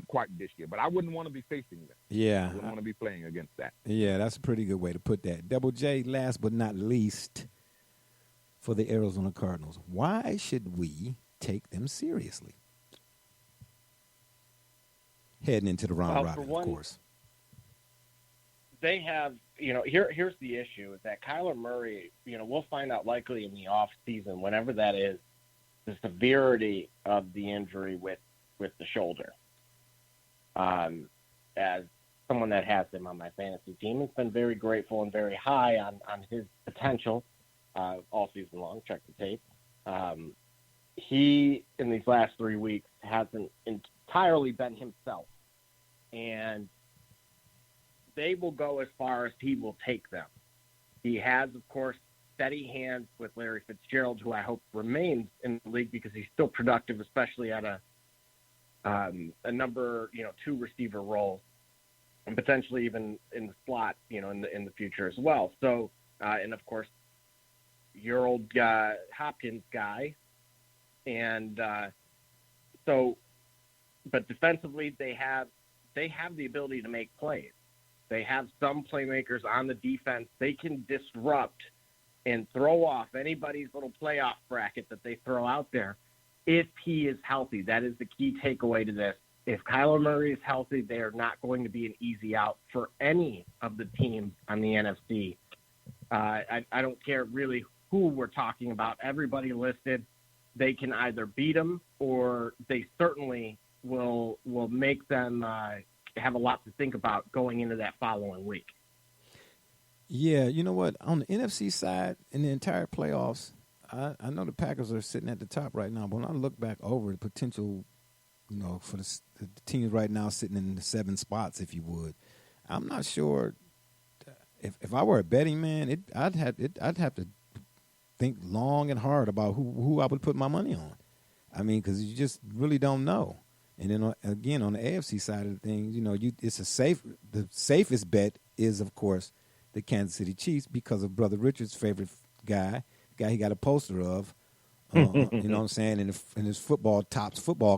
quite this year. But I wouldn't want to be facing them. Yeah. I wouldn't want to be playing against that. Yeah, that's a pretty good way to put that. Double J, last but not least, for the Arizona Cardinals, why should we take them seriously? Heading into the round robin, of course. They have, here's the issue is that Kyler Murray, we'll find out likely in the off season, whenever that is, the severity of the injury with the shoulder. As someone that has him on my fantasy team, has been very grateful and very high on his potential all season long. Check the tape. He, in these last 3 weeks, hasn't entirely been himself. And they will go as far as he will take them. He has, of course, steady hands with Larry Fitzgerald, who I hope remains in the league because he's still productive, especially at a number 2 receiver role, and potentially even in the slot, in the future as well. So, and of course, your old Hopkins guy, and but defensively they have the ability to make plays. They have some playmakers on the defense. They can disrupt and throw off anybody's little playoff bracket that they throw out there if he is healthy. That is the key takeaway to this. If Kyler Murray is healthy, they are not going to be an easy out for any of the teams on the NFC. I don't care really who we're talking about. Everybody listed, they can either beat them or they certainly will make them have a lot to think about going into that following week. Yeah, you know what? On the NFC side, in the entire playoffs, I know the Packers are sitting at the top right now, but when I look back over the potential, for the teams right now sitting in the 7 spots, if you would, I'm not sure. If I were a betting man, I'd have to think long and hard about who I would put my money on. I mean, because you just really don't know. And then again, on the AFC side of things, the safest bet is, of course, the Kansas City Chiefs because of Brother Richard's favorite guy he got a poster of, you know what I'm saying, in his football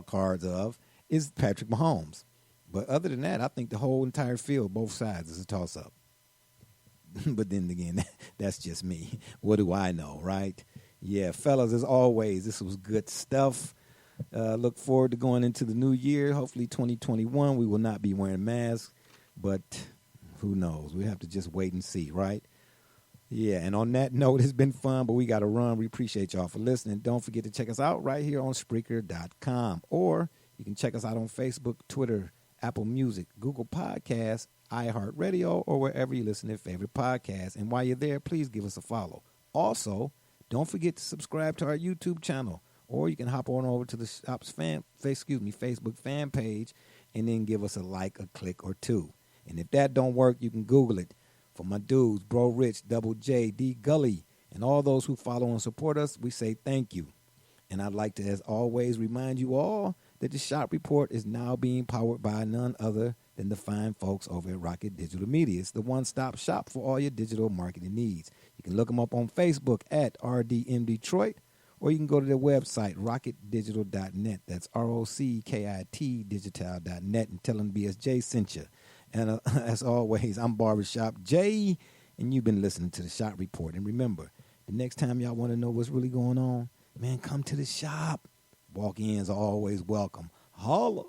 cards of, is Patrick Mahomes. But other than that, I think the whole entire field, both sides, is a toss-up. But then again, that's just me. What do I know, right? Yeah, fellas, as always, this was good stuff. Look forward to going into the new year. Hopefully 2021, we will not be wearing masks, but who knows? We have to just wait and see, right? Yeah, and on that note, it's been fun, but we got to run. We appreciate y'all for listening. Don't forget to check us out right here on Spreaker.com, or you can check us out on Facebook, Twitter, Apple Music, Google Podcasts, iHeartRadio, or wherever you listen to your favorite podcasts. And while you're there, please give us a follow. Also, don't forget to subscribe to our YouTube channel, or you can hop on over to the shop's Facebook fan page and then give us a like, a click, or two. And if that don't work, you can Google it. For my dudes, Bro Rich, Double J, D Gully, and all those who follow and support us, we say thank you. And I'd like to, as always, remind you all that the Shop Report is now being powered by none other than the fine folks over at Rocket Digital Media. It's the one-stop shop for all your digital marketing needs. You can look them up on Facebook at RDM Detroit, or you can go to their website, rocketdigital.net. That's ROCKIT digital.net, and tell them BSJ sent you. And as always, I'm Barbershop Jay, and you've been listening to the Shop Report. And remember, the next time y'all want to know what's really going on, man, come to the shop. Walk-ins are always welcome. Holla.